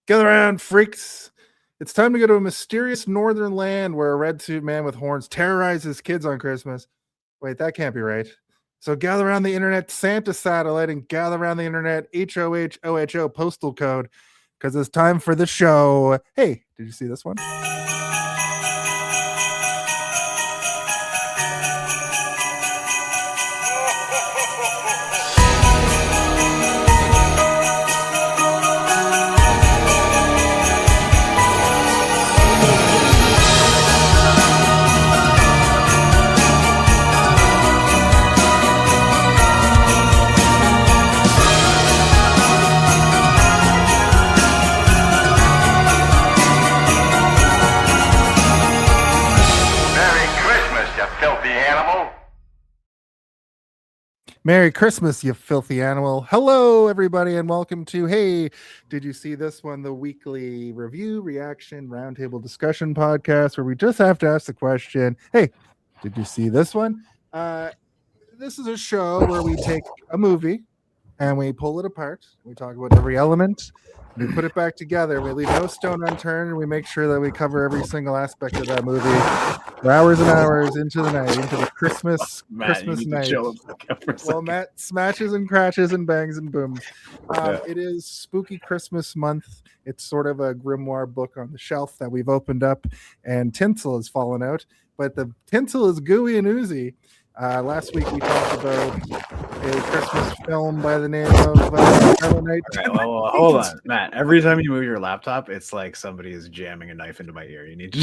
Gather around, freaks. It's time to go to a mysterious northern land where a red suit man with horns terrorizes kids on Christmas. Wait, that can't be right. So gather around the internet Santa satellite and gather around the internet HOHOHO postal code because it's time for the show. Hey, did you see this one? Merry Christmas, you filthy animal. Hello, everybody, and welcome to Hey, Did You See This One? The weekly review, reaction, roundtable discussion podcast where we just have to ask the question, hey, did you see this one? This is a show where we take a movie and we pull it apart. We talk about every element. We put it back together. We leave no stone unturned. And we make sure that we cover every single aspect of that movie for hours and hours into the night, into the Christmas night. Well, Matt smashes and crashes and bangs and booms. It is spooky Christmas month. It's sort of a grimoire book on the shelf that we've opened up, and tinsel has fallen out. But the tinsel is gooey and oozy. Last week we talked about a Christmas film by the name of Silent Night. Okay, well, hold on, Matt. Every time you move your laptop, it's like somebody is jamming a knife into my ear. You need to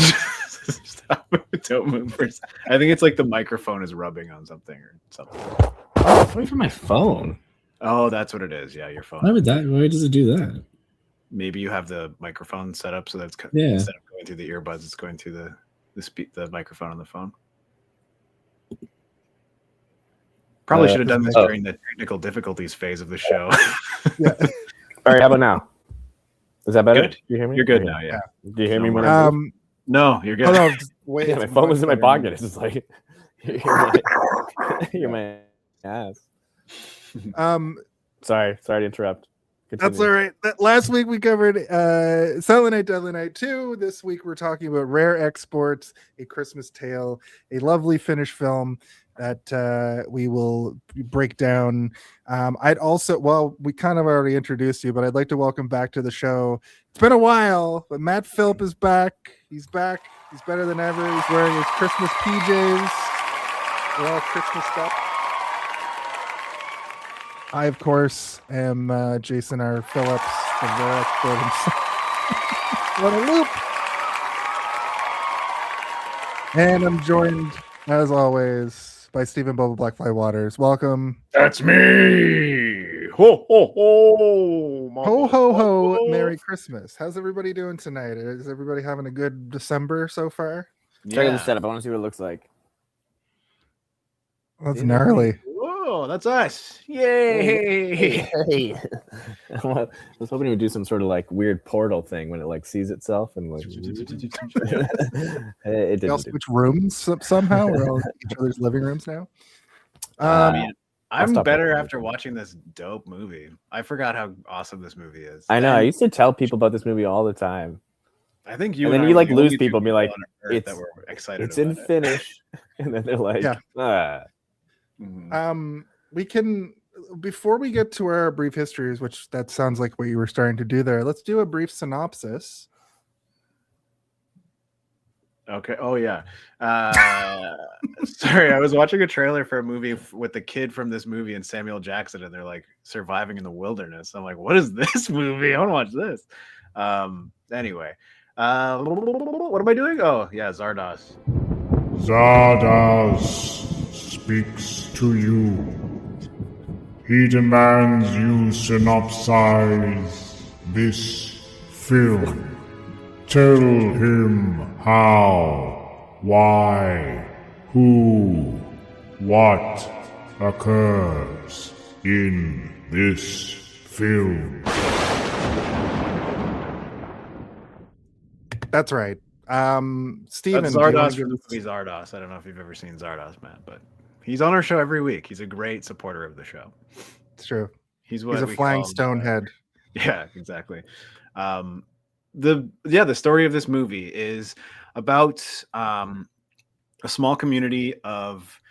stop. Don't move first. I think it's like the microphone is rubbing on something or something. Wait for my phone. Oh, that's what it is. Yeah, your phone. Why does it do that? Maybe you have the microphone set up so that's instead of going through the earbuds, it's going through the microphone on the phone. Probably should have done this during the technical difficulties phase of the show. Yeah. All right, how about now? Is that better? Good. Do you hear me? You're good now, yeah. Do you hear me? No, you're good. Hold on, wait, yeah, my phone was in my pocket. It's just like you're my ass. Sorry to interrupt. Continue. That's all right. Last week we covered Silent Night, Deadly Night 2. This week we're talking about Rare Exports, A Christmas Tale, a lovely Finnish film that we will break down. I'd also, well, we kind of already introduced you, but I'd like to welcome back to the show. It's been a while, but Matt Philp is back. He's back. He's better than ever. He's wearing his Christmas PJs. They're all Christmas stuff. I, of course, am Jason R. Phillips, the Rare Export himself. What a loop! And I'm joined, as always, by Stephen Bubba Blackfly Waters. Welcome. That's me. Ho ho ho. Ho ho ho. Merry Christmas. How's everybody doing tonight? Is everybody having a good December so far? Check out the setup. I want to see what it looks like. That's gnarly. Whoa, that's us. Yay. Hey. I was hoping it would do some sort of like weird portal thing when it like sees itself and like it They all didn't. switch rooms somehow. We're all in each other's living rooms now. I'm better after watching this dope movie. I forgot how awesome this movie is. I know. I used to tell people about this movie all the time. I think you and then I you are like the lose only people and be like, that were excited. It's in Finnish, and then they're like, We can, before we get to our brief histories, which that sounds like what you were starting to do there, let's do a brief synopsis. Okay. Oh yeah. Sorry, I was watching a trailer for a movie with the kid from this movie and Samuel Jackson, and they're like surviving in the wilderness. I'm like, what is this movie? I want to watch this. Anyway, what am I doing? Oh yeah, Zardoz. Zardoz speaks to you. He demands you synopsize this film. Tell him how, why, who, what occurs in this film. That's right. Steven. That's Zardoz from the movie Zardoz. I don't know if you've ever seen Zardoz, Matt, but he's on our show every week. He's a great supporter of the show. It's true. He's a flying stone head. Yeah, exactly. the story of this movie is about a small community of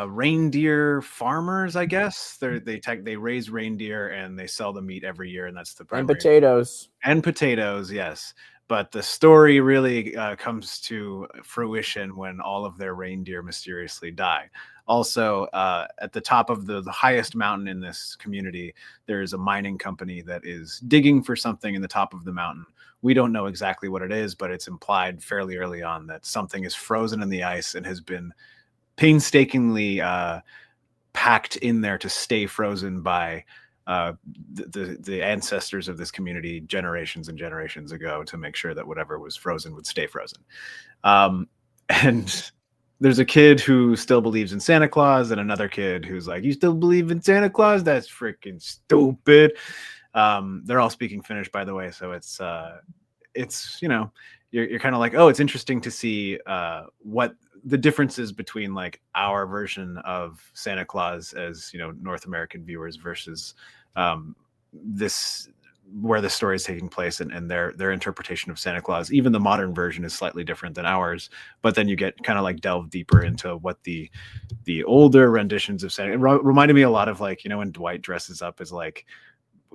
reindeer farmers, I guess. They raise reindeer and they sell the meat every year, and that's the And primary. potatoes. And potatoes, yes. But the story really comes to fruition when all of their reindeer mysteriously die. Also, at the top of the highest mountain in this community, there's a mining company that is digging for something in the top of the mountain. We don't know exactly what it is, but it's implied fairly early on that something is frozen in the ice and has been painstakingly packed in there to stay frozen by the ancestors of this community generations and generations ago, to make sure that whatever was frozen would stay frozen. And there's a kid who still believes in Santa Claus, and another kid who's like, "You still believe in Santa Claus? That's freaking stupid." They're all speaking Finnish, by the way, so it's you're kind of like, oh, it's interesting to see what the differences between like our version of Santa Claus as North American viewers versus this, where the story is taking place, and their interpretation of Santa Claus. Even the modern version is slightly different than ours, but then you get kind of like delve deeper into what the older renditions of Santa. It reminded me a lot of like when Dwight dresses up as like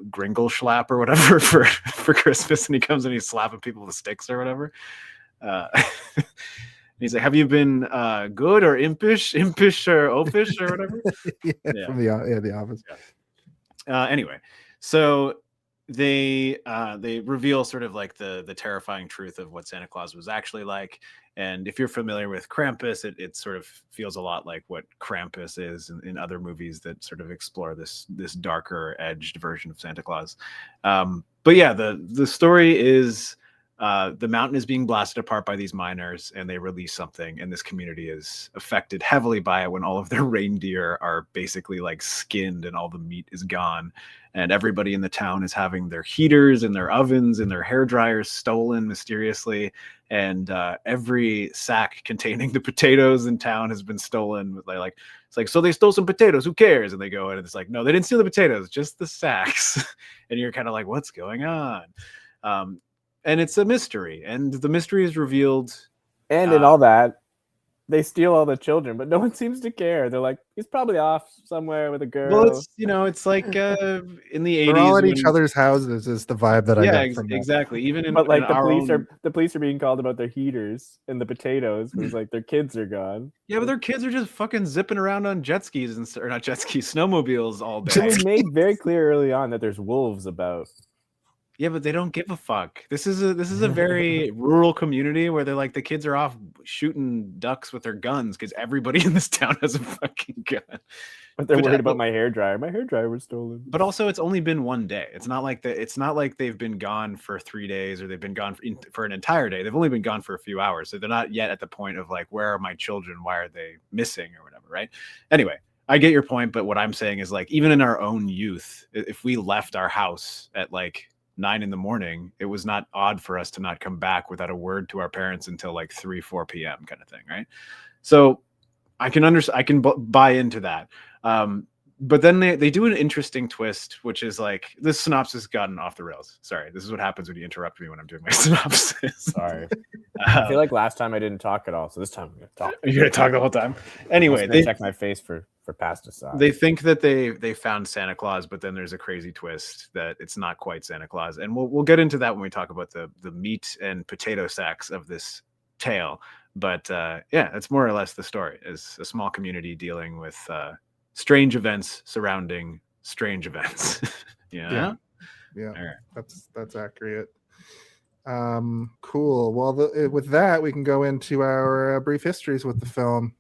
Gringelschlap or whatever for Christmas, and he comes and he's slapping people with sticks or whatever. He's like, "Have you been good or impish or oafish or whatever?" Yeah. From the Office. Yeah. Anyway, so they reveal sort of like the terrifying truth of what Santa Claus was actually like. And if you're familiar with Krampus, it sort of feels a lot like what Krampus is in other movies that sort of explore this darker edged version of Santa Claus. But yeah, the story is the mountain is being blasted apart by these miners, and they release something, and this community is affected heavily by it when all of their reindeer are basically like skinned and all the meat is gone. And everybody in the town is having their heaters and their ovens and their hair dryers stolen mysteriously. And every sack containing the potatoes in town has been stolen. It's like, so they stole some potatoes, who cares? And they go in and it's like, no, they didn't steal the potatoes, just the sacks. And you're kind of like, what's going on? And it's a mystery, and the mystery is revealed. And in all that, they steal all the children, but no one seems to care. They're like, he's probably off somewhere with a girl. Well, it's like in the 80s. They're all at each other's houses is the vibe that I get from that. Exactly. Even but like the police are being called about their heaters and the potatoes because like their kids are gone. Yeah, but their kids are just fucking zipping around on jet skis or not jet skis, snowmobiles all day. It was made very clear early on that there's wolves about. Yeah, but they don't give a fuck. This is a very rural community where they're like, the kids are off shooting ducks with their guns because everybody in this town has a fucking gun. But they're worried about my hairdryer. My hairdryer was stolen. But also, it's only been one day. It's not like they've been gone for 3 days or they've been gone for an entire day. They've only been gone for a few hours, so they're not yet at the point of like, where are my children? Why are they missing or whatever, right? Anyway, I get your point, but what I'm saying is like, even in our own youth, if we left our house at like 9 a.m, it was not odd for us to not come back without a word to our parents until like 3-4 p.m. kind of thing, right? So I can buy into that. But then they do an interesting twist, which is like, this synopsis gotten off the rails. Sorry, this is what happens when you interrupt me when I'm doing my synopsis. Sorry. I feel like last time I didn't talk at all, so this time I'm going to talk. You're going to talk the whole time? Anyway, they check my face for pesticide. They think that they found Santa Claus, but then there's a crazy twist that it's not quite Santa Claus. And we'll get into that when we talk about the meat and potato sacks of this tale. But yeah, that's more or less the story, is a small community dealing with strange events surrounding strange events. Yeah. Right. That's accurate. Cool. Well, with that, we can go into our brief histories with the film.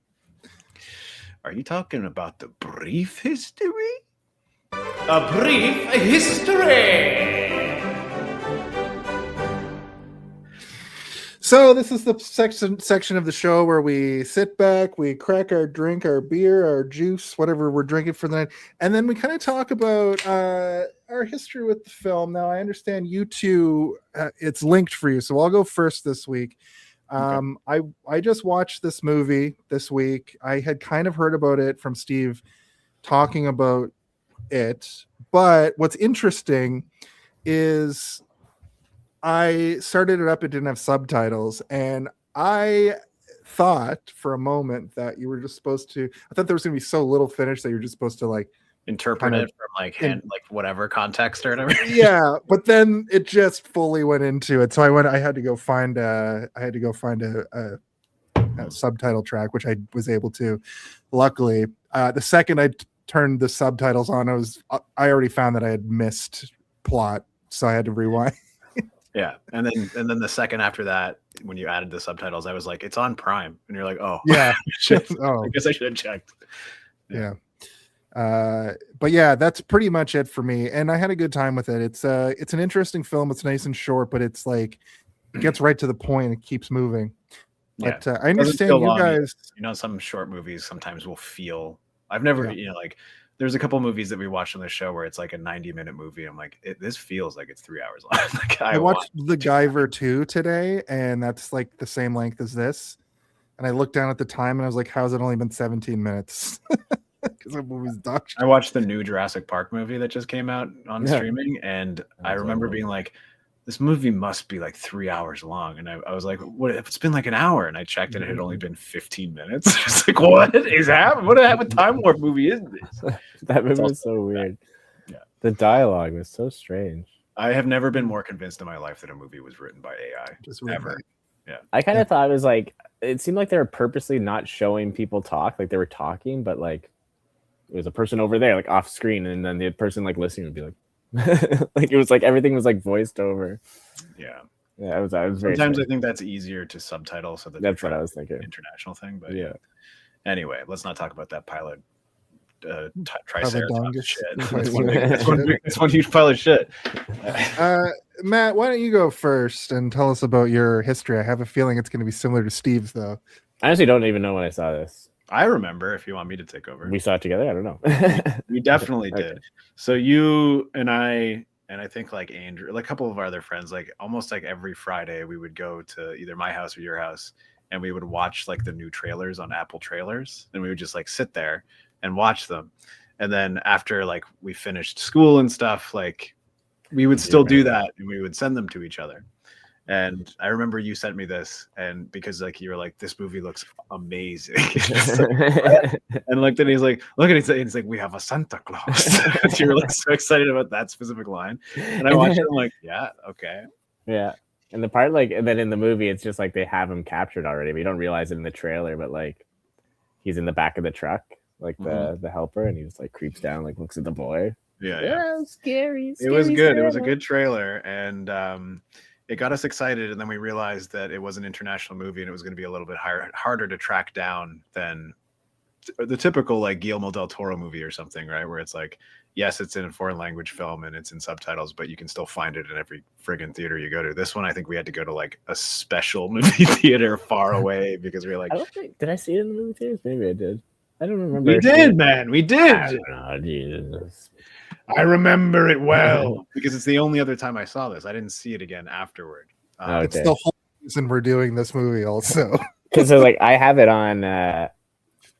Are you talking about the brief history? A brief history. So this is the section of the show where we sit back, we crack our drink, our beer, our juice, whatever we're drinking for the night, and then we kind of talk about our history with the film. Now, I understand you two, it's linked for you, so I'll go first this week. Okay. I just watched this movie this week. I had kind of heard about it from Steve talking about it, but what's interesting is I started it up. It didn't have subtitles, and I thought for a moment that you were just supposed to. I thought there was going to be so little finish that you're just supposed to like Interpret kind it of from like whatever context or whatever. yeah, but then it just fully went into it. So I had to go find a subtitle track, which I was able to. Luckily, the second I turned the subtitles on, I already found that I had missed plot, so I had to rewind. Yeah, and then the second after that, when you added the subtitles, I was like, it's on Prime, and you're like, oh Yeah. shit. Oh. I guess I should have checked. Yeah. But yeah, that's pretty much it for me, and I had a good time with it. It's an interesting film. It's nice and short, but it's like it gets right to the point. It keeps moving. Yeah, But I understand you guys. You know, some short movies sometimes will feel. I've never, like there's a couple movies that we watched on the show where it's like a 90-minute movie. I'm like, this feels like it's 3 hours long. Like I watched The Guyver 2 today, and that's like the same length as this. And I looked down at the time, and I was like, "How's it only been 17 minutes?" Because the movie's done. I watched the new Jurassic Park movie that just came out on streaming, and I remember being like, this movie must be like 3 hours long. And I was like, what? It's been like an hour. And I checked and it had only been 15 minutes. It's like, what is happening? What type of time warp movie is this? That movie was so weird. Yeah. The dialogue was so strange. I have never been more convinced in my life that a movie was written by AI. Just ever. Yeah. I kind of thought it was like, it seemed like they were purposely not showing people talk. Like they were talking, but like it was a person over there, like off screen. And then the person like listening would be like, like it was like everything was like voiced over. Yeah. I was very sometimes strange. I think that's easier to subtitle so that That's what I was thinking. International thing, but Yeah. Anyway, let's not talk about that pilot Dongus. triceratops shit. Dongus. It's one huge pile of shit. Matt, why don't you go first and tell us about your history? I have a feeling it's going to be similar to Steve's, though. I honestly don't even know when I saw this. I remember. If you want me to take over, We saw it together. I don't know. we definitely Okay. did. So you and I think like Andrew, like a couple of our other friends, like almost like every Friday, we would go to either my house or your house, and we would watch like the new trailers on Apple Trailers, and we would just like sit there and watch them. And then after like we finished school and stuff, like we would still do that, and we would send them to each other. And I remember you sent me this, and because like you were like, this movie looks amazing. And looked at it, he's like, look at it, it's like, we have a Santa Claus. You were like so excited about that specific line. And I watched it, I'm like, yeah, okay. Yeah. And the part like, and then in the movie, it's just like they have him captured already, but you don't realize it in the trailer, but like he's in the back of the truck, like the helper, and he just like creeps down, like looks at the boy. Yeah. Scary. It was good. It was a good trailer. And it got us excited, and then we realized that it was an international movie and it was going to be a little bit harder to track down than the typical like Guillermo del Toro movie or something, right? Where it's like, yes, it's in a foreign language film and it's in subtitles, but you can still find it in every friggin' theater you go to. This one, I think we had to go to like a special movie theater far away because we were like, did I see it in the movie theaters? Maybe I did. I don't remember. we did, man. We did. Oh, Jesus. I remember it well because it's the only other time I saw this. I didn't see it again afterward. It's the whole reason we're doing this movie, also. Because like I have it on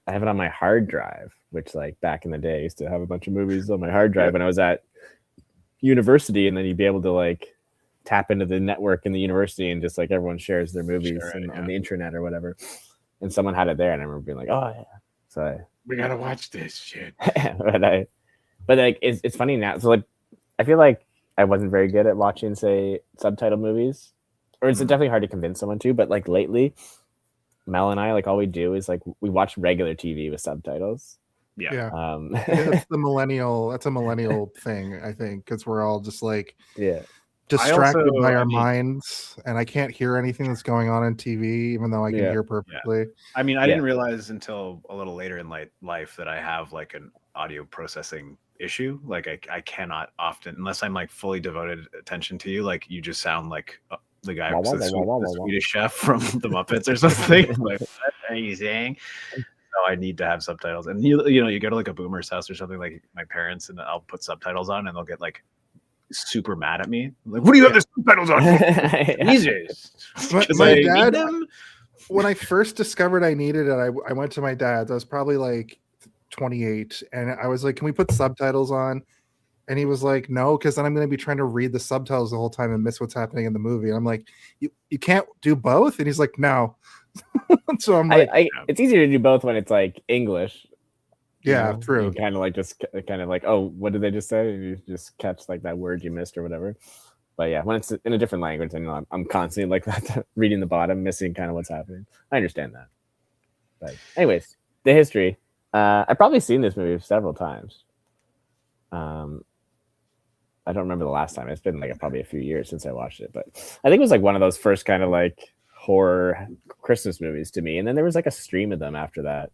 my hard drive, which like back in the day I used to have a bunch of movies on my hard drive when I was at university, and then you'd be able to like tap into the network in the university and just like everyone shares their movies on the internet or whatever. And someone had it there, and I remember being like, oh yeah. So we gotta watch this shit. but like it's funny now. So like I feel like I wasn't very good at watching, say, subtitle movies, or it's definitely hard to convince someone to. But like lately, Mel and I, like all we do is like we watch regular TV with subtitles. Yeah. That's a millennial thing, I think, because we're all just like yeah distracted by our minds, and I can't hear anything that's going on TV, even though I can hear perfectly. Yeah. I mean, I didn't realize until a little later in life that I have like an audio processing issue. Like I cannot often, unless I'm like fully devoted attention to you, like you just sound like the guy who's the Swedish chef from the Muppets or something. Like, what are you saying? So I need to have subtitles. And you know, you go to like a boomer's house or something, like my parents, and I'll put subtitles on, and they'll get like super mad at me. Like, what do you have the subtitles on? Jesus. My dad, when I first discovered I needed it, I went to my dad's. I was probably like 28, and I was like, can we put subtitles on? And he was like, no, because then I'm going to be trying to read the subtitles the whole time and miss what's happening in the movie. And I'm like, you can't do both. And he's like, no. So I'm like, it's easier to do both when it's like English. yeah, true. Kind of like just kind of like, oh, what did they just say? You just catch like that word you missed or whatever. But yeah, when it's in a different language, and I'm constantly like that, reading the bottom, missing kind of what's happening. I understand that. But anyways, the history. I've probably seen this movie several times. I don't remember the last time. It's been like probably a few years since I watched it, but I think it was like one of those first kind of like horror Christmas movies to me. And then there was like a stream of them after that,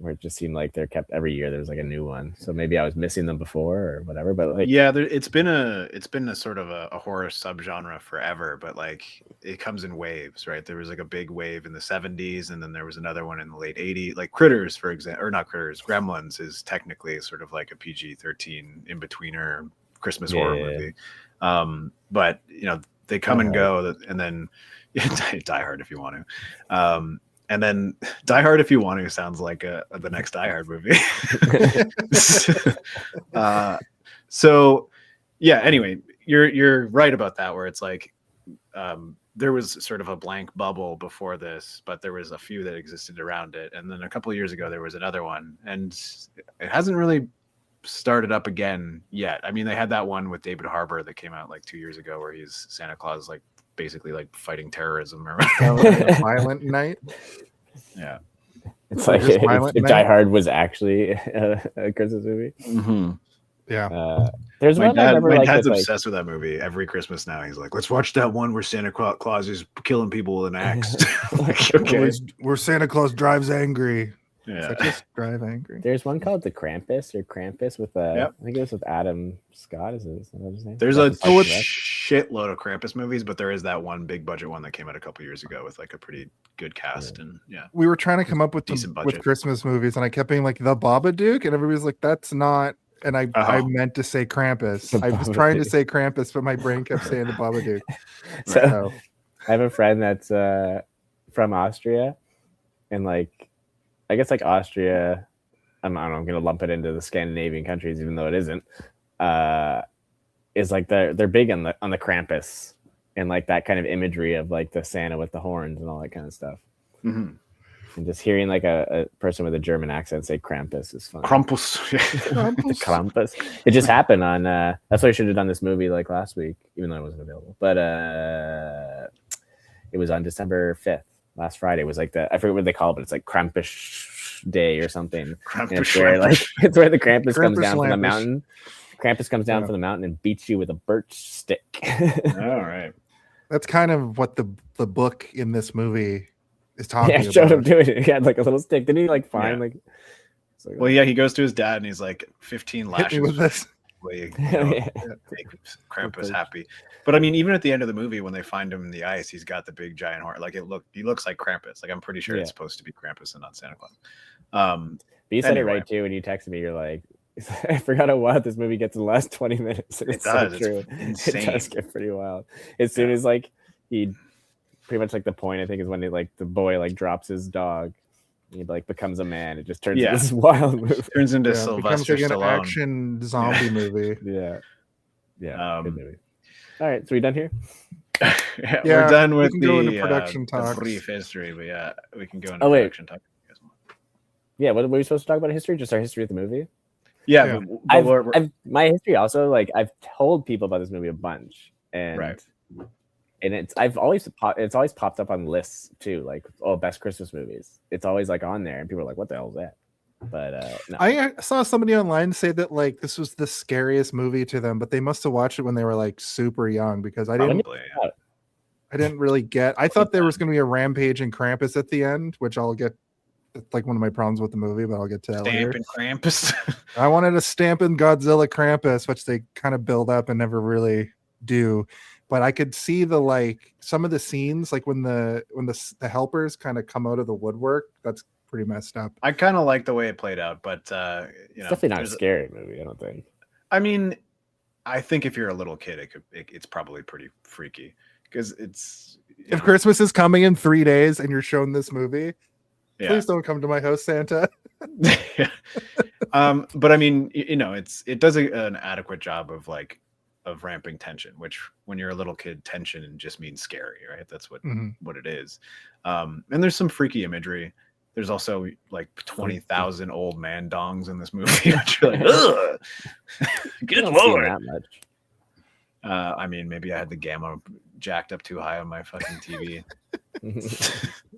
where it just seemed like they're kept every year. There was like a new one, so maybe I was missing them before or whatever. But like, yeah, it's been a sort of a horror subgenre forever, but like it comes in waves, right? There was like a big wave in the 70s, and then there was another one in the late 80s, like Critters, for example, or not Critters. Gremlins is technically sort of like a PG-13 in betweener Christmas horror movie, but you know they come and go, and then Die Hard if you want to. And then Die Hard If You Want To sounds like the next Die Hard movie. So yeah, anyway, you're right about that, where it's like there was sort of a blank bubble before this, but there was a few that existed around it. And then a couple of years ago, there was another one, and it hasn't really started up again yet. I mean, they had that one with David Harbour that came out like 2 years ago where he's Santa Claus, like basically like fighting terrorism or Violent Night. Yeah, it's like if Die Hard was actually a Christmas movie. Mm-hmm. Yeah. There's my one I remember. My like dad's this, obsessed with that movie. Every Christmas now, he's like, "Let's watch that one where Santa Claus is killing people with an axe." Like, okay, Where Santa Claus drives angry. yeah. Like, just drive angry. There's one called The Krampus or Krampus with I think it was with Adam Scott. Is that his name? There's That's a his shitload of Krampus movies, but there is that one big budget one that came out a couple years ago with like a pretty good cast, and yeah, We were trying to come up with Decent with budget. Christmas movies, and I kept being like the Babadook, and everybody's like, that's not. And I meant to say Krampus. The I was trying to Babadook. say Krampus, but my brain kept saying the Babadook. So I have a friend that's from Austria, and like I guess like Austria, I'm going to lump it into the Scandinavian countries, even though it isn't. Is like they're big on the Krampus and like that kind of imagery of like the Santa with the horns and all that kind of stuff. mm-hmm. And just hearing like a person with a German accent say Krampus is fun. Krampus. The Krampus. It just happened on. That's why I should have done this movie like last week, even though it wasn't available. But it was on December 5th. Last Friday was like I forget what they call it, but it's like Krampus Day or something. It's where the Krampus comes down from the mountain. Krampus comes down from the mountain and beats you with a birch stick. All right. That's kind of what the book in this movie is talking Yeah, about. showed him doing it. He had like a little stick. Didn't he like find like? Well, yeah, he goes to his dad and he's like 15 Hit lashes. me with this. Make Krampus happy. But I mean, even at the end of the movie, when they find him in the ice, he's got the big giant horn. Like he looks like Krampus. Like I'm pretty sure it's supposed to be Krampus and not Santa Claus. But you said it right too when you texted me. You're like, I forgot how wild this movie gets in the last 20 minutes. It does. So true. It's It insane. does get pretty wild. As soon as like he, pretty much like the point I think is when he, like the boy like drops his dog. He like becomes a man. It just turns into this wild movie. Turns into Becomes Sylvester like an Stallone. action zombie movie. Yeah. Good movie. All right, so we done here? Yeah, Yeah, we're done we with can go into the production the talks. brief history, but yeah, we can go into Oh, wait. production talk. Yeah, what were we supposed to talk about? History? Just our history of the movie? Yeah, Yeah. but My history also, like I've told people about this movie a bunch, and it's always popped up on lists too, like best Christmas movies. It's always like on there, and people are like, "What the hell is that?" But no. I saw somebody online say that like this was the scariest movie to them, but they must have watched it when they were like super young, because I didn't really get. I thought there was going to be a rampage and Krampus at the end, which I'll get. It's like one of my problems with the movie, but I'll get to that later. Stamping Krampus. I wanted a Stampin' Godzilla Krampus, which they kind of build up and never really do. But I could see some of the scenes, like when the helpers kind of come out of the woodwork. That's pretty messed up. I kind of like the way it played out, but it's definitely not a scary movie. I don't think. I mean, I think if you're a little kid, it's probably pretty freaky, because it's. If Christmas is coming in 3 days and you're shown this movie, please don't come to my house, Santa. But I mean, it does an adequate job of ramping tension, which when you're a little kid, tension just means scary, right? That's what it is. And there's some freaky imagery. There's also like 20,000 old man dongs in this movie, which you're like, ugh, good lord. That much. I mean, maybe I had the gamma jacked up too high on my fucking TV.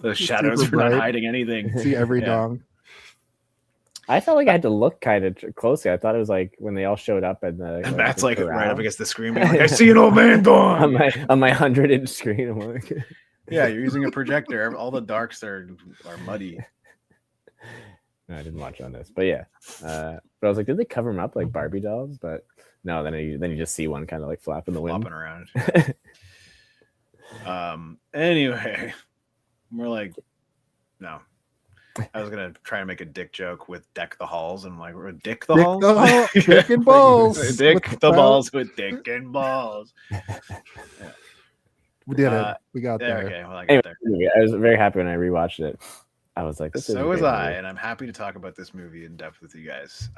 The shadows Super were not bright. hiding anything. See every Yeah. dong. I felt like I had to look kind of closely. I thought it was like when they all showed up at the. And Matt's the like right corral up against the screen, being like, I see an old man on dong. my 100-inch screen. I'm like, Yeah, you're using a projector. All the darks are muddy. no, I didn't watch on this, but yeah. But I was like, did they cover them up like Barbie dolls? But no, then you just see one kind of like flap in the wind. Flopping around. Anyway, we're like, no. I was gonna try and make a dick joke with Deck the Halls, and I'm like, we're Dick the Dick Halls? the Hall- Dick and balls Dick with the the balls with Dick and balls. We did it. We got Yeah, there. okay, well, I got Anyway, there. I was very happy when I rewatched it. I was like, this is a So was great I, movie. and I'm happy to talk about this movie in depth with you guys.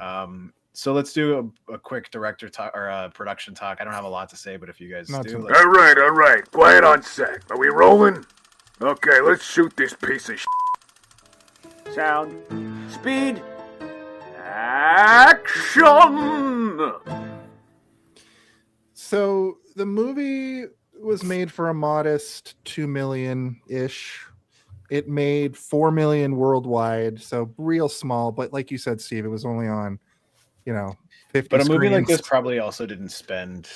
So let's do a quick director talk or production talk. I don't have a lot to say, but if you guys Not do, too let's- All right. Quiet on set. Are we rolling? Okay, let's shoot this piece of Sound. Speed. Action! So the movie was made for a modest 2 million ish. It made 4 million worldwide, so real small. But like you said, Steve, it was only on, 50. but a movie like screens. this probably also didn't spend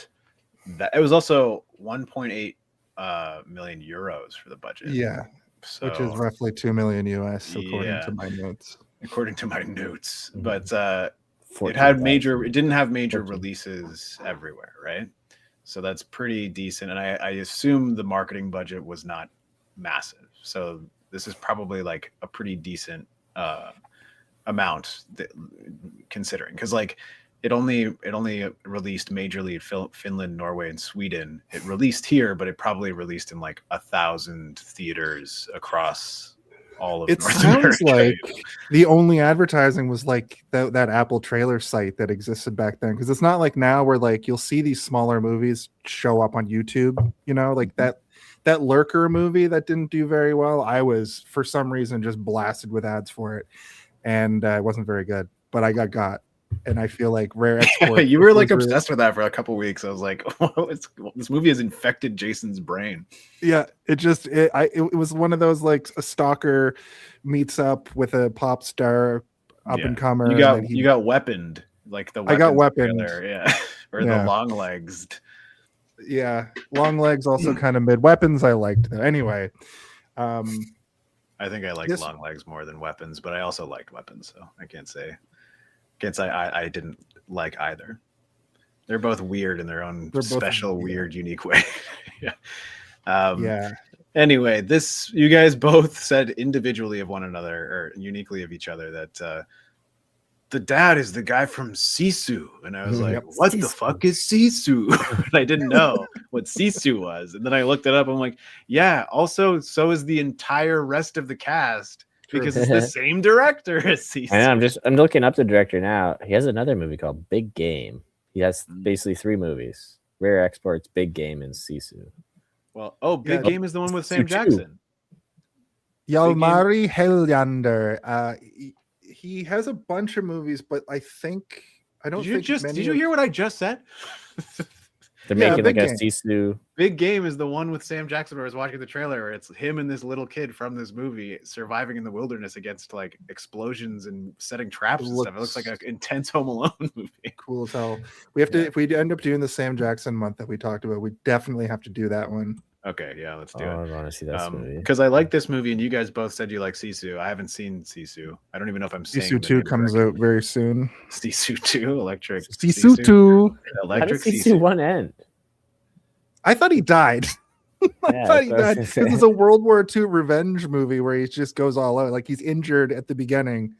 that. It was also 1.8 million euros for the budget. Yeah, so, which is roughly 2 million US according Yeah. to my notes. according to my notes. Mhm. But it 14,000. didn't have major 14. releases everywhere, right? So that's pretty decent. And I assume the marketing budget was not massive. So this is probably like a pretty decent amount considering, because like it only released majorly in Finland, Norway, and Sweden. It released here, but it probably released in like 1,000 theaters across all of It North sounds America. like the only advertising was like that Apple trailer site that existed back then, because it's not like now where like you'll see these smaller movies show up on YouTube, like that Lurker movie that didn't do very well. I was for some reason just blasted with ads for it, and it wasn't very good, but I got, and I feel like Rare Export. You were like was really- obsessed with that for a couple weeks. I was like, this movie has infected Jason's brain. Yeah, it was one of those like a stalker meets up with a pop star up and comer. You got weaponed, like the I got Weapons weaponed. trailer, yeah, or Yeah. the long legs. Yeah, Long Legs also kind of mid. Weapons I liked though. Anyway, I think I like This- long legs more than Weapons, but I also liked Weapons, so I can't say I didn't like either. They're both weird in their own They're both special, weird. weird, unique way. Yeah. yeah, Anyway, you guys both said individually of one another or uniquely of each other that the dad is the guy from Sisu. And I was like, Yep. what the Sisu. fuck is Sisu? And I didn't know what Sisu was. And then I looked it up. I'm like, yeah, also, so is the entire rest of the cast True. because it's the same director as Sisu. I know, I'm looking up the director now. He has another movie called Big Game. He has Mm. basically 3 movies: Rare Exports, Big Game, and Sisu. Well, Big Yeah. Game is the one with Sam Sisu. Jackson. Yalmari Helyander. He has a bunch of movies, but I don't think Did you hear what I just said? They're Yeah, making like Big a Game. Sisu. Big Game is the one with Sam Jackson where I was watching the trailer where it's him and this little kid from this movie surviving in the wilderness against like explosions and setting traps and stuff. It looks like an intense Home Alone movie. cool as hell. We have to Yeah. if we end up doing the Sam Jackson month that we talked about, we definitely have to do that one. Okay, yeah, let's Oh, do it. I want to see that movie. Because I like this movie and you guys both said you like Sisu. I haven't seen Sisu. I don't even know if I'm saying Sisu 2 comes out very soon. Sisu 2, Electric Sisu 2. How Electric does Sisu Sisu. 1 end? I thought he died. I Yeah, thought he that's what I died. was This gonna is a World War II revenge movie where he just goes all out. Like he's injured at the beginning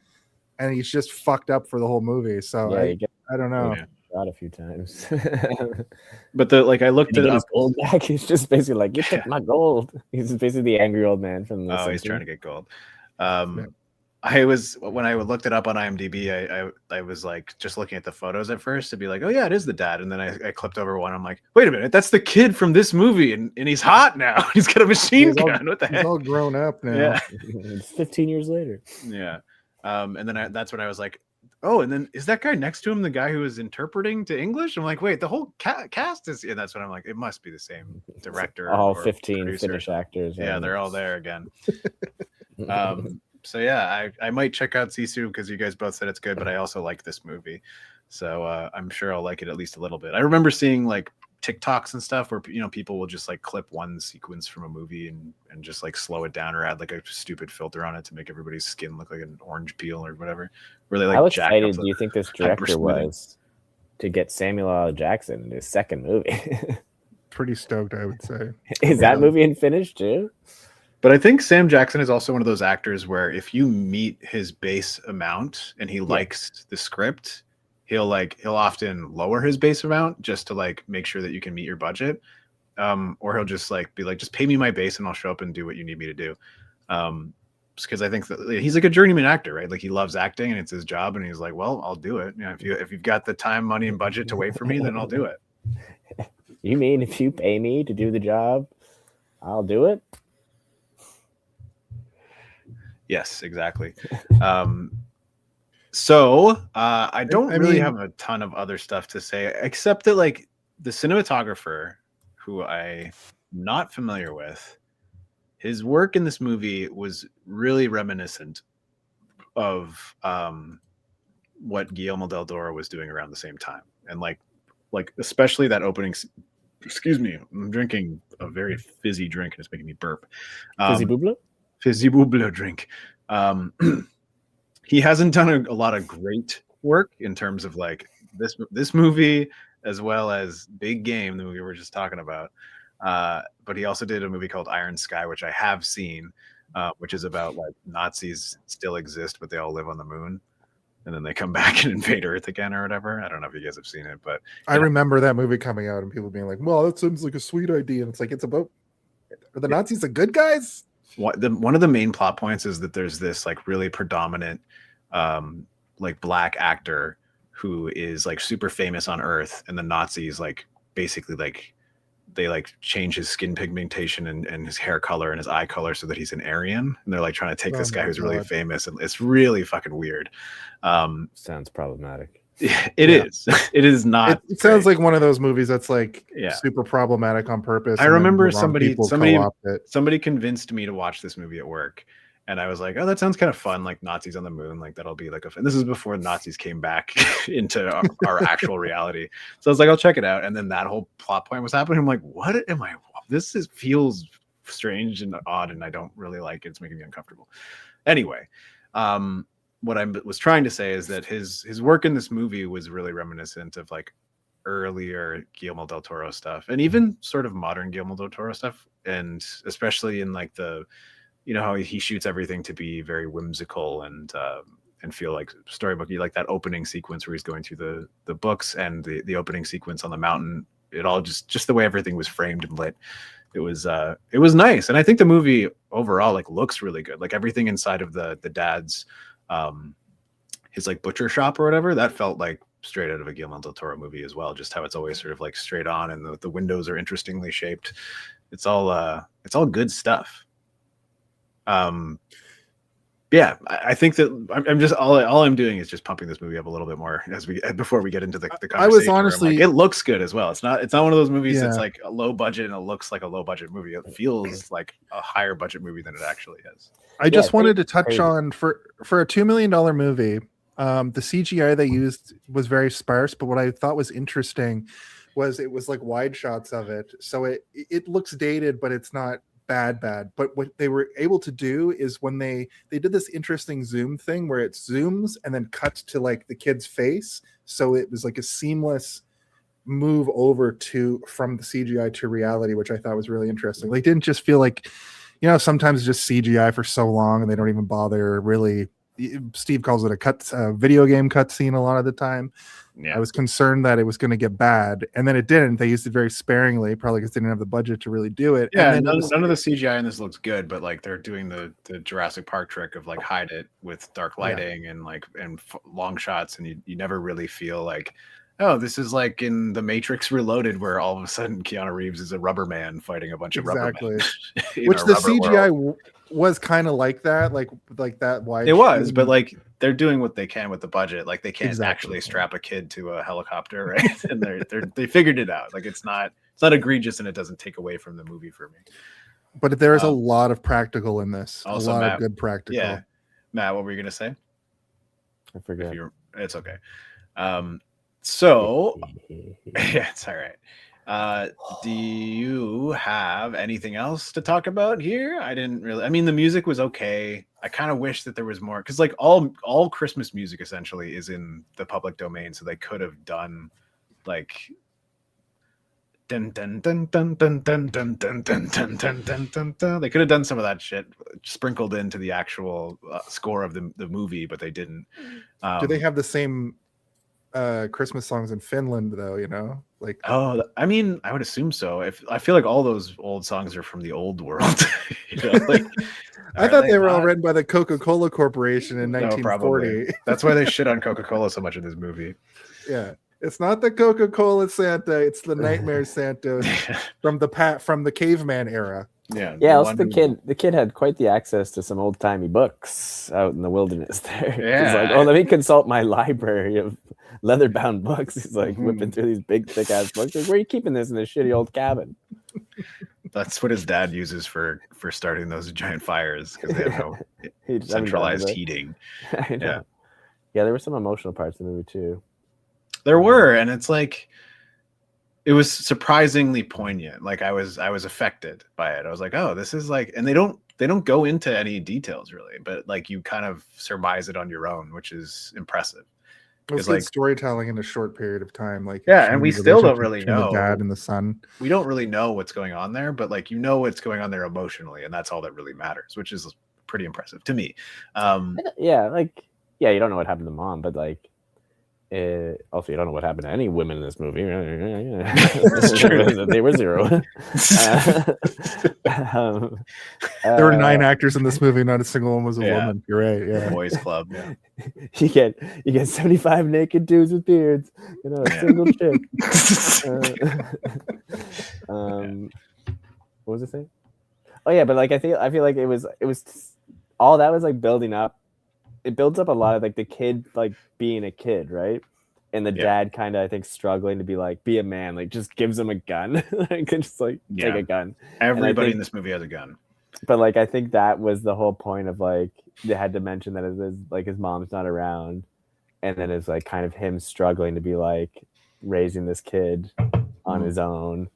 and he's just fucked up for the whole movie. So Yeah, you get I don't know. Yeah. shot a few times. But I looked Did he it get up. his gold back? He's just basically like, you Yeah. took my gold. He's basically the angry old man from the Oh, he's Simpsons. trying to get gold. Yeah. I was when I looked it up on IMDb, I was like just looking at the photos at first to be like, oh yeah, it is the dad, and then I clipped over one. I'm like, wait a minute, that's the kid from this movie, and he's hot now. He's got a machine gun. What the He's heck? all grown up now. Yeah, It's 15 years later. yeah. And then that's when I was like, oh, and then is that guy next to him the guy who was interpreting to English? I'm like, wait, the whole cast is, and that's when I'm like, it must be the same director. All or 15 producer. Finnish actors. Yeah, and- they're all there again. So yeah, I might check out Sisu because you guys both said it's good, but I also like this movie, so I'm sure I'll like it at least a little bit. I remember seeing like TikToks and stuff where people will just like clip one sequence from a movie and just like slow it down or add like a stupid filter on it to make everybody's skin look like an orange peel or whatever. Where they like How jack up excited the- do you think this director hypersmithing. was to get Samuel L. Jackson in his second movie? Pretty stoked, I would say. Is that movie in Finnish too? But I think Sam Jackson is also one of those actors where if you meet his base amount and he likes the script, he'll often lower his base amount just to like make sure that you can meet your budget. Or he'll just like be like, just pay me my base and I'll show up and do what you need me to do. Because I think that he's like a journeyman actor, right? Like he loves acting and it's his job, and he's like, well, I'll do it. You know, if you've got the time, money, and budget to wait for me, then I'll do it. You mean if you pay me to do the job, I'll do it? Yes, exactly. So I don't really mean- have a ton of other stuff to say, except that like the cinematographer, who I'm not familiar with, his work in this movie was really reminiscent of what Guillermo del Toro was doing around the same time, and like especially that opening. Excuse me, I'm drinking a very fizzy drink and it's making me burp. Fizzy Bubla? Fizzy Bublo drink. He hasn't done a lot of great work in terms of like this movie, as well as Big Game, the movie we were just talking about. But he also did a movie called Iron Sky, which I have seen, which is about like Nazis still exist, but they all live on the moon, and then they come back and invade Earth again or whatever. I don't know if you guys have seen it, but I remember that movie coming out and people being like, well, that seems like a sweet idea. And it's like, it's about, are the Nazis the good guys? one of the main plot points is that there's this like really predominant like black actor who is like super famous on Earth, and the Nazis like basically like they like change his skin pigmentation and his hair color and his eye color so that he's an Aryan, and they're like trying to take this guy who's really famous, and it's really fucking weird. Sounds problematic. It is. It is not. It sounds like one of those movies that's like Yeah. super problematic on purpose. I and then remember the wrong people somebody co-opt it. somebody convinced me to watch this movie at work, and I was like, oh, that sounds kind of fun, like Nazis on the moon, like that'll be like and this is before Nazis came back into our actual reality. So I was like, I'll check it out, and then that whole plot point was happening. I'm like, what am I? Feels strange and odd, and I don't really like it. It's making me uncomfortable. Anyway, what I was trying to say is that his work in this movie was really reminiscent of like earlier Guillermo del Toro stuff, and even sort of modern Guillermo del Toro stuff, and especially in like the, you know, how he shoots everything to be very whimsical and feel like storybooky, like that opening sequence where he's going through the books, and the opening sequence on the mountain. It all just the way everything was framed and lit. It was nice, and I think the movie overall like looks really good. Like everything inside of the dad's his like butcher shop or whatever, that felt like straight out of a Guillermo del Toro movie as well. Just how it's always sort of like straight on, and the windows are interestingly shaped. It's all good stuff. Yeah, I think that I'm just all I'm doing is just pumping this movie up a little bit more before we get into the conversation. I was where I'm honestly- like, it looks good as well. It's not one of those movies that's Yeah. like a low budget and it looks like a low budget movie. It feels like a higher budget movie than it actually is. I just it's wanted to touch crazy. on for a $2 million movie, the CGI they used was very sparse, but what I thought was interesting was it was like wide shots of it. So it looks dated, but it's not bad. But what they were able to do is when they did this interesting zoom thing where it zooms and then cuts to like the kid's face. So it was like a seamless move over from the CGI to reality, which I thought was really interesting. They didn't just feel like, you know, sometimes it's just CGI for so long and they don't even bother really Steve calls it a video game cutscene a lot of the time. Yeah. I was concerned that it was going to get bad, and then it didn't. They used it very sparingly, probably because they didn't have the budget to really do it. Yeah, and then none of the CGI in this looks good, but like they're doing the Jurassic Park trick of like hide it with dark lighting and long shots, and you never really feel like, oh, this is like in The Matrix Reloaded, where all of a sudden Keanu Reeves is a rubber man fighting a bunch of rubber men. Which the CGI was kind of like that, like that wide. It was, but like they're doing what they can with the budget. Like they can't Exactly. actually strap a kid to a helicopter, right? And they figured it out. Like it's not egregious, and it doesn't take away from the movie for me. But there is a lot of practical in this. Also, a lot Matt, of good practical. Yeah, Matt, what were you gonna say? I forget. It's okay. So yeah, it's all right. Do you have anything else to talk about here? I mean, the music was okay. I kind of wish that there was more, because like all Christmas music essentially is in the public domain, so they could have done like dun dun dun dun dun dun dun dun dun dun dun dun dun. They could have done some of that shit sprinkled into the actual score of the movie, but they didn't. Do they have the same Christmas songs in Finland though? You know, like I mean, I would assume so. I feel like all those old songs are from the old world. You know, like, I thought they were all written by the Coca-Cola Corporation in 1940. No, that's why they shit on Coca-Cola so much in this movie. Yeah. It's not the Coca-Cola Santa, it's the Nightmare Santa from the caveman era. Yeah. Also the kid had quite the access to some old-timey books out in the wilderness there. Yeah. He's like, oh, let me consult my library of leather-bound books. He's like whipping through these big, thick-ass books. Like, where are you keeping this in this shitty old cabin? That's what his dad uses for starting those giant fires, because they have no centralized heating. I know. Yeah, there were some emotional parts of the movie too. There were, and it's like it was surprisingly poignant. Like I was affected by it. I was like, oh, this is like, and they don't go into any details really, but like you kind of surmise it on your own, which is impressive. It was good storytelling in a short period of time. Like and we still don't really know the dad and the son. We don't really know what's going on there, but like what's going on there emotionally, and that's all that really matters, which is pretty impressive to me. You don't know what happened to mom, but like. Also, you don't know what happened to any women in this movie. That's true. They were zero. There were 9 actors in this movie. Not a single one was a woman. You're right. Yeah. Boys club. Yeah. You get 75 naked dudes with beards. You know, a single chick. What was I saying? Oh yeah, but like I feel like it was all that was like building up. It builds up a lot of like the kid like being a kid, right? And the dad kind of I think struggling to be a man, like just gives him a gun, like just like take a gun. Everybody in this movie has a gun. But like I think that was the whole point of like they had to mention that it is like his mom's not around, and then it's like kind of him struggling to be like raising this kid on his own,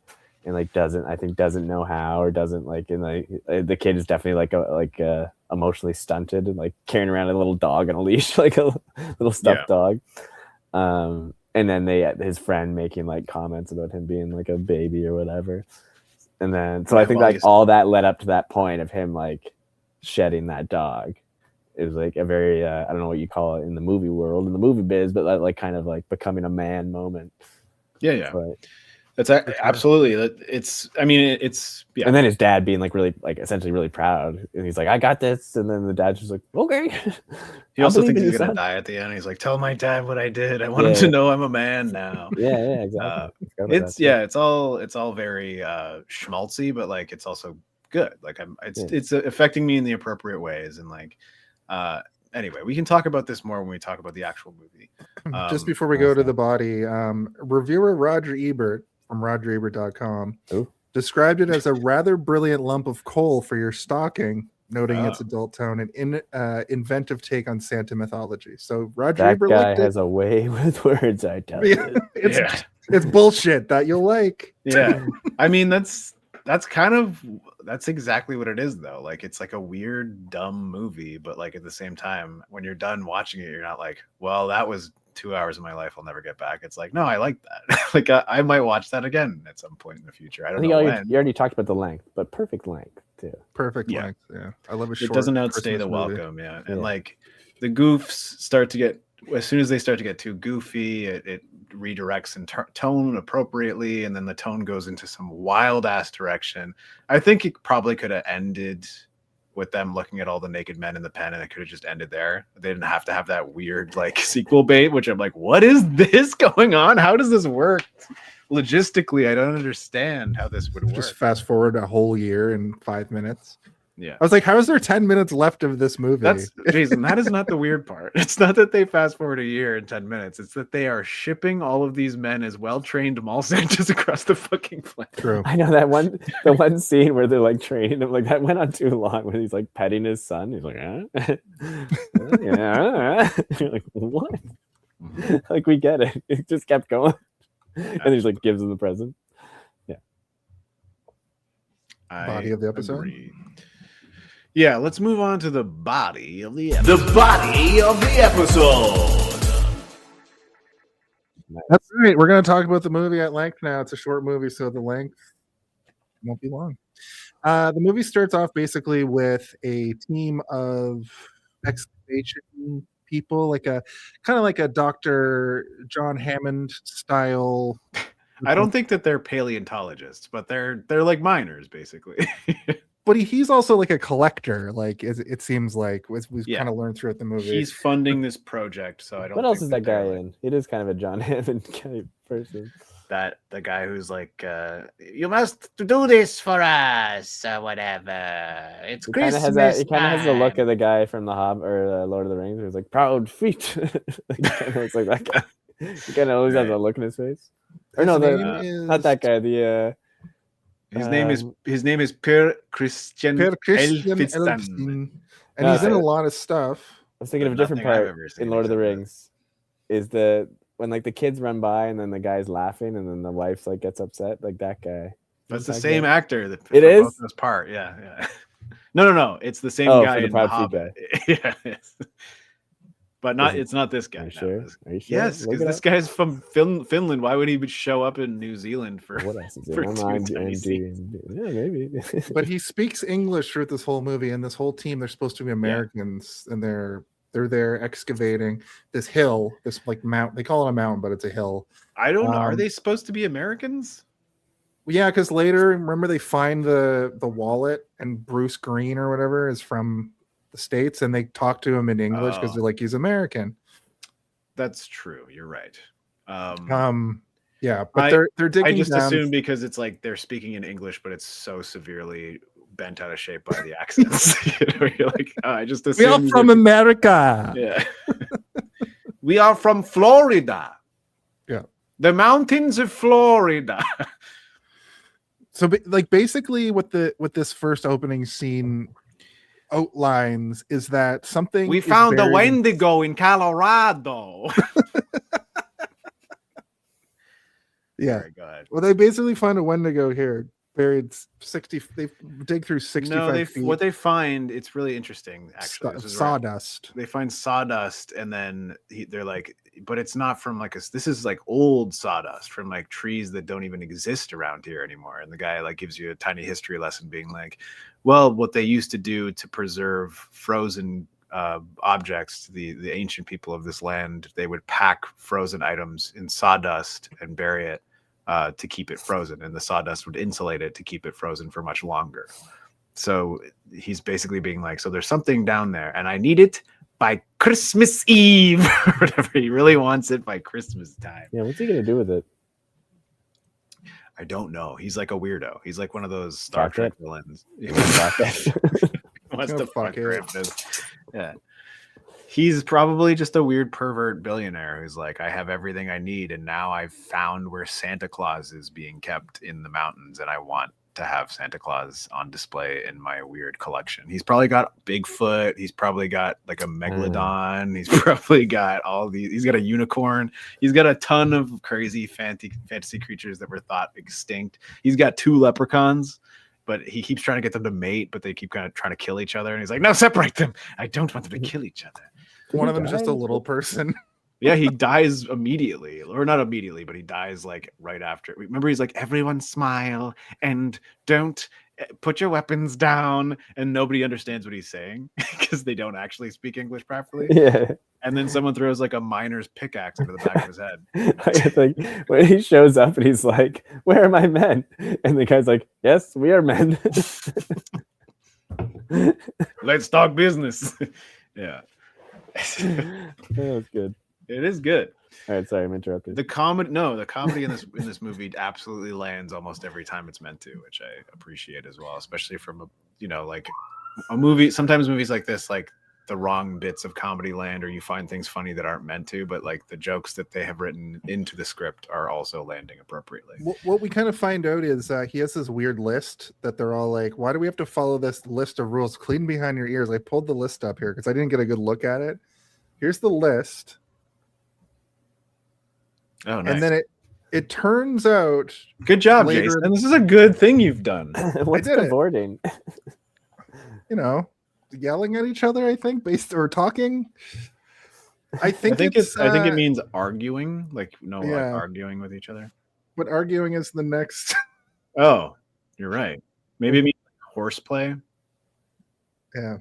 and like doesn't know how, or doesn't like, and like the kid is definitely like emotionally stunted and like carrying around a little dog on a leash, like a little stuffed dog. And then his friend making like comments about him being like a baby or whatever. And then so I think like all that led up to that point of him like shedding that dog. It was like a very I don't know what you call it in the movie world, in the movie biz, but like kind of like becoming a man moment. Yeah. But, that's absolutely. It's. I mean, it's. Yeah. And then his dad being like really, like essentially really proud, and he's like, "I got this," and then the dad's just like, "Okay." He also thinks he's gonna die at the end. He's like, "Tell my dad what I did. I want him to know I'm a man now." Yeah, exactly. It's all very schmaltzy, but like it's also good. Like it's affecting me in the appropriate ways, and like anyway, we can talk about this more when we talk about the actual movie. Just before we go to the body, reviewer Roger Ebert from RogerEbert.com described it as a rather brilliant lump of coal for your stocking, noting its adult tone and inventive take on Santa mythology. So Roger Ebert has a way with words, I tell you. It's bullshit that you'll like. Yeah. I mean, that's exactly what it is though. Like it's like a weird, dumb movie, but like at the same time, when you're done watching it, you're not like, well, that was 2 hours of my life I'll never get back. It's like, no, I like that. Like I might watch that again at some point in the future. I don't know when. You already talked about the length, but perfect length too. Perfect length. Yeah. I love it. Doesn't outstay the welcome. Yeah. And like the goofs start to get, as soon as they start to get too goofy, it redirects and tone appropriately, and then the tone goes into some wild ass direction. I think it probably could have ended with them looking at all the naked men in the pen, and it could have just ended there. They didn't have to have that weird like sequel bait, which I'm like, what is this going on? How does this work? Logistically, I don't understand how this would work. Just fast forward a whole year in 5 minutes. Yeah. I was like, how is there 10 minutes left of this movie? That's Jason, that is not the weird part. It's not that they fast forward a year in 10 minutes. It's that they are shipping all of these men as well-trained mall Sanchez across the fucking planet. True. I know the one scene where they're like training him, like that went on too long when he's like petting his son. He's like, yeah. You're like, what? Like, we get it. It just kept going. And he just like gives him the present. Yeah. Body of the episode. Agree. Yeah, let's move on to the body of the episode. The body of the episode. That's right. We're going to talk about the movie at length now. It's a short movie, so the length won't be long. The movie starts off basically with a team of excavation people, like a kind of like a Dr. John Hammond style. I don't think that they're paleontologists, but they're like miners, basically. But he's also like a collector. Like it seems like we've Yeah. kind of learned throughout the movie. He's funding this project, so I don't. What else think is that guy they're, like, in? It is kind of a John Hammond kind of person. That the guy who's like, you must do this for us, or whatever. It's He kind Christmas. of has that. He kind of has the look time." of the guy from the Hobbit or Lord of the Rings, who's like proud feet. Like, kind of looks like that guy. He kind of always has a look in his face. Or no, His the, name is not that guy. The His name is Per Christian Per Christian Elfstam. Elfstam. And No, he's in a I- lot of stuff. I was thinking of a But different nothing I've part ever seen in Lord of the he's in. Rings. Is when like the kids run by and then the guy's laughing and then the wife's like gets upset, like that guy. That's Who's the that same guy? actor. That It for is? both those part. Yeah. No. It's the same Oh, guy for the in the Proud Hobbit. Feet Yeah, yes. But not. Is it- It's not this guy. Are you no. sure? Are you sure? Yes, Look because it this up. guy's from Finland. Why would he show up in New Zealand for? What else is it? for I'm two on tiny IMDb. scenes? Yeah, maybe. But he speaks English throughout this whole movie, and this whole team, they're supposed to be Americans, and they're there excavating this hill, this like mount. They call it a mountain, but it's a hill. I don't know. Are Um, they supposed to be Americans? Yeah, because later, remember they find the wallet, and Bruce Green or whatever is from the States, and they talk to him in English because Oh. they're like, he's American. That's true. You're right. Yeah, but I- they're digging I just down. assume because it's like they're speaking in English, but it's so severely bent out of shape by the accents. You're like, I just We assume are from America. Yeah. We are from Florida. Yeah. The mountains of Florida. So like basically what this first opening scene outlines is that something We is found a buried in- Wendigo in Colorado. Yeah. Sorry, go ahead. Well, they basically find a Wendigo here, buried 60. They dig through 65 No, feet. what they find, it's really interesting. Actually, this is right. Sawdust. They find sawdust, and then they're like, but it's not from like this is like old sawdust from like trees that don't even exist around here anymore. And the guy like gives you a tiny history lesson, being like, well, what they used to do to preserve frozen objects, the ancient people of this land, they would pack frozen items in sawdust and bury it to keep it frozen, and the sawdust would insulate it to keep it frozen for much longer. So he's basically being like, so there's something down there, and I need it by Christmas Eve, or whatever. He really wants it by Christmas time. Yeah, what's he gonna do with it? I don't know. He's like a weirdo. He's like one of those Star Fuck Trek it. villains. Fuck it. Wants Oh, to fuck fuck it. Krampus. Yeah. He's probably just a weird pervert billionaire who's like, I have everything I need, and now I've found where Santa Claus is being kept in the mountains, and I want to have Santa Claus on display in my weird collection. He's probably got Bigfoot. He's probably got like a megalodon. He's probably got all these. He's got a unicorn. He's got a ton of crazy fantasy creatures that were thought extinct. He's got 2 leprechauns, but he keeps trying to get them to mate, but they keep kind of trying to kill each other. And he's like, no, separate them. I don't want them to kill each other. One of them's just a little person. Yeah, he dies immediately, or not immediately, but he dies like right after. Remember, he's like, everyone smile and don't put your weapons down, and nobody understands what he's saying because they don't actually speak English properly. Yeah. And then someone throws like a miner's pickaxe into the back of his head. It's like when he shows up and he's like, "Where are my men?" And the guy's like, "Yes, we are men." Let's talk business. Yeah. That was good. It is good. All right, sorry, I'm interrupted. The comedy in this movie absolutely lands almost every time it's meant to, which I appreciate as well, especially from like a movie. Sometimes movies like this, like the wrong bits of comedy land, or you find things funny that aren't meant to, but like the jokes that they have written into the script are also landing appropriately. What we kind of find out is he has this weird list that they're all like, why do we have to follow this list of rules? Clean behind your ears. I pulled the list up here because I didn't get a good look at it. Here's the list. Oh, nice. And then it turns out, good job, later- Jason. This is a good thing you've done. What's did it. cavorting? Yelling at each other, I think, or talking. I think I think it uh, means arguing, like like yeah. arguing with each other. But arguing is the next. Oh, you're right. Maybe it means horseplay. Yeah.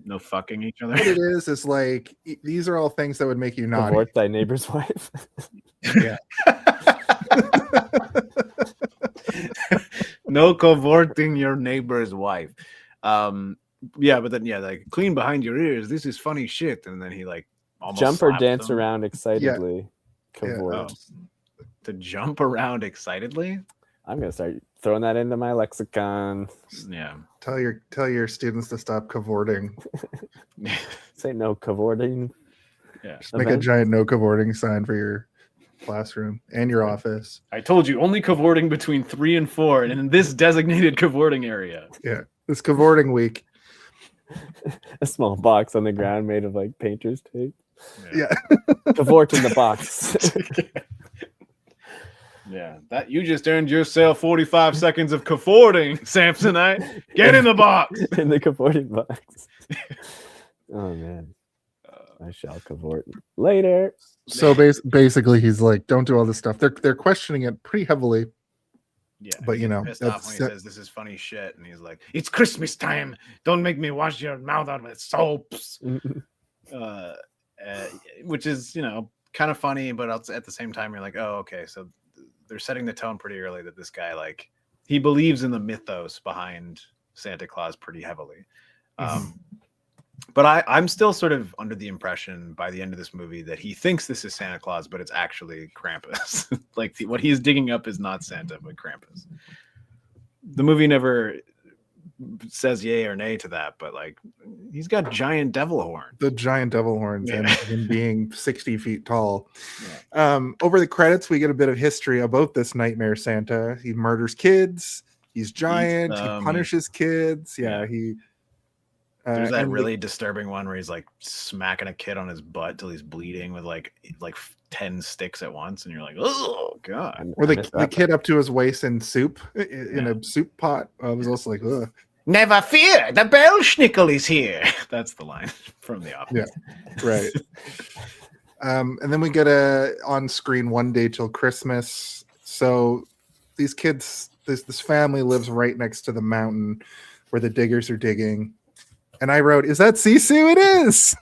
No fucking each other. What it is like these are all things that would make you naughty. Cavort thy neighbor's wife. Yeah. No cavorting your neighbor's wife. But then like clean behind your ears. This is funny shit. And then he like almost Jump or slaps dance them. around excitedly. Cavort. Oh. To jump around excitedly. I'm gonna start throwing that into my lexicon. Yeah. Tell your students to stop cavorting. Say no cavorting. Yeah. Just make a giant no cavorting sign for your classroom and your office. I told you only cavorting between 3 and 4, and in this designated cavorting area. Yeah. This cavorting week. A small box on the ground made of like painter's tape. Yeah. Cavort in the box. Yeah, that you just earned yourself 45 seconds of cavorting, Samsonite. Get in the box. In the cavorting box. Oh man. I shall cavort later. So basically he's like, don't do all this stuff. They're questioning it pretty heavily. Yeah, But, he you know, gets pissed off when he that's- says this is funny shit, and he's like, "It's Christmas time. Don't make me wash your mouth out with soaps." Which is kind of funny, but at the same time, you're like, "Oh, okay." So they're setting the tone pretty early that this guy he believes in the mythos behind Santa Claus pretty heavily. But I'm still sort of under the impression by the end of this movie that he thinks this is Santa Claus, but it's actually Krampus. What he's digging up is not Santa, but Krampus. The movie never says yay or nay to that, but he's got giant devil horns. The giant devil horns Yeah. and him being 60 feet tall. Over the credits, we get a bit of history about this nightmare Santa. He murders kids. He's giant. He punishes kids. Yeah. He. There's that and really disturbing one where he's smacking a kid on his butt till he's bleeding with like 10 sticks at once, and you're like, oh god. Or the kid up to his waist in soup in a soup pot. I was also like, ugh. Never fear, the Bellschnickel is here. That's the line from The Office. Yeah, right. And then we get on screen One Day Till Christmas. So these kids, this family lives right next to the mountain where the diggers are digging. And I wrote, "Is that Sisu?" It is.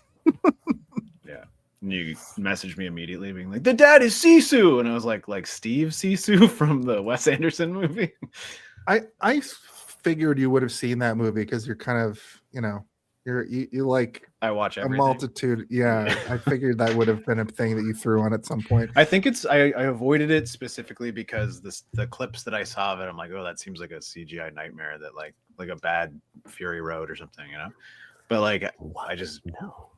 Yeah. And you messaged me immediately being like, "The dad is Sisu," and I was like Steve Sisu from the Wes Anderson movie. I figured you would have seen that movie because you're kind of, you like I watch a everything. multitude. Yeah, I figured that would have been a thing that you threw on at some point. I think I avoided it specifically because the clips that I saw of it, I'm like, oh, that seems like a CGI nightmare that like a bad Fury Road or something, But I just no.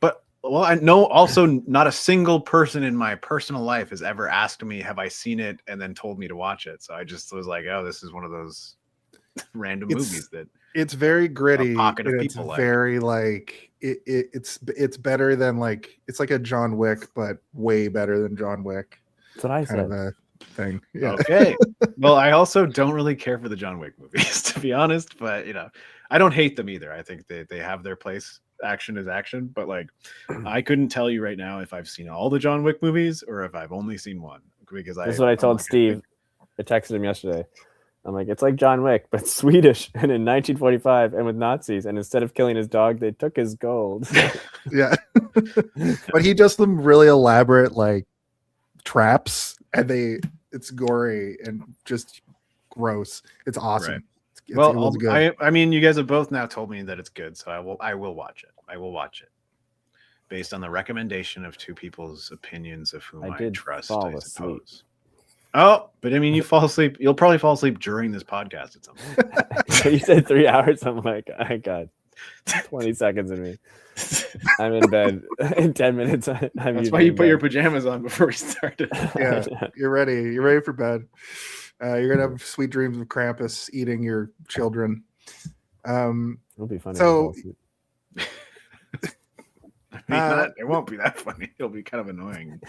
But I know also not a single person in my personal life has ever asked me, have I seen it, and then told me to watch it. So I just was like, oh, this is one of those random movies that it's very gritty. pocket of And it's people like. very it's better than it's like a John Wick, but way better than John Wick That's what I kind of said. a thing. Yeah. Okay. Well, I also don't really care for the John Wick movies, to be honest, but I don't hate them either. I think they have their place. Action is action, but I couldn't tell you right now if I've seen all the John Wick movies or if I've only seen one, because That's what I told Steve. I texted him yesterday. I'm like, it's like John Wick, but Swedish and in 1945 and with Nazis. And instead of killing his dog, they took his gold. Yeah. But he does some really elaborate like traps, and it's gory and just gross. It's awesome. Right. It Well, was good. I mean, you guys have both now told me that it's good, so I will watch it. I will watch it based on the recommendation of two people's opinions of whom I I did trust. fall I asleep. suppose. Oh, but I mean, you fall asleep. You'll probably fall asleep during this podcast at some point. You said 3 hours. I'm like, I got 20 seconds in me. I'm in bed in 10 minutes. That's why you put your pajamas on before we started. Yeah, you're ready. You're ready for bed. You're gonna have sweet dreams of Krampus eating your children. It'll be funny. So- I mean, it won't be that funny. It'll be kind of annoying.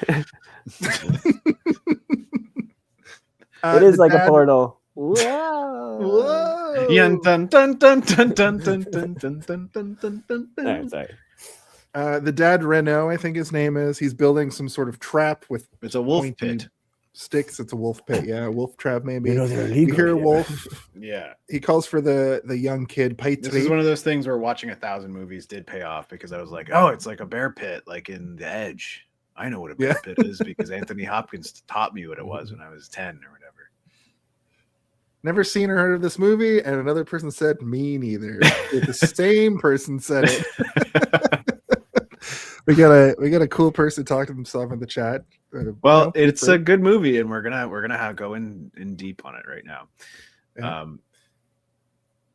it is the like a dad- portal. Whoa. Whoa! Dun, dun, dun, dun, dun, dun, dun, dun, dun, dun, dun, dun, dun. All right, sorry. The dad Renault, I think his name is. He's building some sort of trap with It's a wolf pointy pit. sticks. It's a wolf pit. Yeah, a wolf trap maybe. You know they're You illegal hear a here. wolf. Yeah. He calls for the young kid This is Paitri. one of those things where watching 1,000 movies did pay off, because I was like, oh, it's like a bear pit, like in The Edge. I know what a bear pit is because Anthony Hopkins taught me what it was when I was 10 or whatever. Never seen or heard of this movie, and another person said me neither. The same person said it. we got a cool person talking to himself in the chat. Well, it's a good movie, and we're gonna have go in deep on it right now.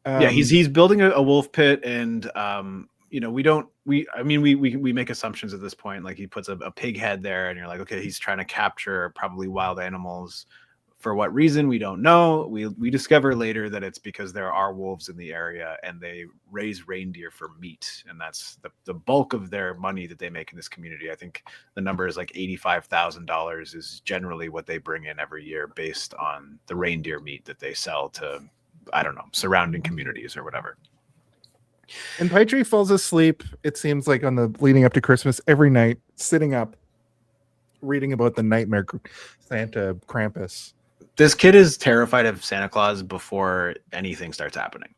Yeah. He's building a wolf pit, and we make assumptions at this point. Like, he puts a pig head there, and you're like, okay, he's trying to capture probably wild animals. For what reason, we don't know. We discover later that it's because there are wolves in the area, and they raise reindeer for meat, and that's the bulk of their money that they make in this community. I think the number is like $85,000 is generally what they bring in every year, based on the reindeer meat that they sell to, I don't know, surrounding communities or whatever. And Paitri falls asleep, it seems like, on the leading up to Christmas every night, sitting up, reading about the nightmare Santa Krampus. This kid is terrified of Santa Claus before anything starts happening.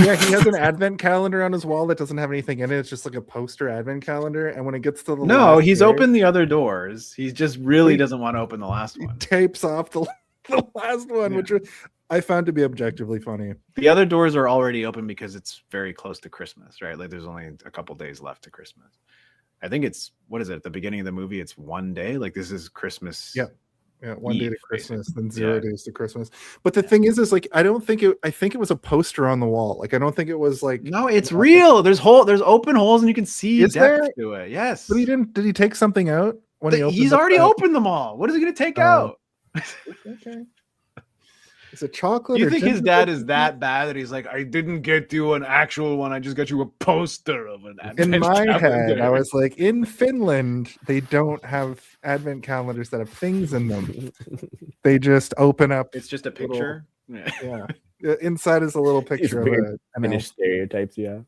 Yeah, he has an advent calendar on his wall that doesn't have anything in it. It's just like a poster advent calendar. And when it gets to the No, last he's day, opened the other doors. He just really He- doesn't want to open the last he one. tapes off the last one, Yeah. which I found to be objectively funny. The other doors are already open because it's very close to Christmas, right? Like, there's only a couple days left to Christmas. I think it's, what is it, at the beginning of the movie? It's one day. Like, this is Christmas. Yep. Yeah, one day to Eve, Christmas, basically. then 0 Yeah. days to Christmas. But the thing is like, I think it was a poster on the wall. Like, I don't think it was like, No, it's real. There's open holes, and you can see Is depth there? to it. Yes. but did he take something out when he opened He's up already that- opened them all. What is he going to take Oh. out? Okay. Is it chocolate? You or think his gingerbread dad is cookies? that bad that he's like, I didn't get you an actual one. I just got you a poster of an In advent my head, calendar." I was like, in Finland, they don't have advent calendars that have things in them. They just open up. It's just a little- picture. Yeah. Yeah. Inside is a little picture of weird an Finnish elf. stereotypes, yeah.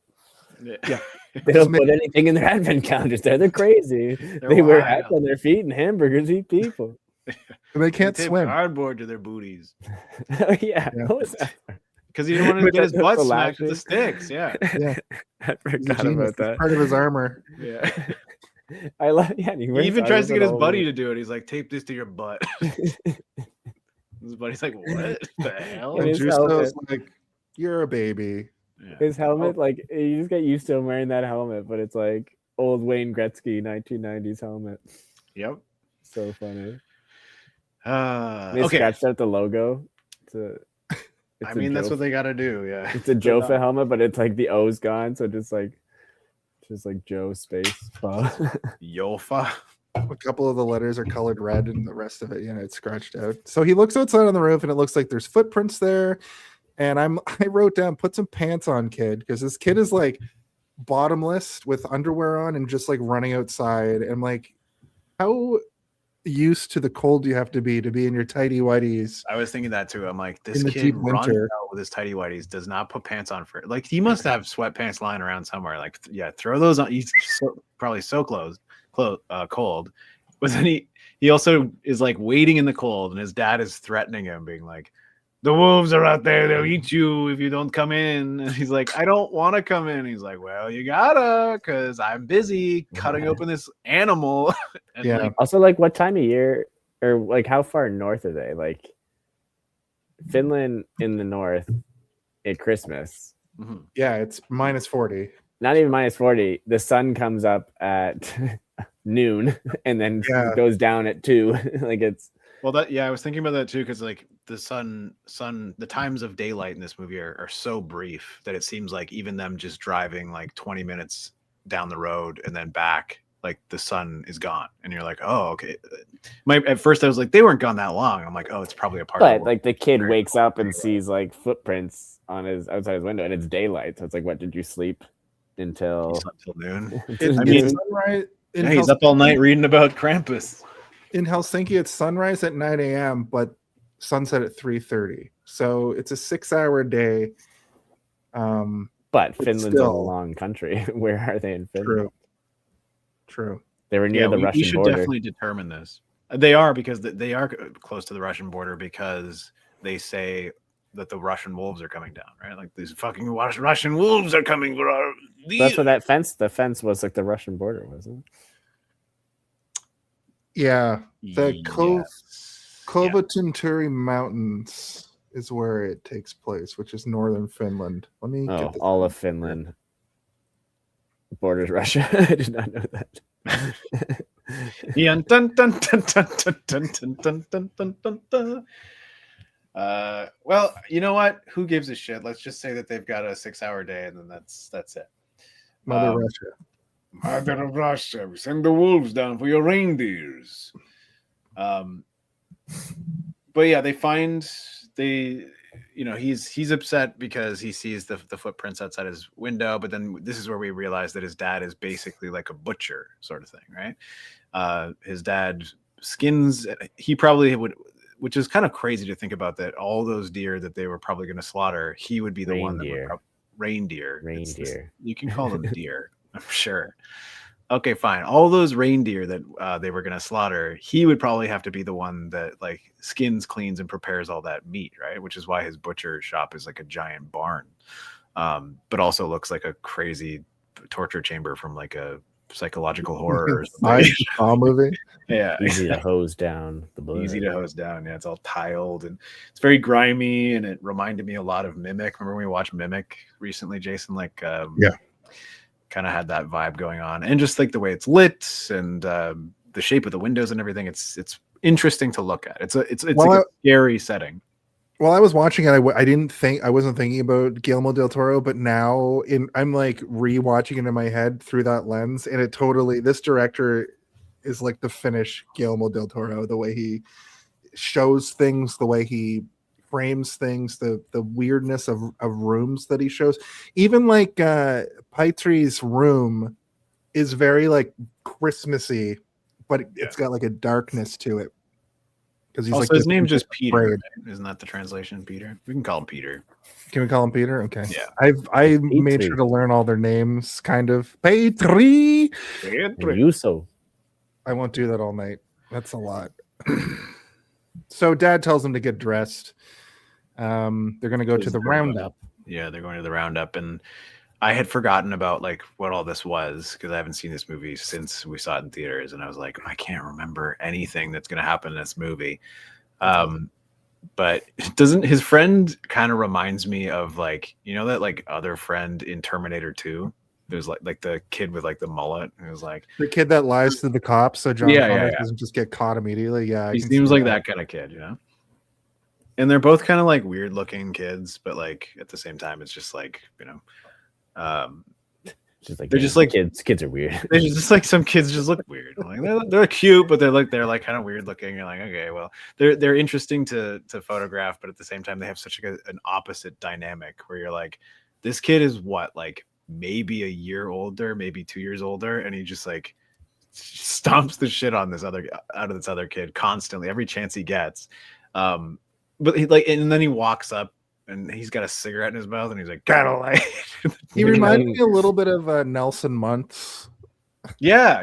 Yeah. They don't put anything in their advent calendars there. They're crazy. They wear hats wild. on their feet and hamburgers eat people. And they can't They tape swim. cardboard to their booties Oh, yeah. Yeah. What was that? because he didn't want to get his The butt smacked with the lashes. sticks. Yeah. Yeah. I He's a forgot genius. about It's that. part of his armor. Yeah. I love. Yeah, he He wears even tries to get his all buddy over. to do it. He's like, tape this to your butt. His buddy's like, what the hell? And And his Justo's helmet. like, you're a baby. Yeah. His helmet, like you just get used to him wearing that helmet, but it's like old Wayne Gretzky 1990s helmet. Yep. So funny. They Okay. scratched out the logo. It's I a mean, that's Jofa- what they got to do. Yeah. It's a Jofa helmet, but it's like the O's gone, so just like Joe space. Yofa. A couple of the letters are colored red, and the rest of it, it's scratched out. So he looks outside on the roof, and it looks like there's footprints there. And I wrote down, put some pants on, kid, because this kid is like bottomless with underwear on and just like running outside. And I'm like, how used to the cold do you have to be in your tighty whities? I was thinking that too. I'm like, this In the kid deep runs winter. out with his tighty whities, does not put pants on for like he must have sweatpants lying around somewhere. Like, yeah, throw those on. He's probably so cold. But then he also is like waiting in the cold, and his dad is threatening him, being like, the wolves are out there. They'll eat you if you don't come in. And he's like, I don't want to come in. He's like, well, you gotta, because I'm busy cutting open this animal. And Yeah. like, Also, like, what time of year or like how far north are they? Like Finland in the north at Christmas. mhm. Yeah, it's -40. Not even -40. The sun comes up at noon and then Yeah. goes down at 2. Like it's Well, that I was thinking about that too, because like the the times of daylight in this movie are so brief that it seems like even them just driving like 20 minutes down the road and then back, like the sun is gone, and you're like, oh, okay. At first I was like, they weren't gone that long. I'm like, oh, it's probably a part. of but the like the kid wakes up and sees like footprints on his outside his window and it's daylight. So it's like, what, did you sleep until until noon. It's, I mean, it's sunrise in, Yeah, he's up all night reading about Krampus. in Helsinki. It's sunrise at 9 a.m., but sunset at 3:30. So it's a 6-hour day. But Finland's a still- long country. Where are they in Finland? True. They were near the we Russian should border. definitely determine this. They are, because they are close to the Russian border, because they say that the Russian wolves are coming down, right? Like these fucking Russian wolves are coming for our. That's what that fence. The fence was like the Russian border, wasn't it? Yeah, the Yes. Kovatunturi Mountains is where it takes place, which is northern Finland. Let me Oh, get this. all of Finland borders Russia. I did not know that. Yeah, dun, dun, dun, dun, dun, dun, dun, dun, dun, dun, dun, dun. Well, you know what? Who gives a shit? Let's just say that they've got a 6-hour day, and then that's it. Mother um, Russia. Mother of Russia, we send the wolves down for your reindeers. But yeah, he's upset because he sees the footprints outside his window. But then this is where we realize that his dad is basically like a butcher sort of thing, right? His dad skins. He probably would, which is kind of crazy to think about, that all those deer that they were probably going to slaughter, he would be the one that would reindeer. You can call them deer, I'm sure. Okay, fine. All those reindeer that they were going to slaughter, he would probably have to be the one that like skins, cleans, and prepares all that meat, right? Which is why his butcher shop is like a giant barn, but also looks like a crazy torture chamber from like a psychological horror or something. All movie. Yeah, Easy to hose down the blood. easy to hose down. Yeah, it's all tiled and it's very grimy, and it reminded me a lot of Mimic. Remember when we watched Mimic recently, Jason? Like, Yeah. Kind of had that vibe going on, and just like the way it's lit and the shape of the windows and everything. It's interesting to look at. It's Well, like a scary setting. While I was watching it, I wasn't thinking about Guillermo del Toro, but now I'm like rewatching it in my head through that lens, and this director is like the Finnish Guillermo del Toro. The way he shows things, the way he frames things, the weirdness of rooms that he shows, even like Paitri's room is very like Christmassy, but it's got like a darkness to it. Because he's Also, like his this name's just Peter. afraid. Right? Isn't that the translation, Peter? We can call him Peter. Can we call him Peter? Okay. Yeah. I made sure to learn all their names, kind of. Petri. Yuso. I won't do that all night. That's a lot. So Dad tells him to get dressed. They're gonna go to the roundup. Yeah, they're going to the roundup, and I had forgotten about like what all this was because I haven't seen this movie since we saw it in theaters, and I was like, I can't remember anything that's going to happen in this movie. But doesn't his friend kind of reminds me of like, you know, that like other friend in Terminator 2? There's like the kid with like the mullet. It was like The kid that lies to the cops, so John Yeah, Connor yeah. doesn't just get caught immediately. Yeah, he seems like that kind of kid, you know. And they're both kind of like weird looking kids, but like at the same time, it's just like, you know, Just like They're just like- kids are weird. they're just like some kids just look weird. Like they're cute, but they're like kind of weird looking. You're like, okay, well, they're interesting to photograph, but at the same time, they have such an opposite dynamic where you're like, this kid is what, like maybe a year older, maybe 2 years older, and he just like stomps the shit on this other kid constantly every chance he gets. But he like, and then he walks up and he's got a cigarette in his mouth and he's like, "Gotta light." He reminds me a little bit of Nelson Muntz. Yeah.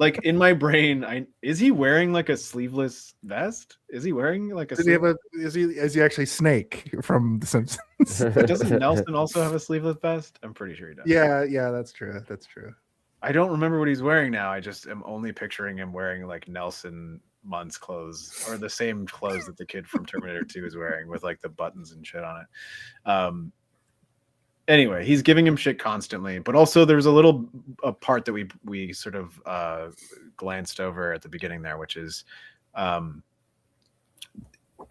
like in my brain, is he wearing like a sleeveless vest? Is he wearing like a? Did he have is he actually Snake from The Simpsons? Doesn't Nelson also have a sleeveless vest? I'm pretty sure he does. Yeah, that's true. That's true. I don't remember what he's wearing now. I just am only picturing him wearing like Nelson Muntz clothes or the same clothes that the kid from Terminator 2 is wearing with like the buttons and shit on it. Anyway, he's giving him shit constantly, but also there's a part that we sort of glanced over at the beginning there, which is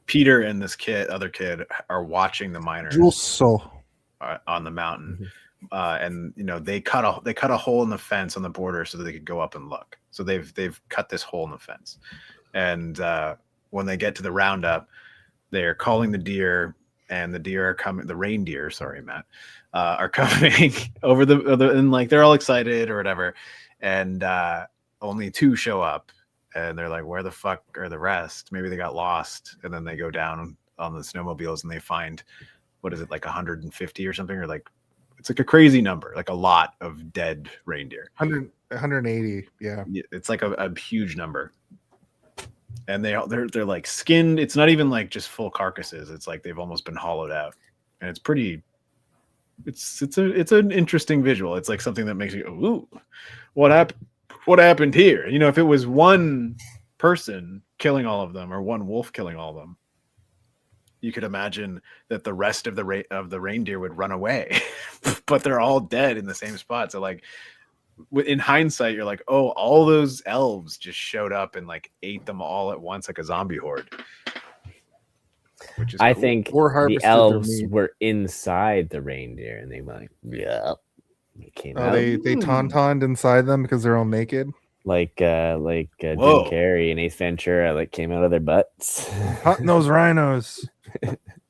Peter and this other kid are watching the miners on the mountain. And they cut a hole in the fence on the border so that they could go up and look. So they've cut this hole in the fence, and when they get to the roundup, they're calling the deer, and the deer are coming. The reindeer, sorry, Matt, are coming over and like they're all excited or whatever, and only 2 show up, and they're like, "Where the fuck are the rest? Maybe they got lost." And then they go down on the snowmobiles and they find, what is it, like 150 or something, or like. It's like a crazy number, like a lot of dead reindeer. 180, yeah. It's like a huge number. And they're like skinned. It's not even like just full carcasses. It's like they've almost been hollowed out. And it's pretty it's an interesting visual. It's like something that makes you go, ooh, what happened here? If it was one person killing all of them or one wolf killing all of them, you could imagine that the rest of the reindeer would run away, but they're all dead in the same spot. So like in hindsight, you're like, oh, all those elves just showed up and like ate them all at once, like a zombie horde. Which is I cool. think the elves were inside the reindeer and they were like, yeah. They came out. They tauntauned inside them because they're all naked. Like Jim Carrey and Ace Ventura, like came out of their butts. Hunting those rhinos.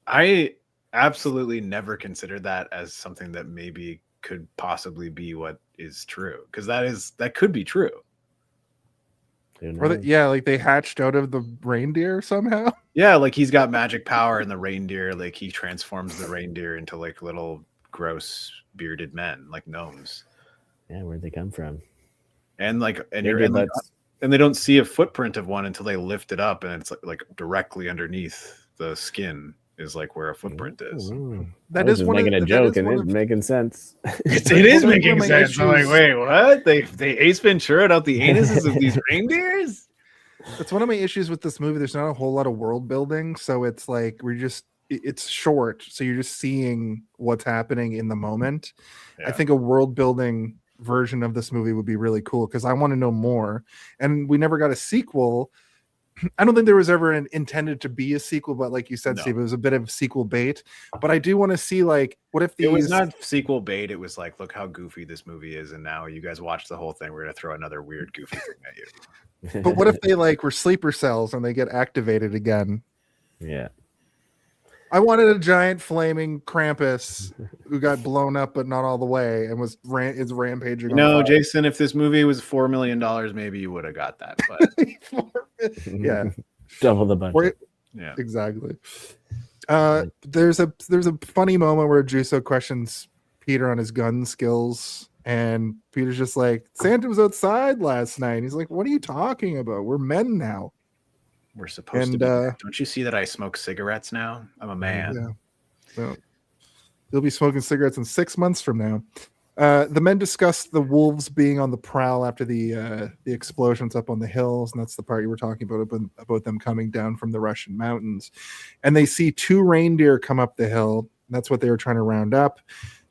I absolutely never considered that as something that maybe could possibly be what is true, because that could be true. Or like they hatched out of the reindeer somehow. Yeah, like he's got magic power in the reindeer. Like he transforms the reindeer into like little gross bearded men, like gnomes. Yeah, where'd they come from? And they don't see a footprint of one until they lift it up, and it's like directly underneath the skin is like where a footprint is. That is making a joke, and it's making sense. It is making sense. I'm like, wait, what? They Ace Ventura out the anuses of these reindeers? That's one of my issues with this movie. There's not a whole lot of world building, so it's like it's short, so you're just seeing what's happening in the moment. Yeah. I think a world building version of this movie would be really cool because I want to know more, and we never got a sequel. I don't think there was ever intended to be a sequel, but like you said, Steve, it was a bit of sequel bait. But I do want to see, like, what if it was not sequel bait? It was like, look how goofy this movie is, and now you guys watch the whole thing. We're gonna throw another weird, goofy thing at you. But what if they like were sleeper cells and they get activated again? Yeah. I wanted a giant flaming Krampus who got blown up, but not all the way, and is rampaging. No, Jason, if this movie was $4 million, maybe you would have got that. But yeah, double the budget. Yeah, exactly. There's a funny moment where Juso questions Peter on his gun skills, and Peter's just like, "Santa was outside last night." And he's like, "What are you talking about? We're men now." We're supposed to be. Don't you see that I smoke cigarettes now? I'm a man. Yeah. So you'll be smoking cigarettes in 6 months from now. The men discuss the wolves being on the prowl after the explosions up on the hills, and that's the part you were talking about them coming down from the Russian mountains. And they see 2 reindeer come up the hill. And that's what they were trying to round up.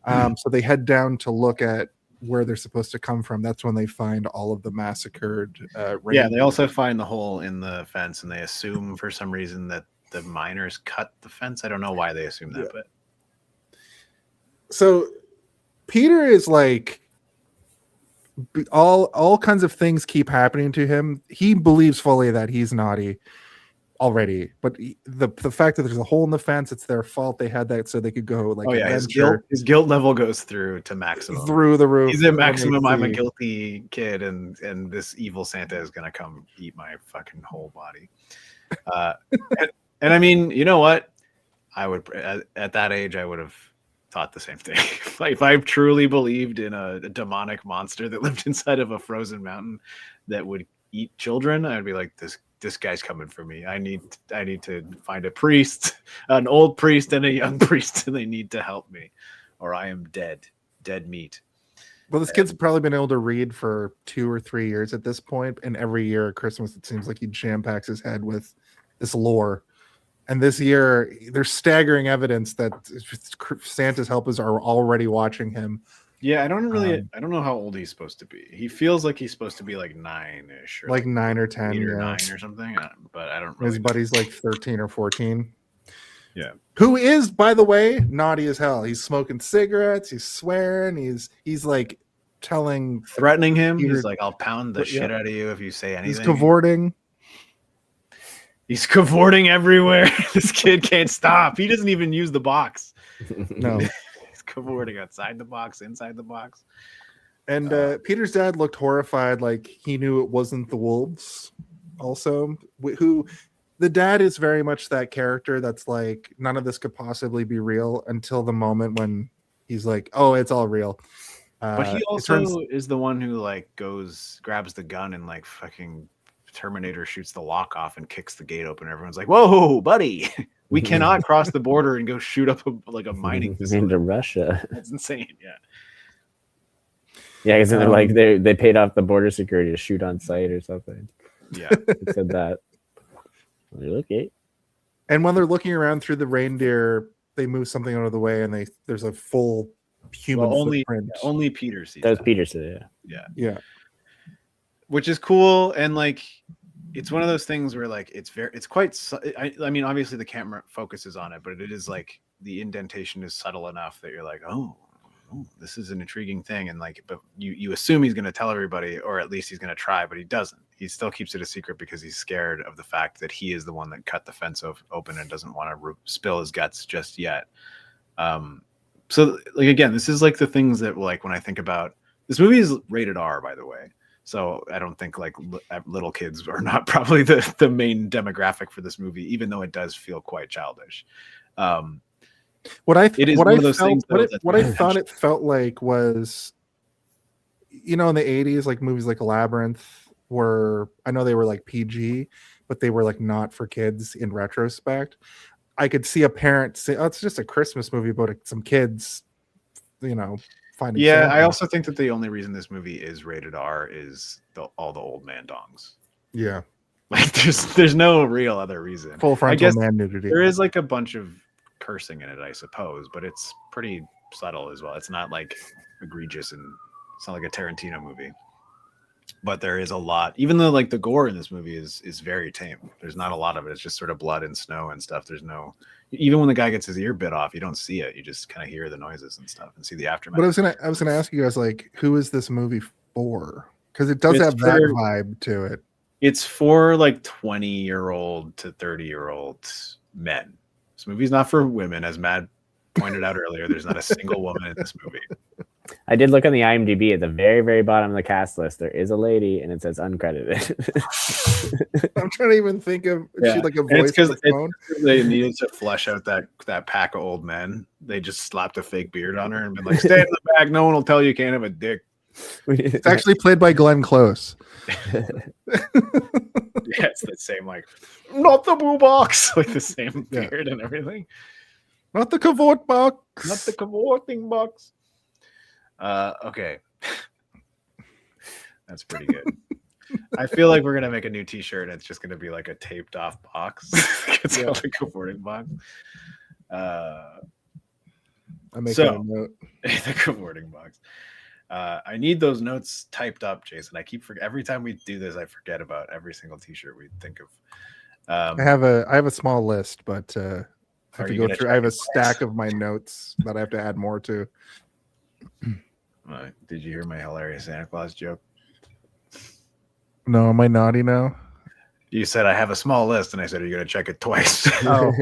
So they head down to look at where they're supposed to come from. That's when they find all of the massacred reindeer. Yeah, they also find the hole in the fence, and they assume for some reason that the miners cut the fence. I don't know why they assume that, but so Peter is like, all kinds of things keep happening to him. He believes fully that he's naughty already, but the fact that there's a hole in the fence, it's their fault. They had that so they could go like his guilt level goes through to maximum, through the roof. He's at maximum. I'm a guilty kid, and this evil Santa is gonna come eat my fucking whole body. And I mean, you know what? I would at that age I would have thought the same thing. If I truly believed in a demonic monster that lived inside of a frozen mountain, that would eat children, I'd be like, this guy's coming for me. I need to find a priest, an old priest and a young priest, and they need to help me, or I am dead meat. Well, this kid's probably been able to read for 2 or 3 years at this point, and every year at Christmas, it seems like he jam packs his head with this lore. And this year, there's staggering evidence that Santa's helpers are already watching him. Yeah, I don't know how old he's supposed to be. He feels like he's supposed to be like 9-ish, or Like 9 or 10, 8 or yeah. 9 or something. But I don't really. His buddy's like 13 or 14. Yeah. Who is, by the way, naughty as hell. He's smoking cigarettes. He's swearing. He's like threatening him. Peter- He's like, I'll pound the Yeah. shit out of you if you say anything. He's cavorting. He's cavorting everywhere. This kid can't stop. He doesn't even use the box. No. He's cavorting outside the box, inside the box. And Peter's dad looked horrified, like he knew it wasn't the wolves. Also, who the dad is very much that character that's like, none of this could possibly be real until the moment when he's like, oh, it's all real. But he it also turns- is the one who like grabs the gun and like fucking Terminator shoots the lock off and kicks the gate open. Everyone's like, whoa, buddy, we cannot cross the border and go shoot up a mining facility. into Russia. That's insane. Yeah. Yeah, because they're like they paid off the border security to shoot on site or something. Yeah. It said that. Okay. And when they're looking around through the reindeer, they move something out of the way, and there's a full human footprint. Only Peter sees That was Peterson, yeah. Yeah. Which is cool, and like it's one of those things where like it's quite I mean obviously the camera focuses on it, but it is like the indentation is subtle enough that you're like, oh, this is an intriguing thing, and like, but you assume he's going to tell everybody, or at least he's going to try, but he doesn't. He still keeps it a secret because he's scared of the fact that he is the one that cut the fence open and doesn't want to spill his guts just yet. So like again, this is like the things that like when I think about this movie is rated R, by the way. So I don't think like little kids are not probably the main demographic for this movie, even though it does feel quite childish. What I It is what one I of those felt things, though, what, that's what I very thought it felt like was, in the 80s, like movies like Labyrinth were, I know they were like PG, but they were like not for kids in retrospect. I could see a parent say, oh, it's just a Christmas movie about some kids, finding Yeah, Santa. I also think that the only reason this movie is rated R is all the old man dongs. Yeah. Like there's no real other reason. Full frontal guess man nudity. There is like a bunch of cursing in it, I suppose, but it's pretty subtle as well. It's not like egregious, and it's not like a Tarantino movie. But there is a lot, even though like the gore in this movie is very tame. There's not a lot of it. It's just sort of blood and snow and stuff. There's no, even when the guy gets his ear bit off, you don't see it. You just kind of hear the noises and stuff and see the aftermath. But I was gonna ask you guys, like, who is this movie for? Because it does It's have that for- vibe to it. It's for like 20-year-old to 30-year-old men. This movie's not for women, as Matt pointed out earlier. There's not a single woman in this movie. I did look on the IMDb at the very, very bottom of the cast list. There is a lady, and it says uncredited. I'm trying to even think of, is she Yeah. like a And it's voice on the 'cause phone? They needed to flesh out that pack of old men. They just slapped a fake beard on her and been like, "Stay in the back. No one will tell you can't have a dick." It's actually played by Glenn Close. Yeah, it's the same, like, not the boo box, like the same Yeah. beard and everything. Not the cavort box. Not the cavorting box. Okay. That's pretty good. I feel like we're gonna make a new T-shirt, and it's just gonna be like a taped off box. It's called a cavorting box. I'm making So- a note. The cavorting box. I need those notes typed up, Jason. I keep every time we do this, I forget about every single T-shirt we think of. I have a small list, but I Are have to you go gonna through. check I have a it twice? stack of my notes that I have to add more to. Did you hear my hilarious Santa Claus joke? No, am I naughty now? You said I have a small list, and I said, "Are you going to check it twice?" Oh,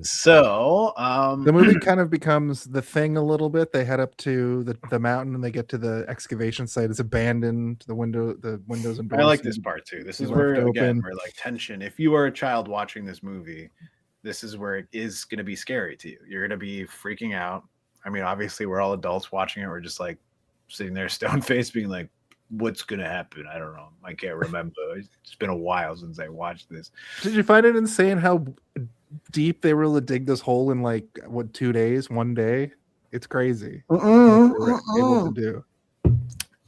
So, the movie kind of becomes the thing a little bit. They head up to the mountain and they get to the excavation site. It's abandoned. The windows and doors. I like this part too. This is left where again, open. where like tension. If you are a child watching this movie, this is where it is going to be scary to you. You're going to be freaking out. I mean, obviously we're all adults watching it. We're just like sitting there stone faced being like, what's gonna happen? I don't know. I can't remember. It's been a while since I watched this. Did you find it insane how deep they were able to dig this hole in like what 2 days, 1 day? It's crazy. What they were able to do.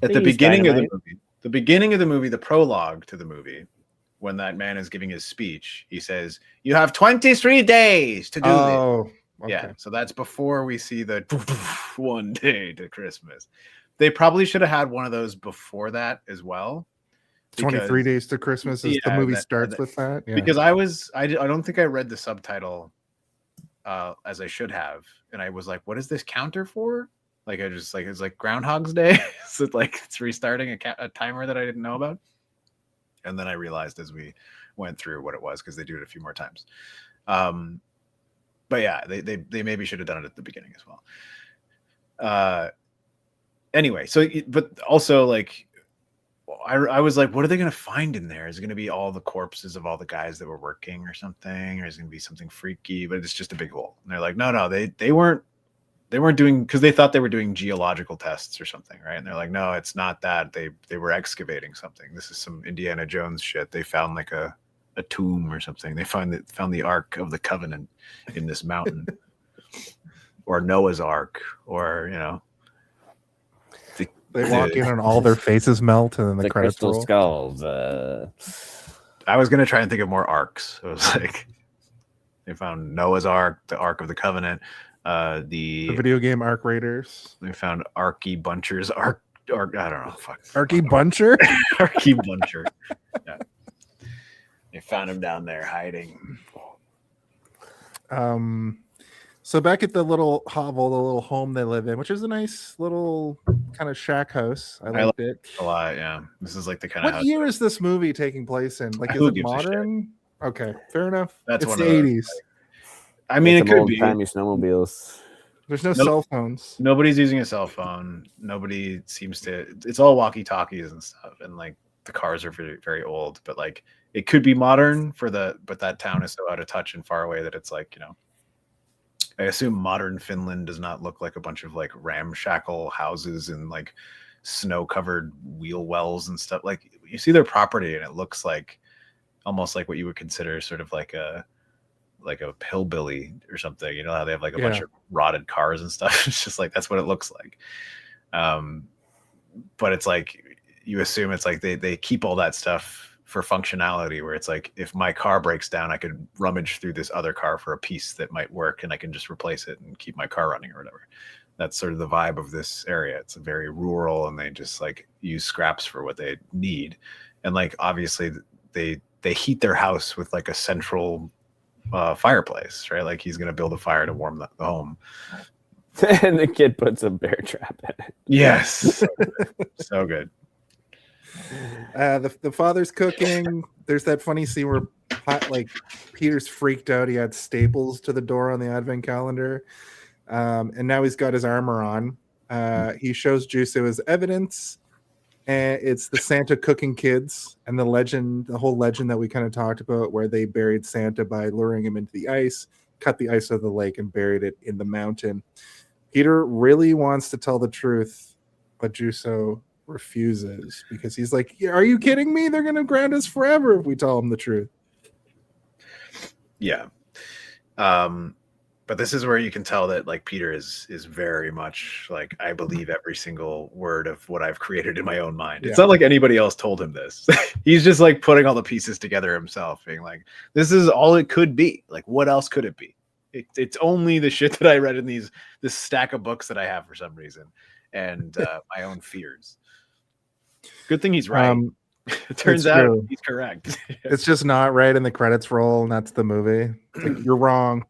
At They the use beginning of the dynamite. movie, the prologue to the movie, when that man is giving his speech, he says, "You have 23 days to do this." Oh, okay. Yeah, so that's before we see the 1 day to Christmas. They probably should have had one of those before that as well. 23 days to Christmas is the Yeah, movie that- starts that- with that. Yeah. Because I don't think I read the subtitle as I should have, and I was like, "What is this counter for?" Like I just like it's like Groundhog's Day, so like it's restarting a timer that I didn't know about, and then I realized as we went through what it was because they do it a few more times. But yeah, they maybe should have done it at the beginning as well. Anyway, so but also like I was like, what are they going to find in there? Is it going to be all the corpses of all the guys that were working or something, or is it going to be something freaky? But it's just a big hole. And they're like, no, they weren't doing, because they thought they were doing geological tests or something, right? And they're like, no, it's not that. They were excavating something. This is some Indiana Jones shit. They found like a tomb or something. They found the Ark of the Covenant in this mountain, or Noah's Ark, or They walk in and all their faces melt, and then the credits crystal roll. skulls. I was gonna try and think of more arcs. It was like they found Noah's Ark, the Ark of the Covenant, The video game Arc Raiders. they found Arky Buncher's Ark. I don't know. Fuck. Arky Buncher. Arky Buncher. Yeah. They found him down there hiding. So back at the little hovel, the little home they live in, which is a nice little kind of shack house. I liked it. A lot, yeah. This is like the kind of What house. year is this movie taking place in? Like, is Who it gives a shit? modern? Okay, fair enough. That's it's one the of those, 80s. I mean, it could be. Timey snowmobiles. There's no Nope. cell phones. Nobody's using a cell phone. Nobody seems to. It's all walkie-talkies and stuff, and like the cars are very, very old. But like, it could be modern but that town is so out of touch and far away that it's like, I assume modern Finland does not look like a bunch of like ramshackle houses and like snow-covered wheel wells and stuff. Like you see their property and it looks like almost like what you would consider sort of like a hillbilly or something. You know how they have like a bunch of rotted cars and stuff. It's just like that's what it looks like. But it's like you assume it's like they keep all that stuff for functionality, where it's like if my car breaks down, I could rummage through this other car for a piece that might work and I can just replace it and keep my car running or whatever. That's sort of the vibe of this area. It's very rural and they just like use scraps for what they need. And like obviously they heat their house with like a central fireplace, right? Like he's gonna build a fire to warm the home. And the kid puts a bear trap in it. Yes. So good. The father's cooking. There's that funny scene where like Peter's freaked out. He had staples to the door on the advent calendar, and now he's got his armor on. He shows Juso as evidence, and it's the Santa cooking kids and the whole legend that we kind of talked about, where they buried Santa by luring him into the ice, cut the ice of the lake, and buried it in the mountain. Peter really wants to tell the truth, but Juso refuses because he's like, are you kidding me? They're gonna ground us forever if we tell them the truth. Yeah. But this is where you can tell that like Peter is very much like, I believe every single word of what I've created in my own mind. It's not like anybody else told him this. He's just like putting all the pieces together himself, being like, this is all it could be. Like, what else could it be? It's only the shit that I read in this stack of books that I have for some reason, and my own fears. Good thing he's right. It turns out he's correct. It's just not right, and the credits roll, and that's the movie. It's like, you're wrong.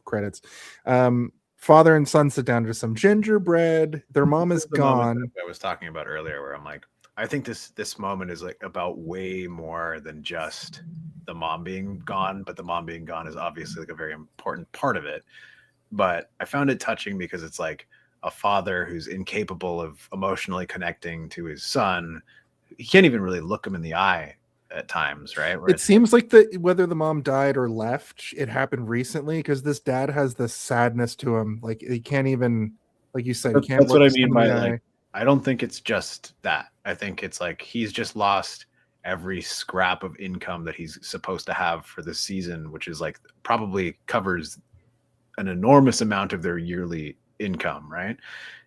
Credits. Father and son sit down to some gingerbread. Their mom is gone. I was talking about earlier, where I'm like, I think this moment is like about way more than just the mom being gone, but the mom being gone is obviously like a very important part of it. But I found it touching because it's like a father who's incapable of emotionally connecting to his son. He can't even really look him in the eye at times, right? It seems like whether the mom died or left, it happened recently, because this dad has this sadness to him. Like he can't even Like you said, you can't That's what I look mean someone by in the like, eye. I don't think it's just that. I think it's like he's just lost every scrap of income that he's supposed to have for this season, which is like probably covers an enormous amount of their yearly income, right?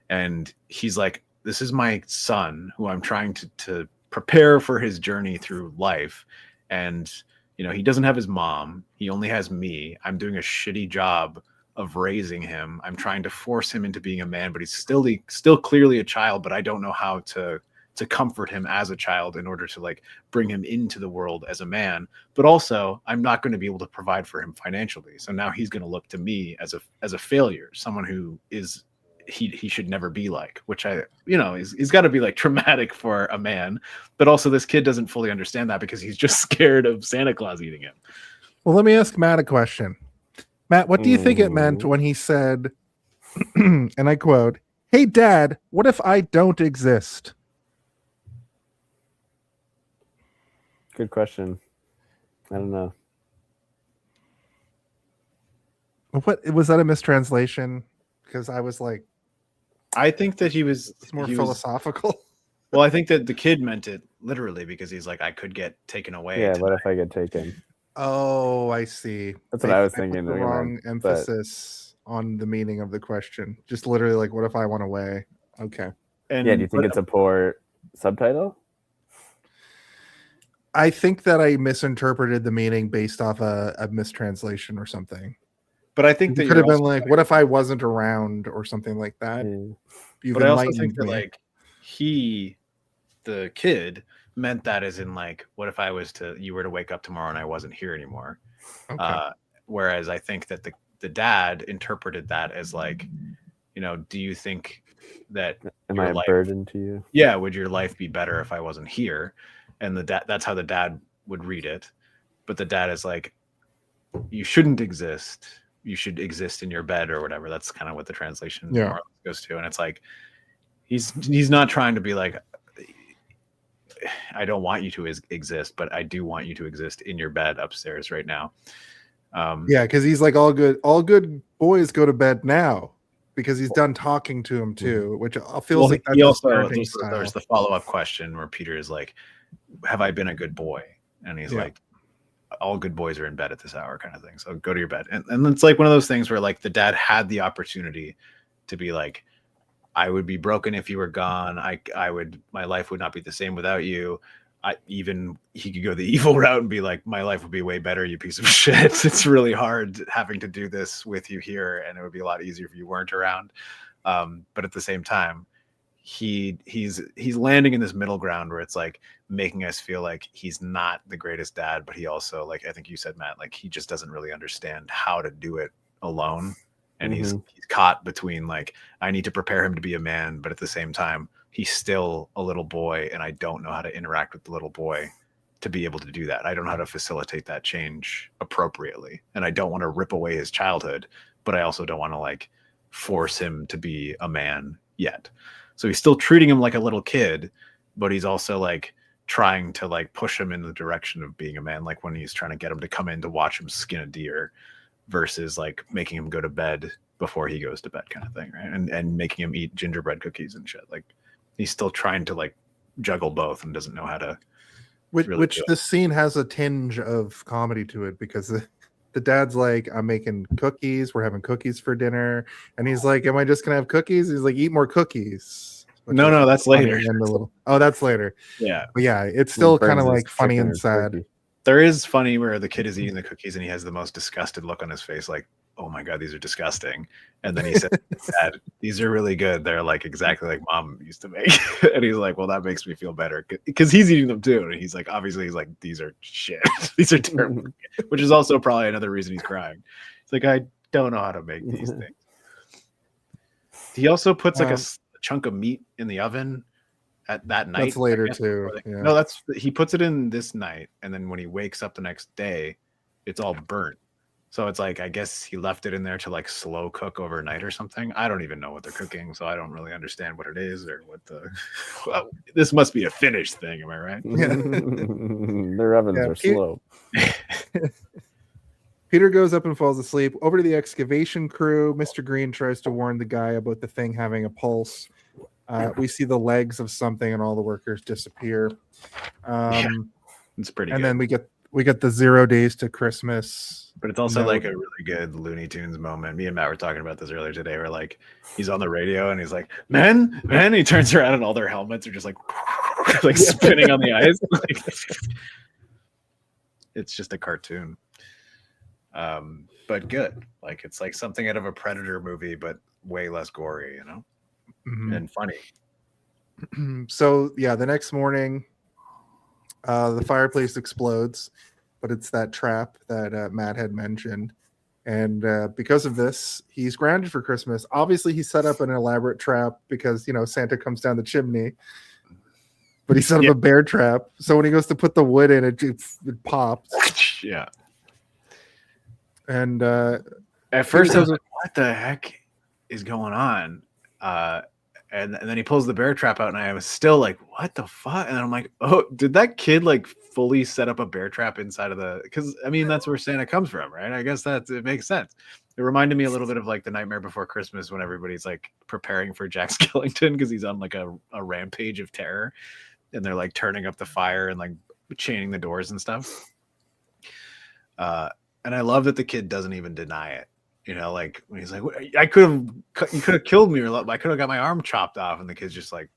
And he's like, this is my son who I'm trying to prepare for his journey through life. And, you know, he doesn't have his mom. He only has me. I'm doing a shitty job of raising him. I'm trying to force him into being a man, but he's still clearly a child, but I don't know how to comfort him as a child in order to like bring him into the world as a man. But also I'm not going to be able to provide for him financially. So now he's going to look to me as a failure, someone who is he should never be like, which I, you know, he's got to be like traumatic for a man. But also this kid doesn't fully understand that because he's just scared of Santa Claus eating him. Well, let me ask Matt a question. Matt, what do you think it meant when he said, and I quote, "Hey, Dad, what if I don't exist?" Good question. I don't know. What was that a mistranslation? Because I was like, I think that it's more philosophical. Well, I think that the kid meant it literally because he's like, I could get taken away. Yeah, tonight. what if I get taken? Oh, I see. That's what I was put thinking. the wrong emphasis on the meaning of the question. Just literally like, what if I went away? Okay. And Yeah, do you think it's a poor subtitle? I think that I misinterpreted the meaning based off a mistranslation or something. But I think that It could have you're been also like, what if I wasn't around or something like that? Yeah. You've but I also enlightened think that me. like the kid meant that as in like, what if you were to wake up tomorrow and I wasn't here anymore? Okay. Whereas I think that the dad interpreted that as like, you know, do you think that Am I a burden to you? Yeah, would your life be better if I wasn't here? And that's how the dad would read it. But the dad is like, you shouldn't exist. You should exist in your bed or whatever. That's kind of what the translation more or less goes to. And it's like, he's not trying to be like, I don't want you to exist, but I do want you to exist in your bed upstairs right now. Yeah, because he's like, all good boys go to bed now, because he's done talking to him too, which feels like that's he also parenting there's the follow-up question where Peter is like, have I been a good boy? And he's like, all good boys are in bed at this hour, kind of thing. So go to your bed. And it's like one of those things where like the dad had the opportunity to be like, I would be broken if you were gone. My life would not be the same without you. He could go the evil route and be like, my life would be way better, you piece of shit. It's really hard having to do this with you here, and it would be a lot easier if you weren't around. But at the same time, he's landing in this middle ground where it's like making us feel like he's not the greatest dad, but he also, like I think you said, Matt, like he just doesn't really understand how to do it alone. And he's caught between like, I need to prepare him to be a man, but at the same time, he's still a little boy, and I don't know how to interact with the little boy to be able to do that. I don't know how to facilitate that change appropriately. And I don't want to rip away his childhood, but I also don't want to like force him to be a man yet. So he's still treating him like a little kid, but he's also like trying to like push him in the direction of being a man. Like when he's trying to get him to come in to watch him skin a deer versus like making him go to bed before he goes to bed kind of thing. Right. And making him eat gingerbread cookies and shit. Like he's still trying to like juggle both and doesn't know how to. Which this scene has a tinge of comedy to it, because the dad's like, I'm making cookies. We're having cookies for dinner. And he's like, am I just going to have cookies? He's like, eat more cookies. No, that's later. Oh, that's later. Yeah. But yeah, it's still kind of like funny and sad. Turkey. There is funny where the kid is eating the cookies and he has the most disgusted look on his face. Like, oh my God, these are disgusting. And then he said, Dad, these are really good. They're like exactly like Mom used to make. And he's like, well, that makes me feel better because he's eating them too. And he's like, obviously he's like, these are shit. These are terrible. Which is also probably another reason he's crying. It's like, I don't know how to make these things. He also puts like a chunk of meat in the oven at that night. That's later too. Yeah. No, he puts it in this night, and then when he wakes up the next day, it's all burnt. So it's like, I guess he left it in there to like slow cook overnight or something. I don't even know what they're cooking, so I don't really understand what it is or what the. Well, this must be a Finnish thing, am I right? Their ovens are slow. Peter goes up and falls asleep. Over to the excavation crew. Mr. Green tries to warn the guy about the thing having a pulse. We see the legs of something, and all the workers disappear. It's pretty And good. then we get the 0 days to Christmas. But it's also No. like a really good Looney Tunes moment. Me and Matt were talking about this earlier today, where like he's on the radio and he's like, "Men," he turns around and all their helmets are just like like spinning on the ice. It's just a cartoon. But good. Like it's like something out of a Predator movie, but way less gory, you know, Mhm. and funny. So yeah, the next morning, the fireplace explodes, but it's that trap that Matt had mentioned, and because of this, he's grounded for Christmas. Obviously, he set up an elaborate trap because Santa comes down the chimney, but he set up Yeah. a bear trap. So when he goes to put the wood in, it pops, Yeah. and At first, I was like, "What the heck is going on?" And then he pulls the bear trap out, and I was still like, "What the fuck?" And then I'm like, "Oh, did that kid like fully set up a bear trap inside of the?" Because I mean, that's where Santa comes from, right? I guess it makes sense. It reminded me a little bit of like the Nightmare Before Christmas when everybody's like preparing for Jack Skellington because he's on like a rampage of terror, and they're like turning up the fire and like chaining the doors and stuff. And I love that the kid doesn't even deny it. Like when he's like, you could have killed me, or I could have got my arm chopped off, and the kid's just like,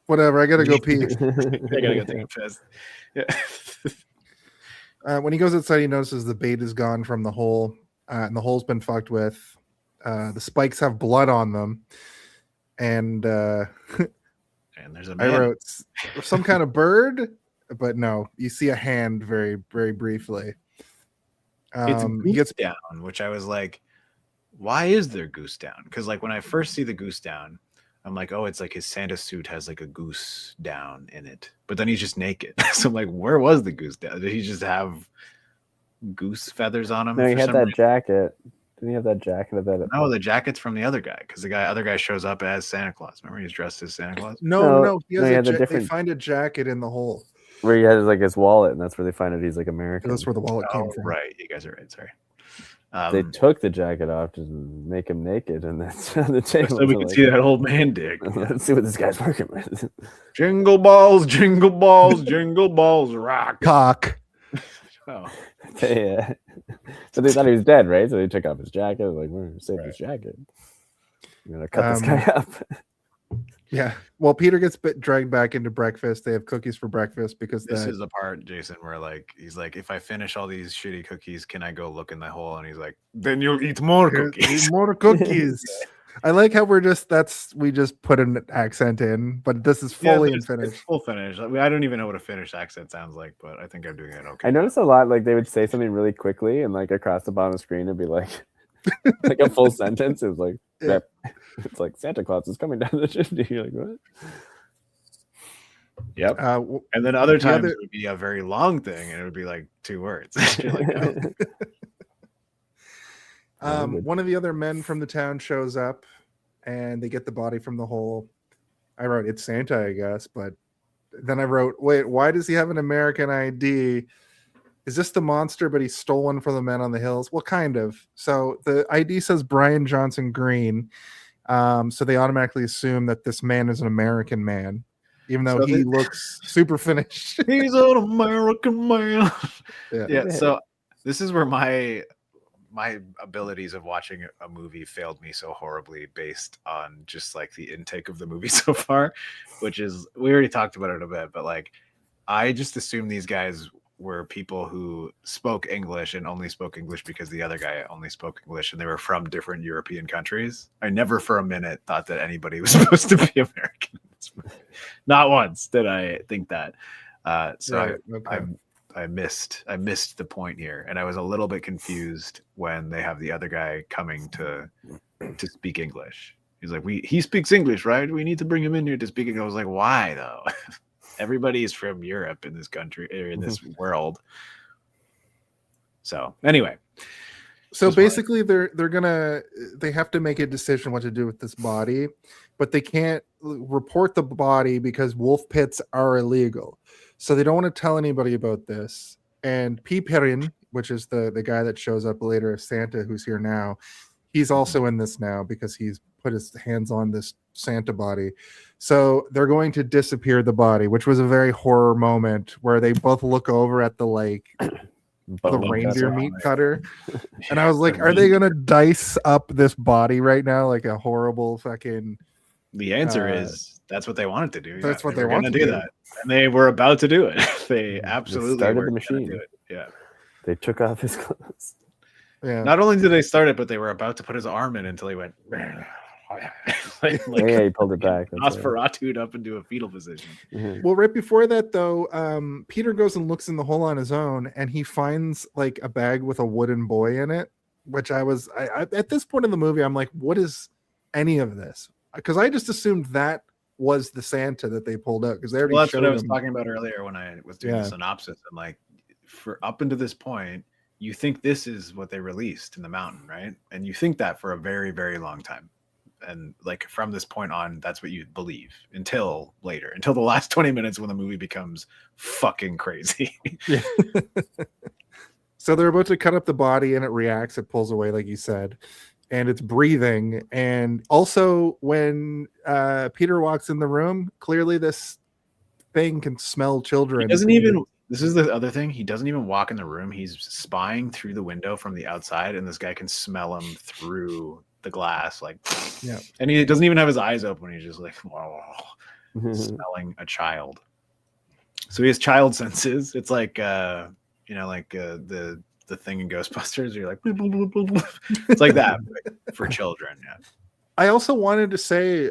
whatever. I gotta go pee. I gotta go take a piss. Yeah. When he goes outside, he notices the bait is gone from the hole, and the hole's been fucked with. The spikes have blood on them, and And there's a I man. wrote some kind of bird, but no, you see a hand very, very briefly. It's He goose gets down, which I was like, why is there goose down? Because like when I first see the goose down, I'm like, oh, it's like his Santa suit has like a goose down in it, but then he's just naked. So I'm like, where was the goose down? Did he just have goose feathers on him? No, he for had some that reason? jacket. Didn't he have that jacket? No, the jacket's from the other guy, because the other guy shows up as Santa Claus. Remember, he's dressed as Santa Claus. no. He has he had the They different- find a jacket in the hole. Where he has like his wallet, and that's where they find out he's like American. That's where the wallet came Oh, from. right. You guys are right. Sorry. They took the jacket off to make him naked, and that's on the table. so we So, can like, see that old man dick. Let's see what this guy's working with. Jingle balls, jingle balls, rock. Cock. Oh, So they thought he was dead, right? So they took off his jacket. Like, we're gonna save his jacket. We're gonna cut this guy up. Yeah. Well, Peter gets dragged back into breakfast. They have cookies for breakfast because this is the part, Jason, where like he's like, if I finish all these shitty cookies, can I go look in the hole? And he's like, then you'll eat more cookies. more cookies. I like how we just put an accent in, but this is fully it's finished. full finish. I don't even know what a Finnish accent sounds like, but I think I'm doing it okay. I noticed a lot, like they would say something really quickly, and like across the bottom of the screen, it'd be like, like a full sentence. It was like, Yeah. it's like Santa Claus is coming down the chimney. You're like, what? Yep. And then other times it would be a very long thing, and it would be like 2 words. You're like, oh. One of the other men from the town shows up, and they get the body from the hole. I wrote, it's Santa, I guess, but then I wrote, wait, why does he have an American ID? Is this the monster, but he's stolen from the men on the hills? Well, kind of. So the ID says Brian Johnson Green. So they automatically assume that this man is an American man, even though he looks super Finnish. He's an American man. Yeah. Yeah. So this is where my abilities of watching a movie failed me so horribly based on just like the intake of the movie so far, which is, we already talked about it a bit, but like I just assumed these guys were people who spoke English and only spoke English because the other guy only spoke English, and they were from different European countries. I never for a minute thought that anybody was supposed to be American in this movie. Not once did I think that. So Right, okay. I missed the point here, and I was a little bit confused when they have the other guy coming to speak English. He's like, he speaks English, right? We need to bring him in here to speak English. I was like, why though? Everybody is from Europe in this country, or in this world. So anyway, So basically, they have to make a decision what to do with this body, but they can't report the body because wolf pits are illegal. So they don't want to tell anybody about this. And Piperin, which is the guy that shows up later as Santa, who's here now. He's also in this now because he's put his hands on this Santa body. So they're going to disappear the body, which was a very horror moment where they both look over at the Bone reindeer cutter. meat cutter. And I was like, are they gonna dice up this body right now like a horrible fucking The answer is that's what they wanted to do. that's what they were want gonna to do do. that, and they were about to do it. They absolutely started were the gonna machine. do it. Yeah. They took off his clothes. yeah. Not only did they start it, but they were about to put his arm in until he went like Yeah, he pulled it back. That's right. Nosferatu'd up into a fetal position. Mhm. Well, right before that though, Peter goes and looks in the hole on his own and he finds like a bag with a wooden boy in it, which I at this point in the movie, I'm like, what is any of this? Because I just assumed that was the Santa that they pulled out because they already Well, that's what I showed was him. talking about earlier when I was doing Yeah. the synopsis. I'm like, for up until this point, you think this is what they released in the mountain, right? And you think that for a very, very long time. And like from this point on, that's what you believe until later, until the last 20 minutes when the movie becomes fucking crazy. Yeah. So they're about to cut up the body and it reacts, it pulls away, like you said, and it's breathing. And also, when Peter walks in the room, clearly this thing can smell children. He doesn't even, this is the other thing, he doesn't even walk in the room. He's spying through the window from the outside, and this guy can smell him through the glass. Like, Yeah. And he doesn't even have his eyes open. He's just like, whoa. Mhm. Smelling a child. So he has child senses. It's like the thing in Ghostbusters. You're like, bloop, bloop, bloop, bloop, bloop. It's like that but for children. Yeah. I also wanted to say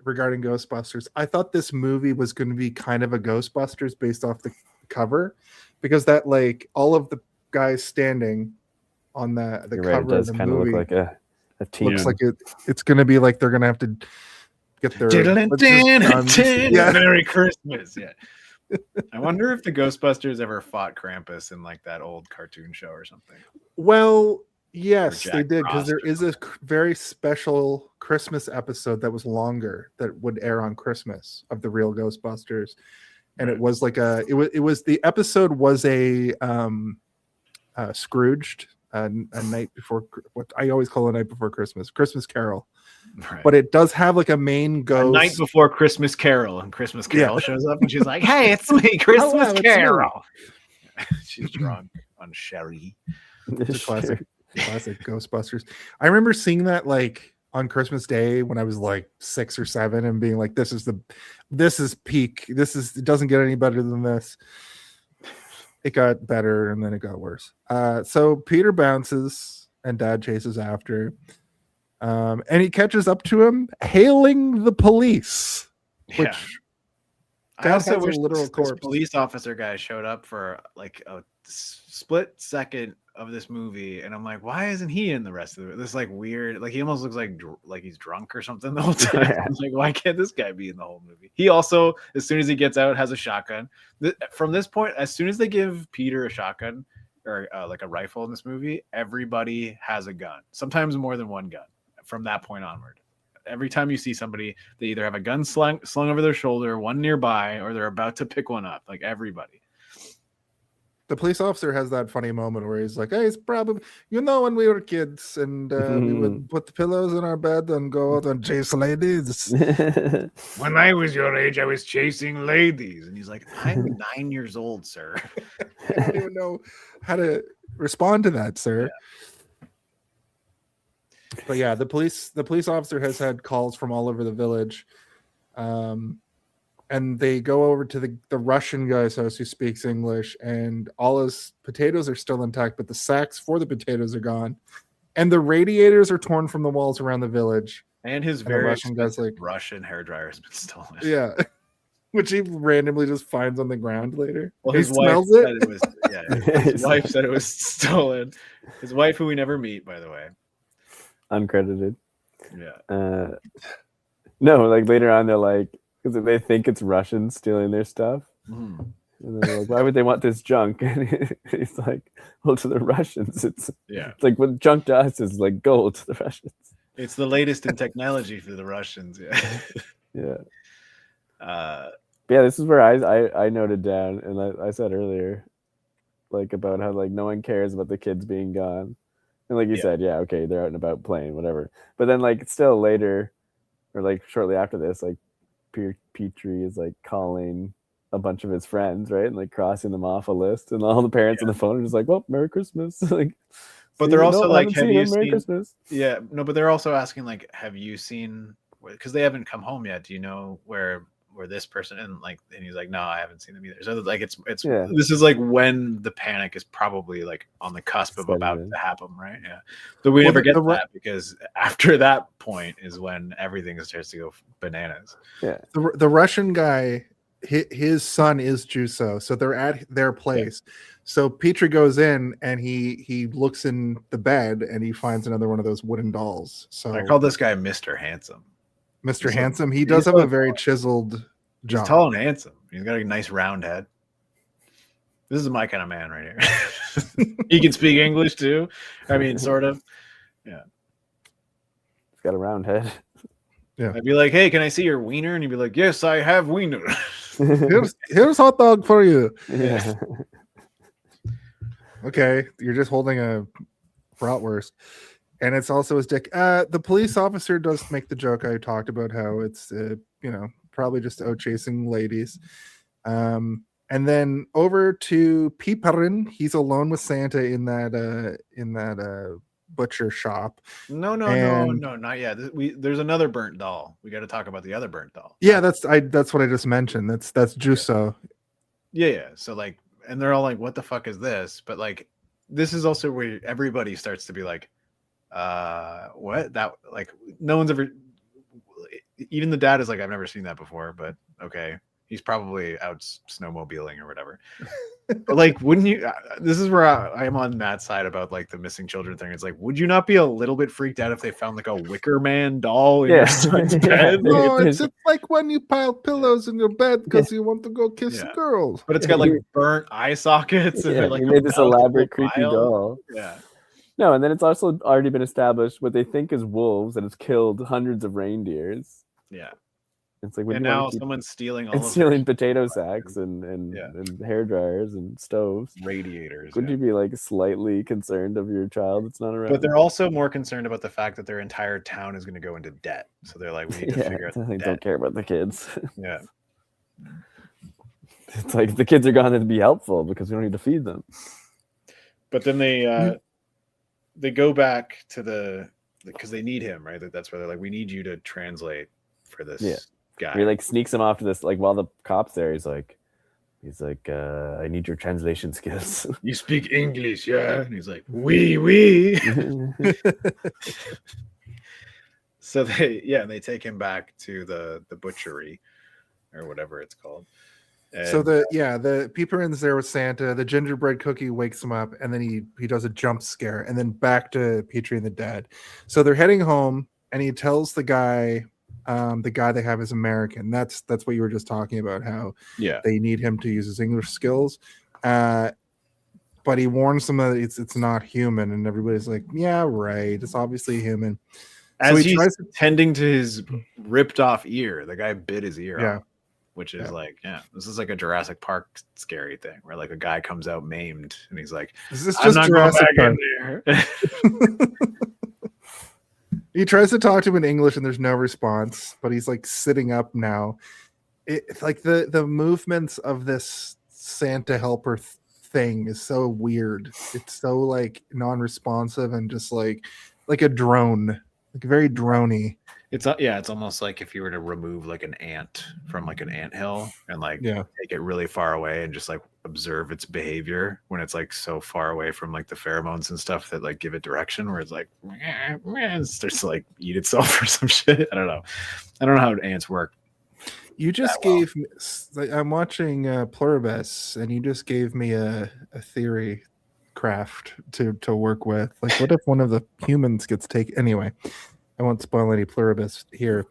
regarding Ghostbusters, I thought this movie was going to be kind of a Ghostbusters based off the cover, because that like all of the guys standing on the You're cover right. It does of the kind of look movie like a team. looks like it's going to be like they're going to have to get their guns. Yeah. Merry Christmas. Yeah. I wonder if the Ghostbusters ever fought Krampus in like that old cartoon show or something. Well, yes, Jack they did, because Frost there or is a very special Christmas episode that was longer that would air on Christmas of the real Ghostbusters, and it Right. was like it was the episode was a Scrooged, a night before, what I always call a night before Christmas Carol, Right. but it does have like a main A ghost. night before Christmas Carol, and Christmas Yeah. Carol shows up and she's like, "Hey, it's me, Christmas Hello, it's me." Carol." She's drunk on sherry. It's a classic Ghostbusters. I remember seeing that like on Christmas Day when I was like 6 or 7 and being like, this is peak. It doesn't get any better than this. It got better and then it got worse. So Peter bounces and Dad chases after. And he catches up to him, hailing the police, which Yeah. I Dad also has a wish literal this corpse. police officer guy showed up for like a split second of this movie, and I'm like, why isn't he in the rest of it? This like weird, like he almost looks like he's drunk or something the whole time. Yeah. I was like, why can't this guy be in the whole movie? He also, as soon as he gets out, has a shotgun. From this point, as soon as they give Peter a shotgun or like a rifle in this movie, everybody has a gun. Sometimes more than one gun. From that point onward, every time you see somebody, they either have a gun slung over their shoulder, one nearby, or they're about to pick one up. Like everybody. the police officer has that funny moment where he's like, hey, it's probably, when we were kids and we would put the pillows in our bed and go out and chase ladies. When I was your age, I was chasing ladies, and he's like, "I'm 9 years old, sir." I don't even know how to respond to that, sir. But yeah, the police officer has had calls from all over the village. And they go over to the Russian guy's house who speaks English, and all his potatoes are still intact, but the sacks for the potatoes are gone. And the radiators are torn from the walls around the village. And his And the very Russian guy's expensive like- Russian hairdryer has been stolen. Yeah. Which he randomly just finds on the ground later. Well, He his wife smells said it. it was. Yeah, his wife said it was stolen. His wife, who we never meet, by the way. Uncredited. Yeah. No, like later on, they're like, because they think it's Russians stealing their stuff. Mhm. And they're like, why would they want this junk? And he's like, well, to the Russians, it's Yeah. like what junk to us is like gold to the Russians. It's the latest in technology for the Russians. Yeah. Yeah. Uh, But yeah, this is where I noted down, and I said earlier, like about how like no one cares about the kids being gone. And like you said, yeah, okay, they're out and about playing, whatever. But then like still later, or like shortly after this, like Petrie is like calling a bunch of his friends, right, and like crossing them off a list, and all the parents on the phone are just like, "Well, Merry Christmas." Like, but they're also like, "Have you seen Merry Christmas?" Yeah, no, but they're also asking like, have you seen? Because they haven't come home yet. Do you know where this person? And like, and he's like, no, I haven't seen them either. So like, it's this is like when the panic is probably like on the cusp of about to happen, right? Yeah. So we never get that because after that point is when everything starts to go bananas. Yeah. The Russian guy, his son is Juso, so they're at their place. Yeah. So Petrie goes in and he looks in the bed and he finds another one of those wooden dolls. So I call this guy Mr. Handsome. Mr. Handsome. He does have a very chiseled jaw. He's tall and handsome. He's got a nice round head. This is my kind of man right here. He can speak English too. I mean, sort of. Yeah. He's got a round head. Yeah. I'd be like, hey, can I see your wiener? And he'd be like, yes, I have wiener. Here's hot dog for you. Yeah. Okay, you're just holding a bratwurst, and it's also his dick. The police officer does make the joke I talked about, how it's probably just out chasing ladies. And then over to Piperin. He's alone with Santa in that butcher shop. No, not yet. There's another burnt doll. We got to talk about the other burnt doll. Yeah, that's what I just mentioned. That's Juso. Yeah. So like, and they're all like, what the fuck is this? But like, this is also where everybody starts to be like, what? That, like, no one's ever, even the dad is like, I've never seen that before, but okay. He's probably out snowmobiling or whatever. But like, wouldn't you? This is where I am on Matt's side about like the missing children thing. It's like, would you not be a little bit freaked out if they found like a Wicker Man doll in your son's bed? No, it's like when you pile pillows in your bed because you want to go kiss the girls. But it's got like burnt eye sockets and like you made this elaborate creepy doll. Yeah. No, and then it's also already been established what they think is wolves, and it's killed hundreds of reindeers. Yeah. It's like, and now someone's stealing potato sacks and hair dryers and stoves, radiators. Would you be like slightly concerned of your child that's not around? But they're also more concerned about the fact that their entire town is going to go into debt. So they're like, we need to figure out. They don't care about the kids. Yeah. It's like, if the kids are gone, it'd be helpful because we don't need to feed them. But then they go back to because they need him, right? That's where they're like, we need you to translate for this. Yeah. Guy. He like sneaks him off to this, like, while the cop's there, he's like, I need your translation skills. You speak English, yeah? And he's like, oui. So they take him back to the butchery or whatever it's called. And so the Piperin's there with Santa. The gingerbread cookie wakes him up, and then he does a jump scare, and then back to Petrie and the dad. So they're heading home, and he tells the guy they have is American. That's what you were just talking about, how they need him to use his English skills. But he warns them that it's not human, and everybody's like, yeah, right, it's obviously human. As so he's tending to his ripped off ear, the guy bit his ear off, which is like, this is like a Jurassic Park scary thing where like a guy comes out maimed and he's like, is this just Jurassic Park? He tries to talk to him in English and there's no response, but he's like sitting up now. It's like the movements of this Santa helper thing is so weird. It's so like non-responsive and just like a drone, like very droney. It's almost like if you were to remove like an ant from like an anthill and like take it really far away and just like observe its behavior when it's like so far away from like the pheromones and stuff that like give it direction, where it's like it starts to like eat itself or some shit. I don't know how ants work. You just gave me, I'm watching Pluribus, and you just gave me a theory craft to work with. Like, what if one of the humans gets taken? Anyway, I won't spoil any Pluribus here,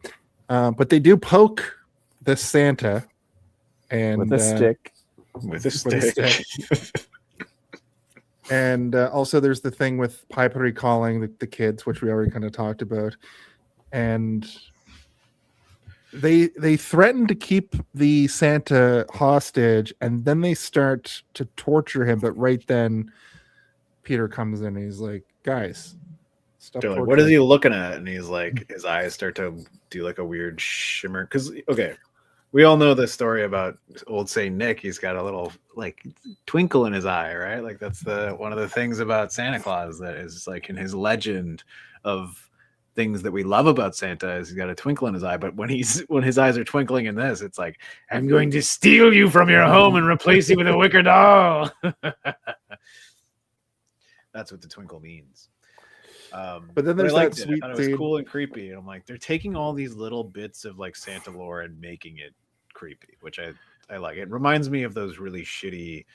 but they do poke this Santa and with a stick. With a stick. And also there's the thing with Piperie calling the kids, which we already kind of talked about. And they threaten to keep the Santa hostage, and then they start to torture him. But right then, Peter comes in and he's like, "Guys, stop They're like, torturing." what is he looking at? And he's like, his eyes start to do like a weird shimmer. Because okay, we all know the story about old Saint Nick. He's got a little like twinkle in his eye, right? Like that's the one of the things about Santa Claus that is like in his legend of things that we love about Santa is he's got a twinkle in his eye. But when his eyes are twinkling in this, it's like, I'm going to steal you from your home and replace you with a wicker doll. That's what the twinkle means. But then there's I that liked it. I sweet thought it was scene. cool and creepy. And I'm like, they're taking all these little bits of like Santa lore and making it creepy, which I like. It reminds me of those really shitty,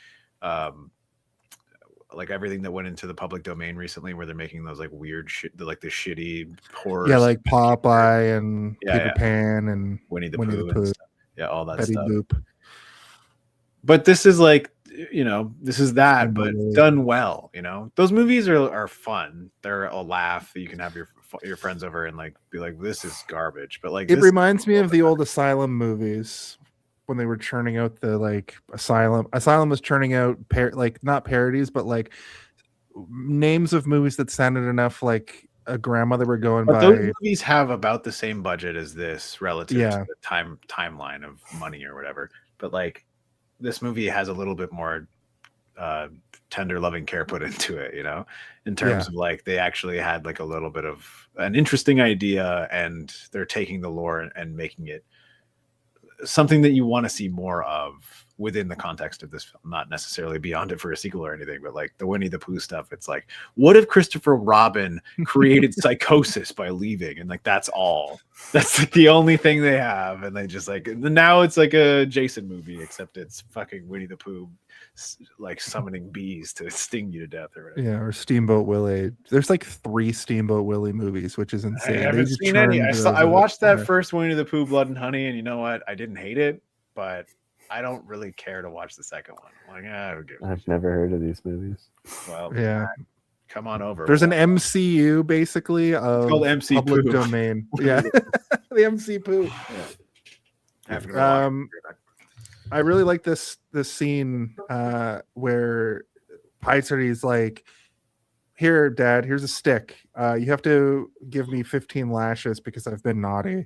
like everything that went into the public domain recently, where they're making those like weird shit, like the shitty horror. Yeah, like Popeye and Yeah, Peter yeah. Pan and Winnie the Winnie the Pooh, Pooh, and stuff. Yeah, all that Betty stuff. Boop. But this is like, this is that, And but Willy. done well. Those movies are fun. They're a laugh. You can have your friends over and like be like, this is garbage. But like, It this, reminds me of the old Asylum movies when they were churning out the like Asylum. Asylum was churning out like not parodies, but like names of movies that sounded enough like a grandmother were going but by. those movies have about the same budget as this relative Yeah. to the timeline of money or whatever. But like, this movie has a little bit more tender loving care put into it, in terms of like they actually had like a little bit of an interesting idea, and they're taking the lore and making it something that you want to see more of within the context of this film, not necessarily beyond it for a sequel or anything. But like the Winnie the Pooh stuff, it's like, what if Christopher Robin created psychosis by leaving, and like that's like the only thing they have, and they just like, now it's like a Jason movie, except it's fucking Winnie the Pooh like summoning bees to sting you to death or whatever. Yeah, or Steamboat Willie. There's like 3 Steamboat Willie movies, which is insane. I They haven't just seen any. churned those I out. watched that Yeah. first Winnie the Pooh, Blood and Honey, and you know what? I didn't hate it, but I don't really care to watch the second one. I'm like, I don't give a I've never heard of these movies. Well, Yeah. come on over. There's an MCU basically of called MC public Pooh. domain. Yeah. The MC Pooh. Having to watch it. I really like this scene where Pietari's like, "Here, Dad, here's a stick. You have to give me 15 lashes because I've been naughty."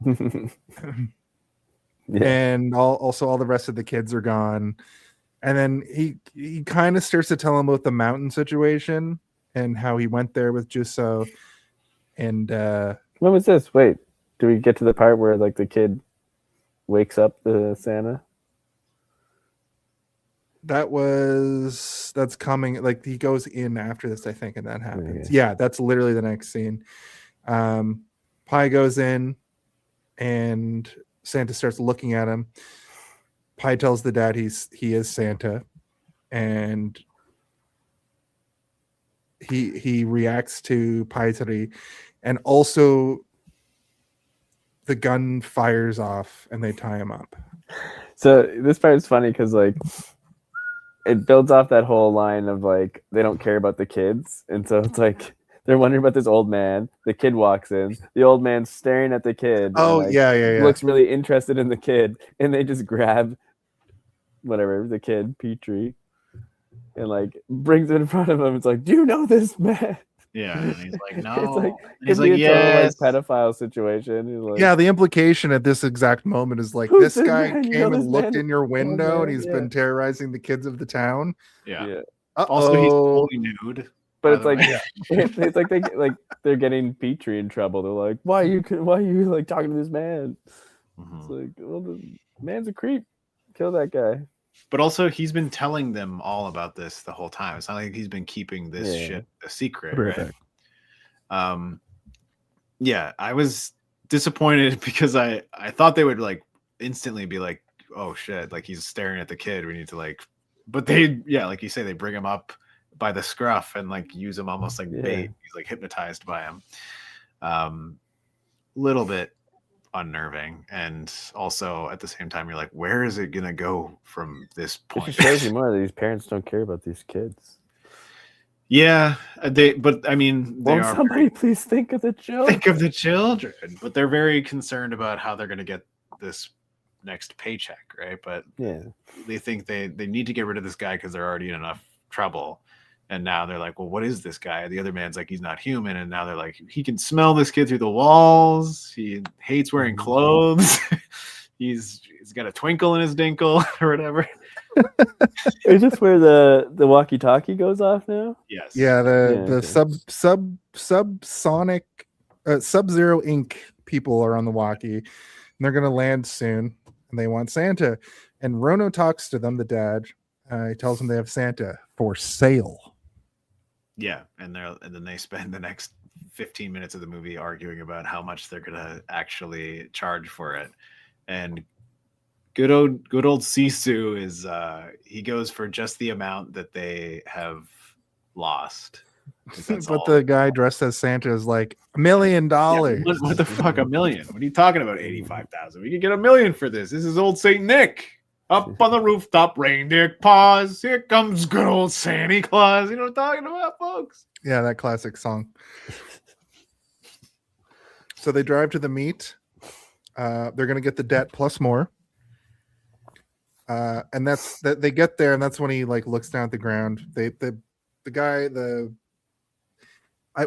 Yeah. And also all the rest of the kids are gone. And then he kind of starts to tell him about the mountain situation and how he went there with Jusso. And When was this? Wait, do we get to the part where like the kid wakes up the Santa? that's coming, like he goes in after this, I think, and that happens. Yeah, that's literally the next scene. Pi goes in and Santa starts looking at him. Pi tells the dad he is Santa, and he reacts to Pietari, and also the gun fires off and they tie him up. So this part is funny because like it builds off that whole line of like they don't care about the kids, and so it's like they're wondering about this old man. The kid walks in. The old man's staring at the kid. Oh, and, like, yeah. looks really interested in the kid, and they just grab whatever the kid, Petrie, and like brings it in front of him. It's like, do you know this man? Yeah, and he's like, no. It's like And he's could be like, a total, yes. like pedophile situation. He's like, Yeah, the implication at this exact moment is like, Who's this this guy man? You came know and this looked man? in your window man, and he's yeah. been terrorizing the kids of the town. Yeah. yeah. Also, he's Uh-oh. fully nude. But by it's the like way. it's like they're getting Petrie in trouble. They're like, why are you like talking to this man? Mhm. It's like, well, the man's a creep. Kill that guy. But also, he's been telling them all about this the whole time. It's not like he's been keeping this Yeah. shit a secret, Right. right? Yeah, I was disappointed because I thought they would like instantly be like, oh shit, like he's staring at the kid. We need to like, but like you say, they bring him up by the scruff and like use him almost like Yeah. bait. He's like hypnotized by him. Little bit unnerving, and also at the same time you're like, where is it gonna go from this It point? just shows you more that these parents don't care about these kids. Yeah, but I mean, they Won't are somebody please think of the children? think of the children, but they're very concerned about how they're going to get this next paycheck, right? But Yeah. they think they need to get rid of this guy because they're already in enough trouble. And now they're like, well, what is this guy? The other man's like, he's not human. And now they're like, he can smell this kid through the walls. He hates wearing clothes. he's got a twinkle in his dinkle or whatever. Is this where the walkie-talkie goes off now? Yes. Yeah, the okay. subsonic Sub-Zero Inc. people are on the walkie, and they're gonna land soon, and they want Santa. And Rono talks to them, the dad. He tells them they have Santa for sale. Yeah, and then they spend the next 15 minutes of the movie arguing about how much they're gonna actually charge for it. And good old Sisu is he goes for just the amount that they have lost. But the guy dressed as Santa is like $1 million. Yeah, what the fuck, $1 million? What are you talking about? 85,000. We could get $1 million for this. This is old Saint Nick. Up on the rooftop, reindeer paws. Here comes good old Santa Claus. You know what I'm talking about, folks? Yeah, that classic song. So they drive to the meet. They're going to get the debt plus more. And that's that. They get there, and that's when he like looks down at the ground. The guy,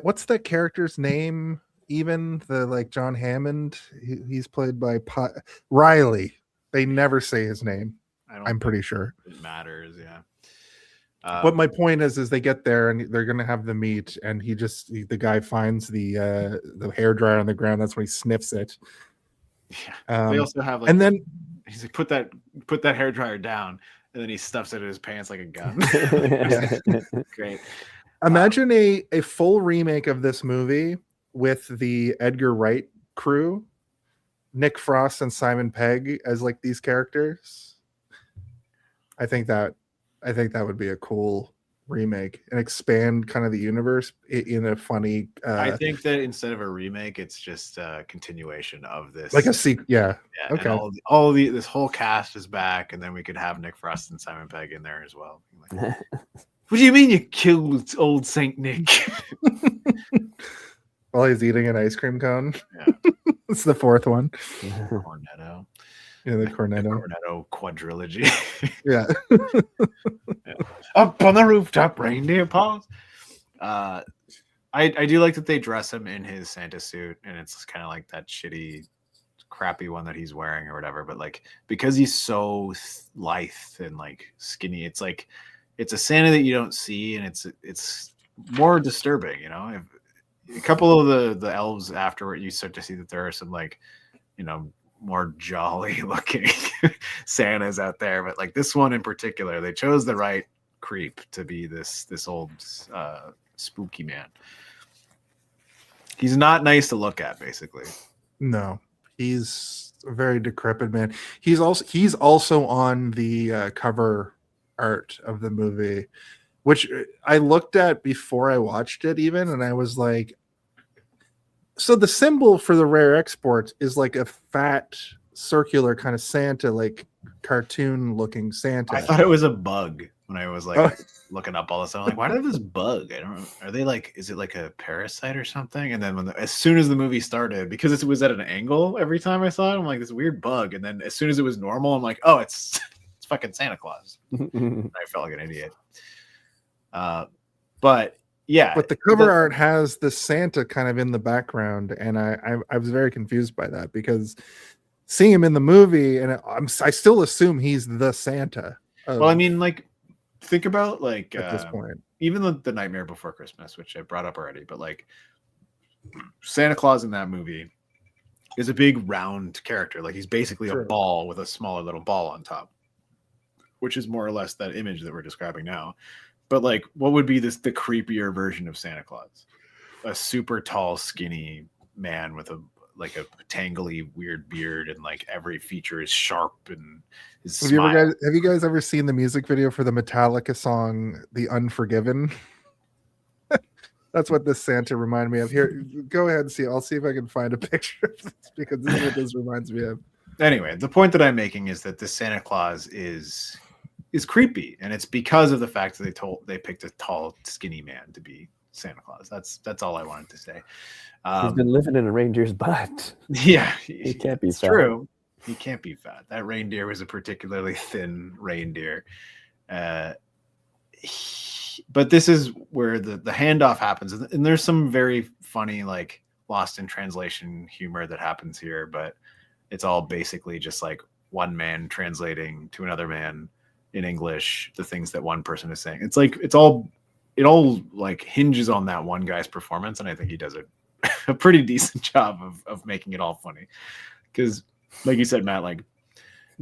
what's that character's name? Even the like John Hammond. He's played by Riley. They never say his name. I'm pretty sure it matters. Yeah. But my point is they get there and they're gonna have the meet, and the guy finds the hair dryer on the ground. That's when he sniffs it. Yeah. They also have like, and then he's like, put that hair dryer down, and then he stuffs it in his pants like a gun. Great. Imagine a full remake of this movie with the Edgar Wright crew, Nick Frost and Simon Pegg as like these characters. I think that would be a cool remake and expand kind of the universe in a funny. I think that instead of a remake, it's just a continuation of this, like a sequel. Yeah. Okay. This whole cast is back, and then we could have Nick Frost and Simon Pegg in there as well. Like, what do you mean you killed old Saint Nick? While he's eating an ice cream cone. Yeah. It's the fourth one. Cornetto. Yeah, the Cornetto. The Cornetto quadrilogy. Yeah. Up on the rooftop, reindeer paws. I do like that they dress him in his Santa suit, and it's kind of like that shitty, crappy one that he's wearing or whatever. But like, because he's so lithe and like skinny, it's like it's a Santa that you don't see, and it's more disturbing, you know. If a couple of the elves afterward, you start to see that there are some like, you know, more jolly looking Santas out there, but like this one in particular, they chose the right creep to be this old spooky man. He's not nice to look at, basically. No, he's a very decrepit man. He's also on the cover art of the movie, which I looked at before I watched it even, and I was like, so the symbol for the rare exports is like a fat circular kind of Santa, like cartoon looking Santa. I thought it was a bug when I was like looking up all this stuff. I'm like, why do they have this bug? I don't know. Are they like, is it like a parasite or something? And then as soon as the movie started, because it was at an angle every time I saw it, I'm like, this weird bug. And then as soon as it was normal, I'm like, oh, it's fucking Santa Claus. I felt like an idiot. But yeah, but the cover art has the Santa kind of in the background, and I was very confused by that, because seeing him in the movie, and I still assume he's the Santa. Well, I mean, like, think about like at this point, even the Nightmare Before Christmas, which I brought up already, but like Santa Claus in that movie is a big round character. Like he's basically a ball with a smaller little ball on top, which is more or less that image that we're describing now. But like, what would be the creepier version of Santa Claus? A super tall, skinny man with a tangly, weird beard, and like every feature is sharp and his smile. Have you guys ever seen the music video for the Metallica song "The Unforgiven"? That's what this Santa reminded me of. Here, go ahead and see. I'll see if I can find a picture of this, because this is what this reminds me of. Anyway, the point that I'm making is that this Santa Claus is creepy, and it's because of the fact that they picked a tall, skinny man to be Santa Claus. That's all I wanted to say. He's been living in a reindeer's butt. Yeah, He can't be true. He can't be fat. That reindeer was a particularly thin reindeer. But this is where the handoff happens, and there's some very funny, like, lost in translation humor that happens here, but it's all basically just like one man translating to another man in English the things that one person is saying. It's like it all like hinges on that one guy's performance, and I think he does a pretty decent job of making it all funny. Because, like you said, Matt, like,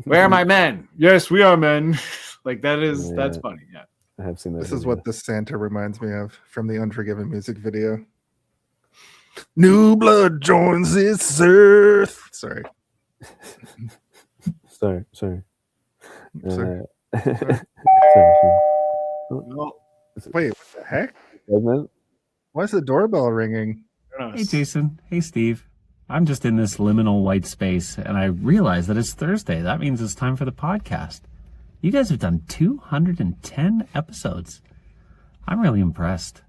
where are my men? Yes, we are men. Like, that's funny. Yeah, I have seen that. This is what the Santa reminds me of from the Unforgiven music video. New blood joins this earth. Sorry. Sorry. Sorry. Sorry. well, Wait, what the heck? Segment? Why is the doorbell ringing? I don't know. Hey, Jason. Hey, Steve. I'm just in this liminal white space, and I realize that it's Thursday. That means it's time for the podcast. You guys have done 210 episodes. I'm really impressed.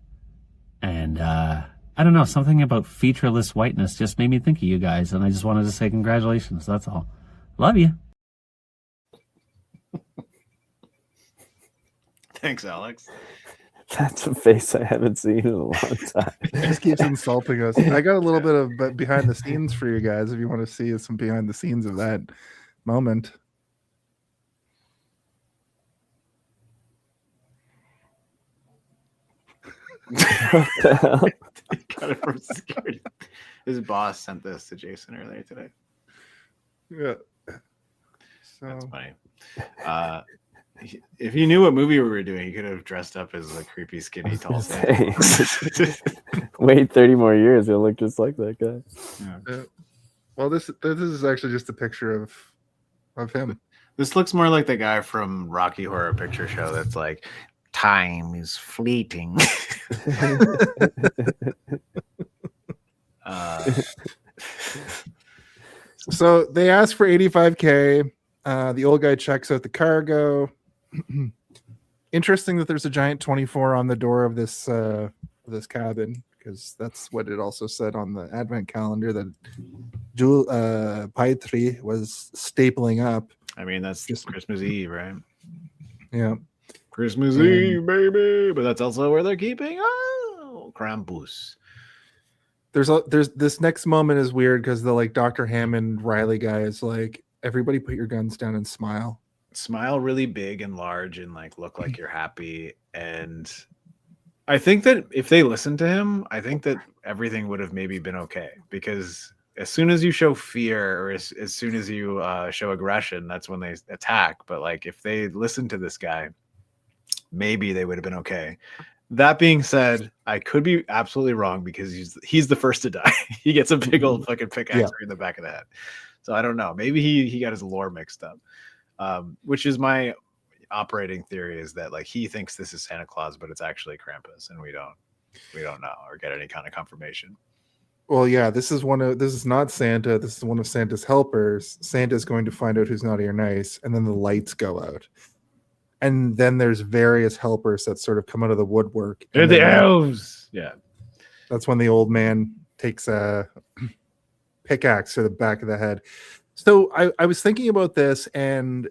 And, I don't know, something about featureless whiteness just made me think of you guys, and I just wanted to say congratulations. That's all. Love you. Thanks, Alex. That's a face I haven't seen in a long time. He just keeps insulting us. I got a little bit of behind the scenes for you guys if you want to see some behind the scenes of that moment. What the hell? He got it from security. His boss sent this to Jason earlier today. Yeah. So That's funny. If he knew what movie we were doing, he could have dressed up as a creepy, skinny, tall Santa. Wait 30 more years, he'll look just like that guy. well, this is actually just a picture of him. This looks more like the guy from Rocky Horror Picture Show that's like, time is fleeting. So they ask for 85K. The old guy checks out the cargo. Interesting that there's a giant 24 on the door of this cabin, because that's what it also said on the advent calendar that Paitri was stapling up. I mean, that's just Christmas Eve, right? Yeah. Christmas Eve, baby. But that's also where they're keeping Krampus. There's this next moment is weird because the like Dr. Hammond Riley guy is like, everybody put your guns down and smile. Smile really big and large and like look like you're happy. And I think that if they listened to him, I think that everything would have maybe been okay, because as soon as you show fear, or as soon as you show aggression, that's when they attack. But like if they listened to this guy, maybe they would have been okay. That being said, I could be absolutely wrong, because he's the first to die. He gets a big old fucking pickaxe in the back of the head. So I don't know. Maybe he got his lore mixed up. Which is my operating theory, is that like he thinks this is Santa Claus, but it's actually Krampus, and we don't know or get any kind of confirmation. Well, yeah, this is not Santa. This is one of Santa's helpers. Santa's going to find out who's naughty or nice, and then the lights go out. And then there's various helpers that sort of come out of the woodwork. They're the elves. Yeah. That's when the old man takes a pickaxe to the back of the head. So I was thinking about this, and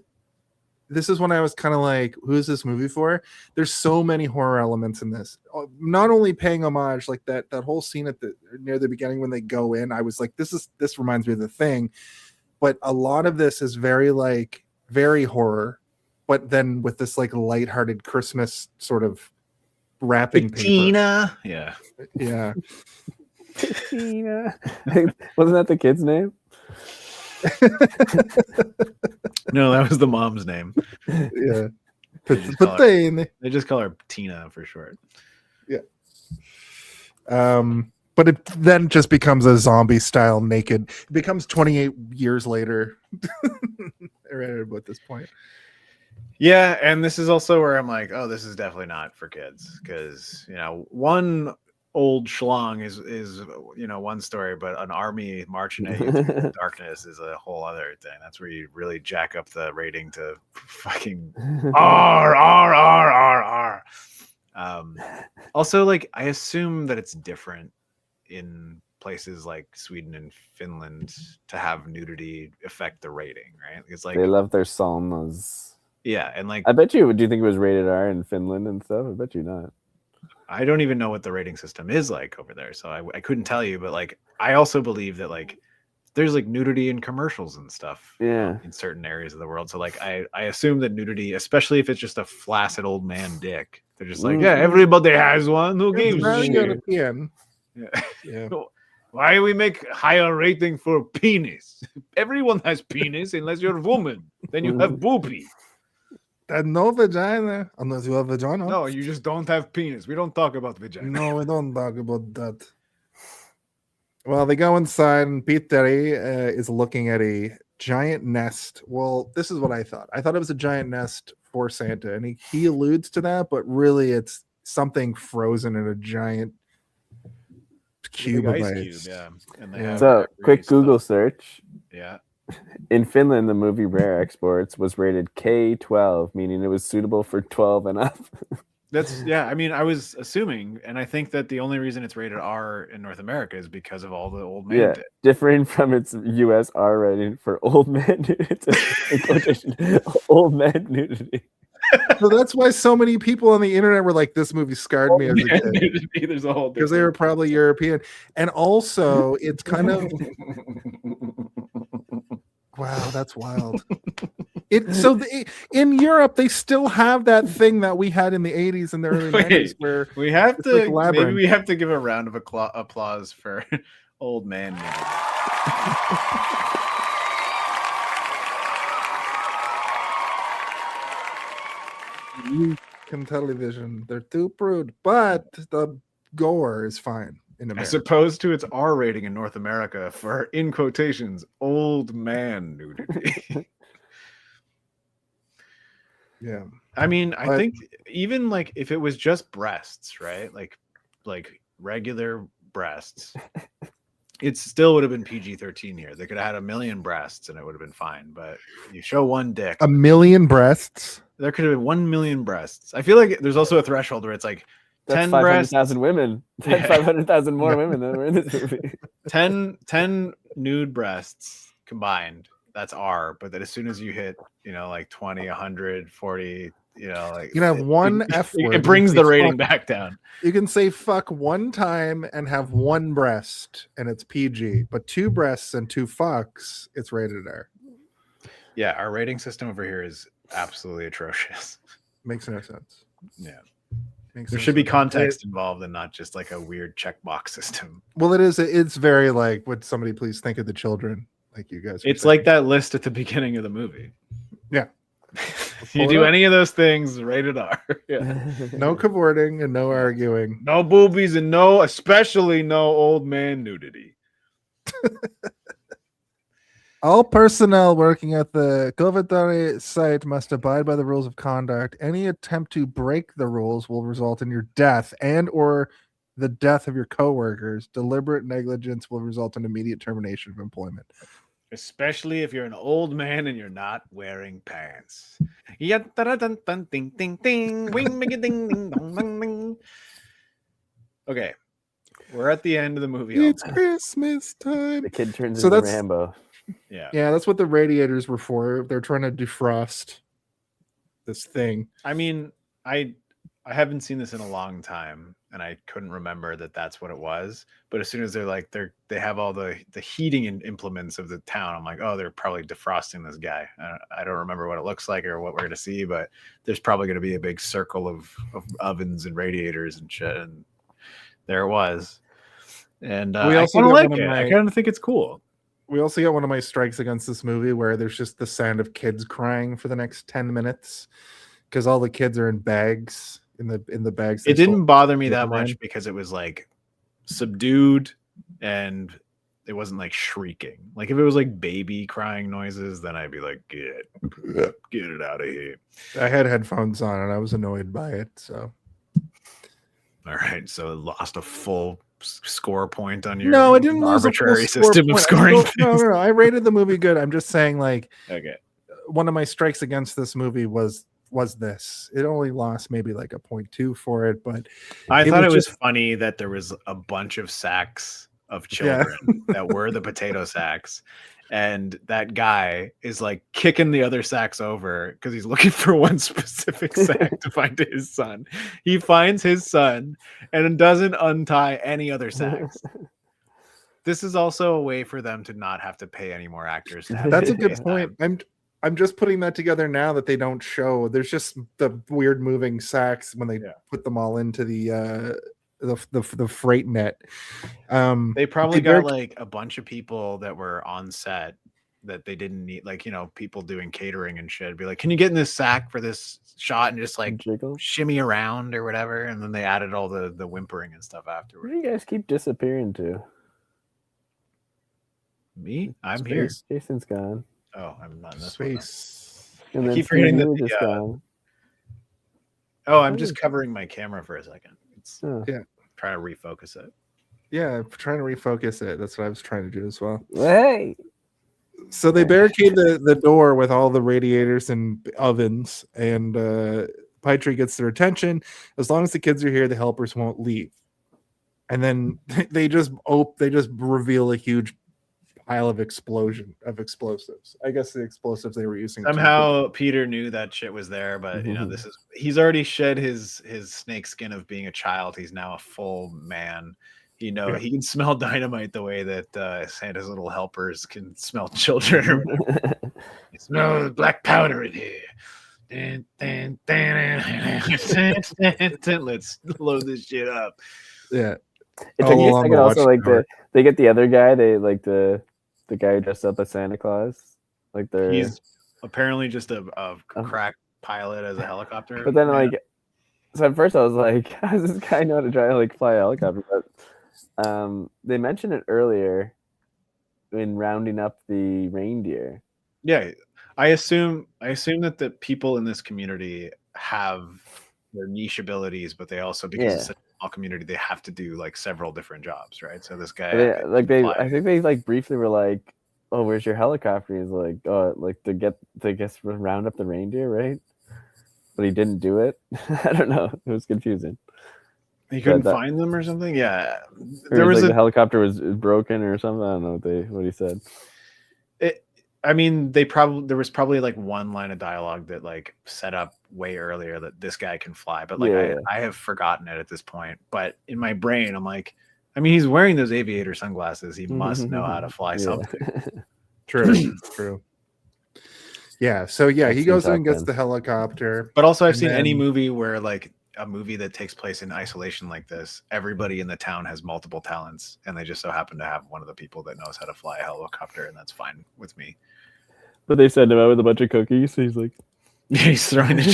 this is when I was kind of like, who is this movie for? There's so many horror elements in this. Not only paying homage, like that whole scene near the beginning when they go in, I was like, this reminds me of The Thing. But a lot of this is very horror, but then with this like lighthearted Christmas sort of wrapping paper. Tina. Yeah. Yeah. Tina. Wasn't that the kid's name? No, that was the mom's name. Yeah. They just call her Tina for short. Yeah. But it then just becomes a zombie style naked. It becomes 28 years later. Right at this point. Yeah, and this is also where I'm like, oh, this is definitely not for kids, because one old schlong is one story, but an army marching at you through the darkness is a whole other thing. That's where you really jack up the rating to fucking R. Also, like, I assume that it's different in places like Sweden and Finland to have nudity affect the rating, right? It's like They love their saunas. yeah, and like I bet you. Do you think it was rated R in Finland and stuff? I bet you not. I don't even know what the rating system is like over there, so I couldn't tell you. But like, I also believe that like there's like nudity in commercials and stuff, Yeah. in certain areas of the world. So like, I assume that nudity, especially if it's just a flaccid old man dick, they're just like, yeah, everybody has one. Who It's gives a very shit? European. Yeah. Yeah. Why do we make higher rating for penis? Everyone has penis unless you're a woman. Then you have boobie. And no vagina unless you have vagina. No, you just don't have penis. We don't talk about vagina. No, we don't talk about that. Well, they go inside, and Petteri is looking at a giant nest. Well, this is what I thought. I thought it was a giant nest for Santa, and he alludes to that, but really it's something frozen in a giant cube of Big ice. cube, yeah. And they Yeah. have So, mercury quick stuff. Google search. Yeah. In Finland, the movie Rare Exports was rated K-12, meaning it was suitable for 12 and up. That's yeah. I mean, I was assuming, and I think that the only reason it's rated R in North America is because of all the old man. Yeah, dick. differing from its US R rating for old man nudity. In quotation, old man nudity. So that's why so many people on the internet were like, "This movie scarred me as a kid," Nudity, there's a whole because they were probably European, and also it's kind of wow, that's wild. In Europe, they still have that thing that we had in the 80s and the early 90s where we have It's to like maybe Labyrinth. we have to give a round of applause for old man nudity. in television, they're too prude, but the gore is fine in America. As opposed to its R rating in North America for, in quotations, old man nudity. Yeah. I mean, I But- think even like if it was just breasts, right? Like regular breasts, it still would have been PG-13 here. They could have had 1 million breasts and it would have been fine. But you show one dick, 1 million breasts. there could have been 1 million breasts. I feel like there's also a threshold where it's like That's 10 breasts, 500,000 women. That's Yeah. 500,000 more women than were in this movie. 10 nude breasts combined. That's R. But that as soon as you hit, like 20, 100, 40, like You can have one F word. it brings You the can say rating fuck- back down. You can say fuck one time and have one breast and it's PG, but 2 breasts and 2 fucks, it's rated R. Yeah, our rating system over here is absolutely atrocious. Makes no sense. Yeah. Makes There no should be sense. context involved and not just like a weird checkbox system. Well, it is. It's very like, would somebody please think of the children? Like you guys. were It's saying. like that list at the beginning of the movie. Yeah. You Pull it do up. any of those things, rated R. Yeah. No cavorting and no arguing. No boobies and especially no old man nudity. All personnel working at the Coventry site must abide by the rules of conduct. Any attempt to break the rules will result in your death and/or the death of your coworkers. Deliberate negligence will result in immediate termination of employment. Especially if you're an old man and you're not wearing pants. Yeah, dun, dun, ding, ding, ding, wing, ding, ding, ding, dong, dong, ding. Okay, we're at the end of the movie. It's Christmas time. The kid turns So into that's- Rambo. Yeah, Yeah, that's what the radiators were for. They're trying to defrost this thing. I mean, I haven't seen this in a long time, and I couldn't remember that that's what it was. But as soon as they have all the heating and implements of the town, I'm like, oh, they're probably defrosting this guy. I don't remember what it looks like or what we're gonna see, but there's probably gonna be a big circle of ovens and radiators and shit. And there it was. And We I also kind of got like one of it. I my- kind of think it's cool. We also got one of my strikes against this movie where there's just the sound of kids crying for the next 10 minutes because all the kids are in bags in the bags. It didn't bother me that Superman. much because it was like subdued and it wasn't like shrieking. Like if it was like baby crying noises, then I'd be like, get it out of here. I had headphones on and I was annoyed by it. So All right, so it lost a full score point on your no, I didn't lose a full arbitrary score system of point. I scoring still- things. No, I rated the movie good. I'm just saying, like, Okay. one of my strikes against this movie was this. It only lost maybe like a 0.2 for it, but I It thought was it was just- funny that there was a bunch of sacks of children that were the potato sacks. And that guy is like kicking the other sacks over because he's looking for one specific sack to find his son. He finds his son and doesn't untie any other sacks. This is also a way for them to not have to pay any more actors. To have That's a to good pay point. time. I'm just putting that together now that they don't show. There's just the weird moving sacks when they put them all into the freight net. They probably they're- got like a bunch of people that were on set that they didn't need, like, you know, people doing catering and shit. Be like, can you get in this sack for this shot and just like Jiggle. shimmy around or whatever? And then they added all the whimpering and stuff Where afterwards. do you guys keep disappearing to? Me? I'm here. Space. Jason's gone. Oh, I'm not in this one, though. Space. And I then keep forgetting Steve, that you the, just gone. Oh, I'm just covering my camera for a second. It's Oh. trying to refocus it. Yeah, trying to refocus it. That's what I was trying to do as well. Hey. So they barricade the door with all the radiators and ovens, and Pietri gets their attention. As long as the kids are here, the helpers won't leave. And then they just reveal a huge pile of explosives. I guess the explosives they were using. Somehow Peter knew that shit was there, but you know, he's already shed his snake skin of being a child. He's now a full man. He can smell dynamite the way that Santa's little helpers can smell children. Or whatever. You smell black powder in here. Let's load this shit up. Yeah. It All took me a along second the also, like watchtower. they get the other guy, they like the guy dressed up as Santa Claus. Like they're He's apparently just a crack pilot as a helicopter. but then man. like so at first I was like, how does this guy know how to try to like fly a helicopter? But they mentioned it earlier in rounding up the reindeer. Yeah, I assume that the people in this community have their niche abilities, but they also, because it's such a small community, they have to do like several different jobs, right? So this guy, I think they like briefly were like, "Oh, where's your helicopter?" He's like, "Oh, like to round up the reindeer, right?" But he didn't do it. I don't know. It was confusing. he couldn't find them or something. Yeah, There was like the helicopter was broken or something. I don't know what he said. I mean, there was probably like one line of dialogue that like set up way earlier that this guy can fly, but like I have forgotten it at this point. But in my brain, I'm like, I mean, he's wearing those aviator sunglasses. He must know how to fly something. True. Yeah. So yeah, he goes in and gets the helicopter. But also, I've seen any movie where like a movie that takes place in isolation like this, everybody in the town has multiple talents, and they just so happen to have one of the people that knows how to fly a helicopter, and that's fine with me. But they send him out with a bunch of cookies. So he's like, he's throwing it.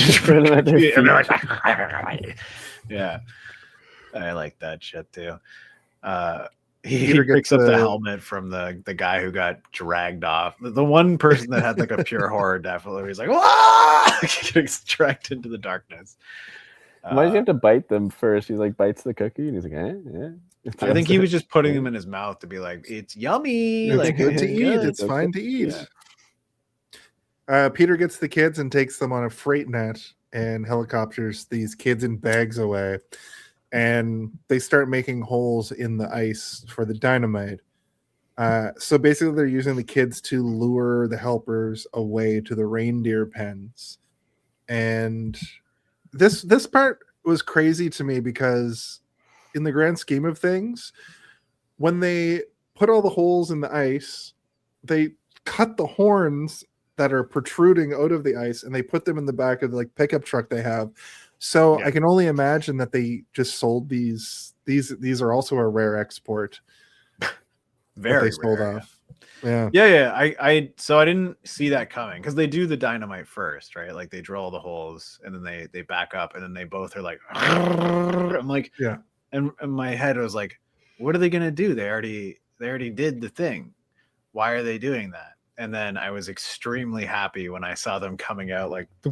Yeah, I like that shit too. He picks up the helmet from the guy who got dragged off. The one person that had like a pure horror definitely. He's like, "Wah!" Gets dragged into the darkness. Why does he have to bite them first? He like bites the cookie and he's like, yeah. I think he was just putting them in his mouth to be like, it's yummy. It's like good to eat. It's fine to eat. Peter gets the kids and takes them on a freight net and helicopters these kids in bags away. And they start making holes in the ice for the dynamite. So basically, they're using the kids to lure the helpers away to the reindeer pens. And this part was crazy to me because in the grand scheme of things, when they put all the holes in the ice, they cut the horns that are protruding out of the ice and they put them in the back of the like pickup truck they have. So I can only imagine that they just sold these are also a rare export. Very they sold rare, off. Yeah. So I didn't see that coming because they do the dynamite first, right? Like they drill the holes and then they back up and then they both are like, I'm like, yeah. And in my head I was like, what are they gonna do? They already did the thing. Why are they doing that? And then I was extremely happy when I saw them coming out like a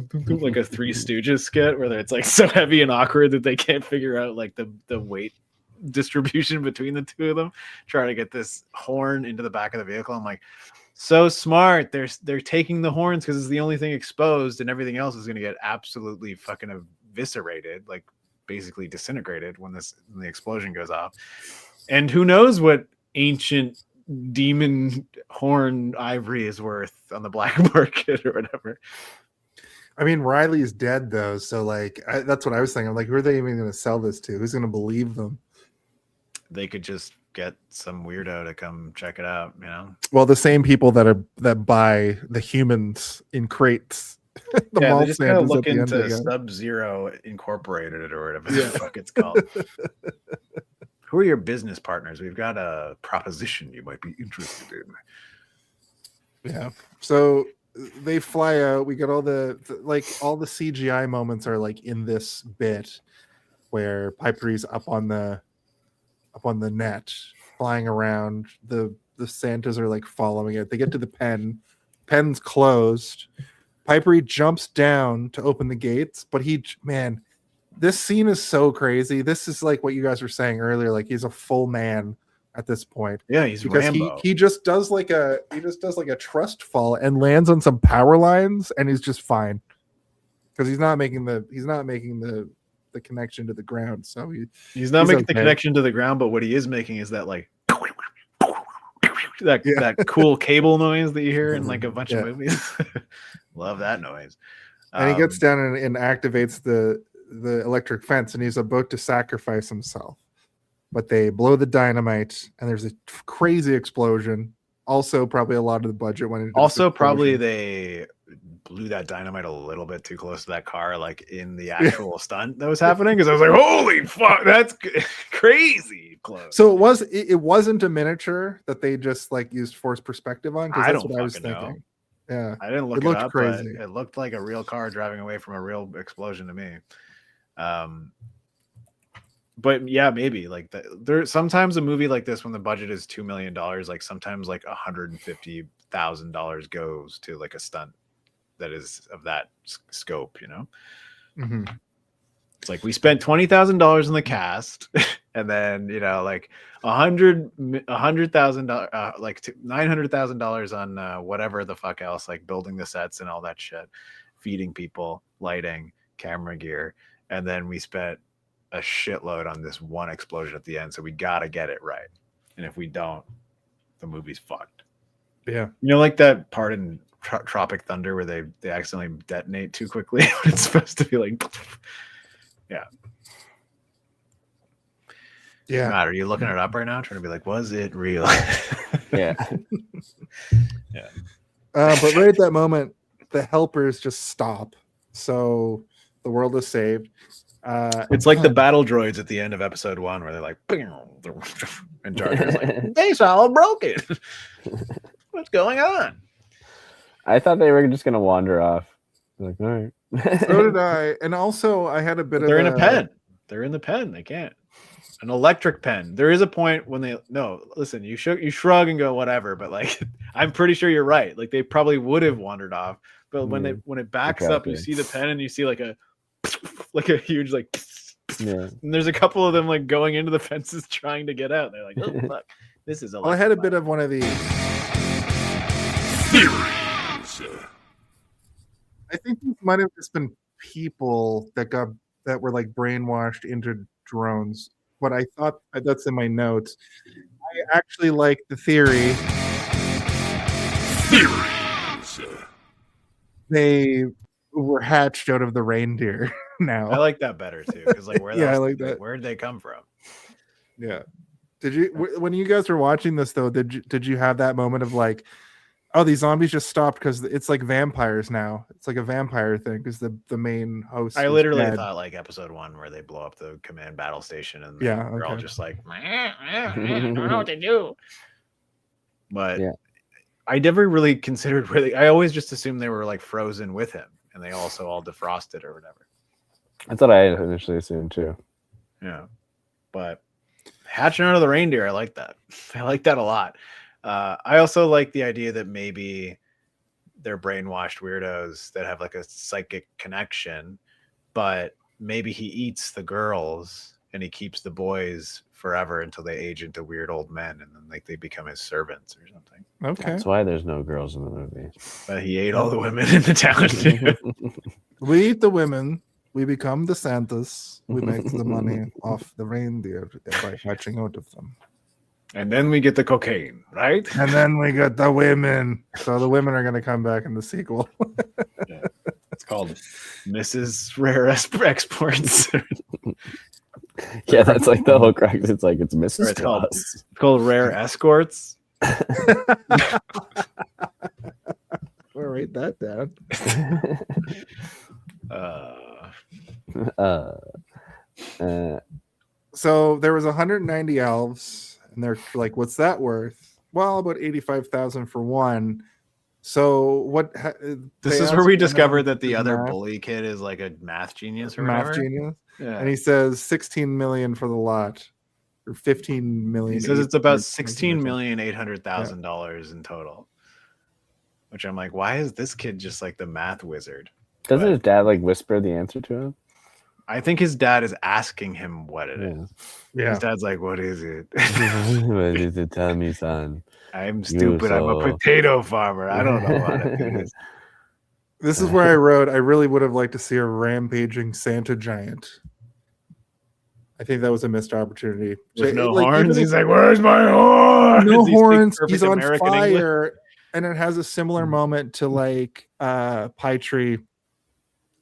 Three Stooges skit where it's like so heavy and awkward that they can't figure out like the weight distribution between the two of them, trying to get this horn into the back of the vehicle. I'm like, so smart. They're taking the horns because it's the only thing exposed, and everything else is going to get absolutely fucking eviscerated, like basically disintegrated when the explosion goes off. And who knows what ancient demon horn ivory is worth on the black market or whatever. I mean, Riley's dead though, so like that's what I was thinking. Like, who are they even going to sell this to? Who's going to believe them? They could just get some weirdo to come check it out, you know. Well, the same people that buy the humans in crates. The Yeah, mall they just kind of Santas at look the end into again. Sub-Zero Incorporated or whatever Yeah. the fuck it's called. Who are your business partners? We've got a proposition you might be interested in. Yeah. So they fly out. We get all the CGI moments are like in this bit where Piper's up on the net flying around. The Santas are like following it. They get to the pen. Pen's closed. Piper jumps down to open the gates, but this scene is so crazy. This is like what you guys were saying earlier. Like, he's a full man at this point. Yeah, he's Because Rambo. he just does like a trust fall and lands on some power lines, and he's just fine because he's not making the connection to the ground. So He's not making the okay. connection to the ground, but what he is making is that like that cool cable noise that you hear in like a bunch of movies. Love that noise. And he gets down and activates the electric fence, and he's about to sacrifice himself. But they blow the dynamite, and there's a crazy explosion. Also, probably a lot of the budget went into this Also, probably explosion. they blew that dynamite a little bit too close to that car, like in the actual stunt that was happening. Because I was like, "Holy fuck, that's crazy close." So it wasn't a miniature that they just like used forced perspective on. Because I that's don't what I was fucking know. thinking. Yeah, I didn't look It it, looked up, crazy. but it looked like a real car driving away from a real explosion to me. But yeah, maybe like there. Sometimes a movie like this, when the budget is $2 million, like sometimes like $150,000 goes to like a stunt that is of that scope. You know, Mhm. it's like we spent $20,000 in the cast, and then like $100,000, like $900,000 on whatever the fuck else, like building the sets and all that shit, feeding people, lighting, camera gear, and then we spent a shitload on this one explosion at the end. So we gotta get it right, and if we don't, the movie's fucked. Yeah. Like that part in Tropic Thunder where they accidentally detonate too quickly. It's supposed to be like, yeah. Matt, are you looking it up right now, trying to be like, was it real? Yeah. Yeah. But right at that moment, the helpers just stop. So the world is saved. It's like the battle droids at the end of episode 1 where they're like, and Jar Jar's like, they all broken. What's going on? I thought they were just gonna wander off. Like, all right. So did I. And also, I had a bit They're of in a pen. They're in the pen. They can't. An electric pen. There is a point when listen, you shrug and go whatever, but like I'm pretty sure you're right. Like they probably would have wandered off, but when it backs up, you see the pen and you see like a huge like Yeah. and there's a couple of them like going into the fences trying to get out. They're like, oh fuck, this is Well, I had a bit of one of these. I think these might have just been people that were like brainwashed into drones. But I thought that's in my notes. I actually like the theory. They were hatched out of the reindeer now. I like that better too, because like where Yeah, I like that. where did they come from? Yeah. Did you when you guys were watching this though? Did you have that moment of like, oh, these zombies just stopped because it's like vampires now? It's like a vampire thing because the main host. I was literally dead. thought like episode 1 where they blow up the command battle station and Yeah, they're all okay. just like, I don't know what to do. But Yeah. I never really considered where I always just assumed they were like frozen with him and they also all defrosted or whatever. That's what I initially assumed too. Yeah. But hatching out of the reindeer, I like that. I like that a lot. I also like the idea that maybe they're brainwashed weirdos that have like a psychic connection, but maybe he eats the girls and he keeps the boys forever until they age into weird old men and then like they become his servants or something. Okay. That's why there's no girls in the movie. But he ate all the women in the town too. We eat the women. We become the Santas. We make the money off the reindeer by hatching out of them. And then we get the cocaine, right? And then we got the women. So the women are going to come back in the sequel. It's called Mrs. Rare Exports. Yeah, that's like the whole crux. It's like it's Mrs. It's called, Claus. it's called Rare Escorts. We'll write that down. So there was 190 elves, and they're like, "What's that worth?" Well, about 85,000 for one. So what? This is where we discovered that the other bully kid is like a math genius or math whatever. genius, Yeah. and he says 16 million for the lot, or 15 million. He says it's about $16,800,000 in total. Which I'm like, why is this kid just like the math wizard? Doesn't But his dad like whisper the answer to him? I think his dad is asking him what it is. Yeah. His dad's like, what is it? What is it? Tell me, son. I'm stupid. I'm a potato farmer. I don't know how to do this. This is where I wrote, I really would have liked to see a rampaging Santa giant. I think that was a missed opportunity. With no Like, horns. even He's like, where's my horns? no He speaks horns. perfect He's on American fire. English. And it has a similar moment to like Pie Tree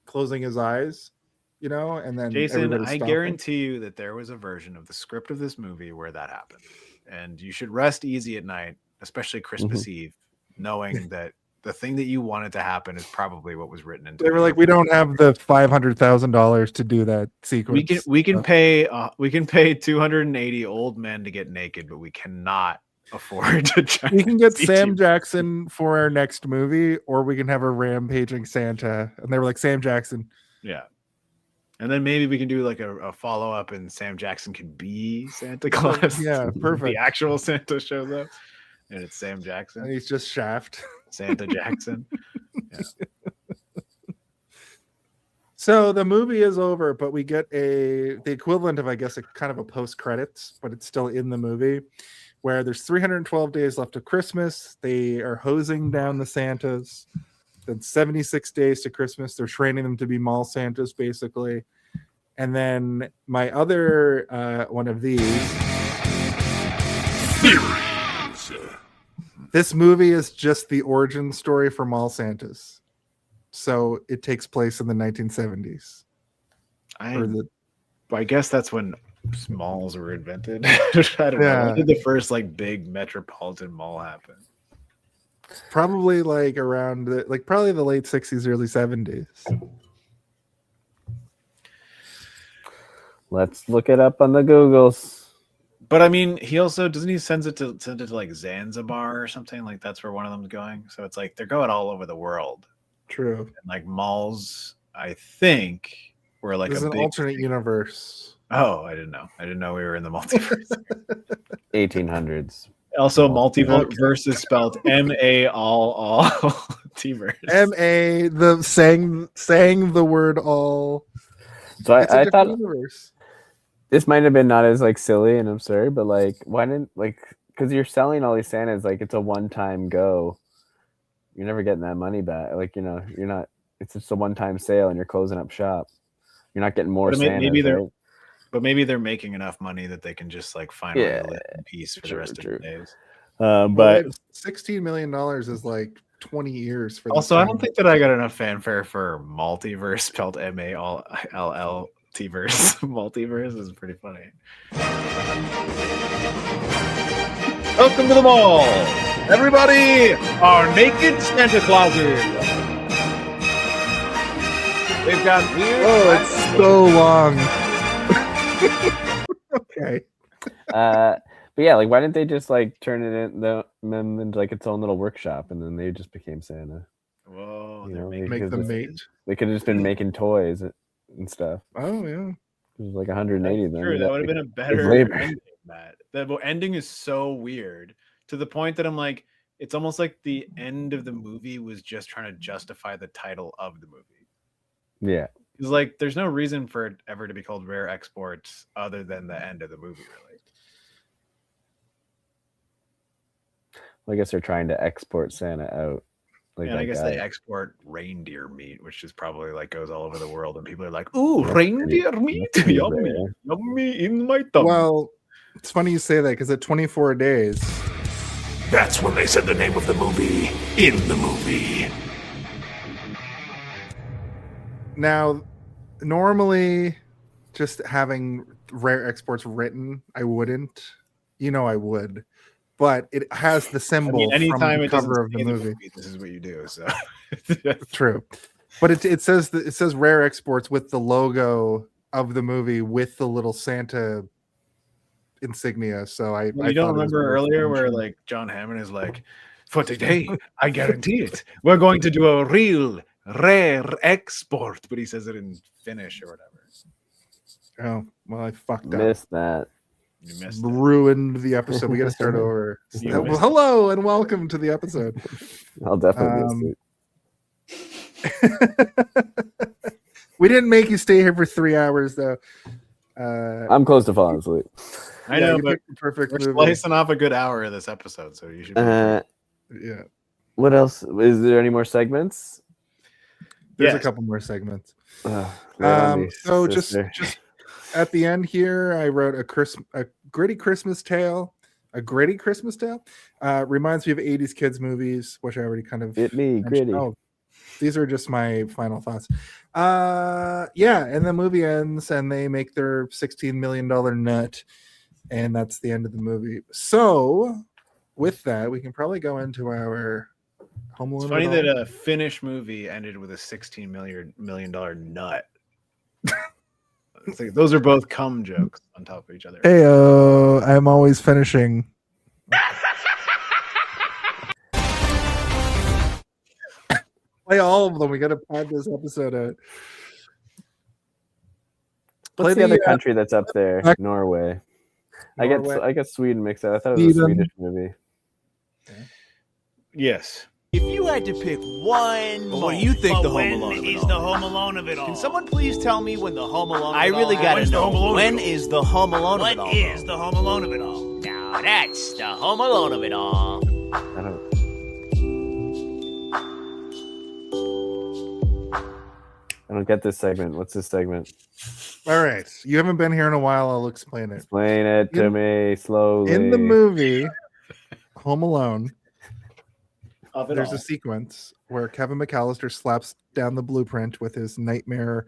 closing his eyes, you know, and then Jason, everybody's I stopping. guarantee you that there was a version of the script of this movie where that happened. And you should rest easy at night, especially Christmas Eve, knowing that the thing that you wanted to happen is probably what was written into They were like, we don't have the $500,000 to do that sequence. we can pay 280 old men to get naked, but we cannot afford to try. We can get CG. Sam Jackson for our next movie, or we can have a rampaging Santa. And they were like, Sam Jackson. Yeah. And then maybe we can do like a follow up and Sam Jackson can be Santa Claus. Yeah, perfect. The actual Santa shows up and it's Sam And Jackson, he's just Shaft. Santa Jackson. So the movie is over, but we get the equivalent of, I guess, a kind of a post credits, but it's still in the movie, where there's 312 days left of Christmas. They are hosing down the Santas. Then 76 days to Christmas. They're training them to be mall Santas, basically. And then my other one of these. This movie is just the origin story for mall Santas. So it takes place in the 1970s. I guess that's when malls were invented. I don't know. When did the first like big metropolitan mall happen? Probably like around probably the late 60s, early 70s. Let's look it up on the Googles. But I mean, he also doesn't he send it to like Zanzibar or something, like that's where one of them's going. So it's like they're going all over the world. True. And like malls, I think were like There's an alternate universe. Oh, I didn't know. I didn't know we were in the multiverse. 1800s. Also, multiverse is spelled M-A-L-T-verse. M-A, the sang the word all. So I thought universe. This might have been not as like silly, and I'm sorry, but like, why didn't because you're selling all these Santas, like it's a one-time go. You're never getting that money back. Like, you know, you're not. It's just a one-time sale, and you're closing up shop. You're not getting more Santas. But maybe they're making enough money that they can just like finally live in peace for the rest of the days. But $16 million is like 20 years for. Also, I don't think that I got enough fanfare for multiverse spelled M-A-L-L T-verse. Multiverse is pretty funny. Welcome to the mall. Everybody are naked Santa Clauses. They've got weird. Oh, it's so long. Okay. But yeah, like why didn't they just like turn it into like its own little workshop, and then they just became Santa? Whoa, make them mate. They could have just been making toys and stuff. Oh yeah. It was like 180 then. True, that would have been a better ending. That ending is so weird to the point that I'm like, it's almost like the end of the movie was just trying to justify the title of the movie. Yeah. It's like there's no reason for it ever to be called Rare Exports other than the end of the movie, really. Well, I guess they're trying to export Santa out. Like and I guess they export reindeer meat, which is probably like goes all over the world, and people are like, "Ooh, reindeer meat, yummy, yummy in my tummy." Well, It's funny you say that because at 24 days, That's when they said the name of the movie in the movie. now normally just having rare exports written, I wouldn't. I would, but it has the I symbol mean, anytime from the it doesn't cover of say the movie. this is what you do. So True, but it says rare exports with the logo of the movie with the little Santa insignia. So I you don't thought it was remember worth earlier where mentioning. like John Hammond is like, for today, I guarantee it. We're going to do a real rare export, but he says it in Finnish or whatever. Oh well, I fucked up. Missed that. You missed it. Ruined the episode. We got to start over. You Well, missed it. hello and welcome to the episode. I'll definitely miss it. We didn't make you stay here for 3 hours though. I'm close to falling asleep. I know, you but picked the perfect we're movie. slicing off a good hour of this episode, so you should. Be Yeah, What else? Is there any more segments? there's Yes. a couple more segments. Lay it on me, So just sister. at the end here, I wrote a gritty Christmas tale. A gritty Christmas tale reminds me of 80s kids movies, which I already kind of Hit me, mentioned. gritty. Oh, these are just my final thoughts. Yeah, and the movie ends and they make their $16 million nut, and that's the end of the movie. So with that, we can probably go into our Home Alone. It's funny of It that All. a Finnish movie ended with a $16 million nut. It's like, those are both cum jokes on top of each other. Heyo, I'm always finishing. Play all of them. We got to pad this episode out. What's Play the other the, country that's up there? Back- Norway. Norway. I get Sweden mixed up. I thought it was a Sweden. Swedish movie. Yes. If you had to pick one, What do you think the Home when Alone of it is all? the Home Alone of it all? Can someone please tell me when the Home Alone? I really gotta When's the know. Home Alone When of it all? is the Home Alone of it all? What is the Home Alone of it all? Now that's the Home Alone of it all. I don't. I don't get this segment. What's this segment? All right. You haven't been here in a while. I'll explain it. Explain it to me slowly. In the movie Home Alone, there's a sequence where Kevin McAllister slaps down the blueprint with his nightmare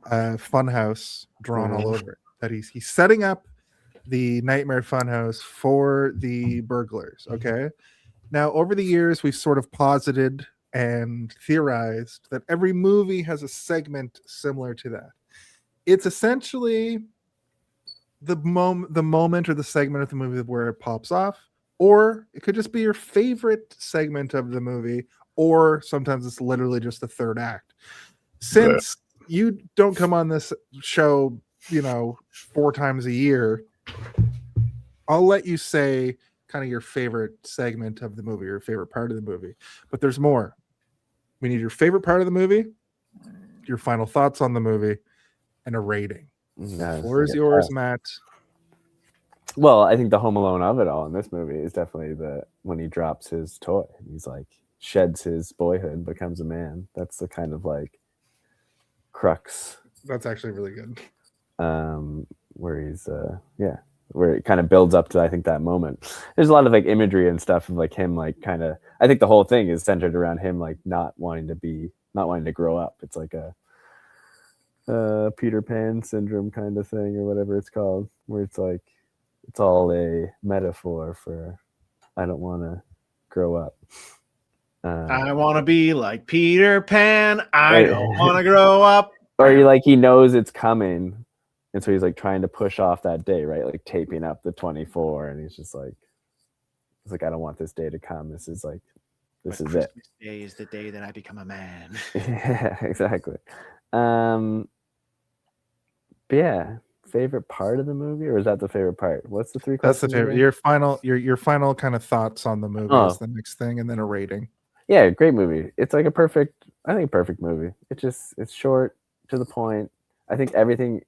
funhouse drawn all over it. That he's setting up the nightmare funhouse for the burglars. Okay. Now, over the years, we've sort of posited and theorized that every movie has a segment similar to that. It's essentially the moment or the segment of the movie where it pops off, or it could just be your favorite segment of the movie, or sometimes it's literally just the third act. Since you don't come on this show, 4 times a year, I'll let you say kind of your favorite segment of the movie, your favorite part of the movie. But there's more. We need your favorite part of the movie, your final thoughts on the movie, and a rating. No, Floor is I get yours, that. Matt. Well, I think the Home Alone of it all in this movie is definitely when he drops his toy. He's like sheds his boyhood, becomes a man. That's the kind of like crux That's actually really good. where he's where it kind of builds up to, I think, that moment. There's a lot of like imagery and stuff of like him like kind of, I think the whole thing is centered around him like not wanting to grow up. It's like a Peter Pan syndrome kind of thing or whatever it's called, where it's like it's all a metaphor for I don't want to grow up. I want to be like Peter Pan. I Right. don't want to grow up. Or he knows it's coming, and so he's like trying to push off that day, right? Like taping up the 24, and he's just like, it's like I don't want this day to come. This is it. Christmas Day is the day that I become a man. Yeah, exactly. But yeah, favorite part of the movie, or is that the favorite part? What's the three? That's the questions favorite. again? Your final kind of thoughts on the movie is the next thing, and then a rating. Yeah, great movie. It's like perfect movie. It's short, to the point. I think everything,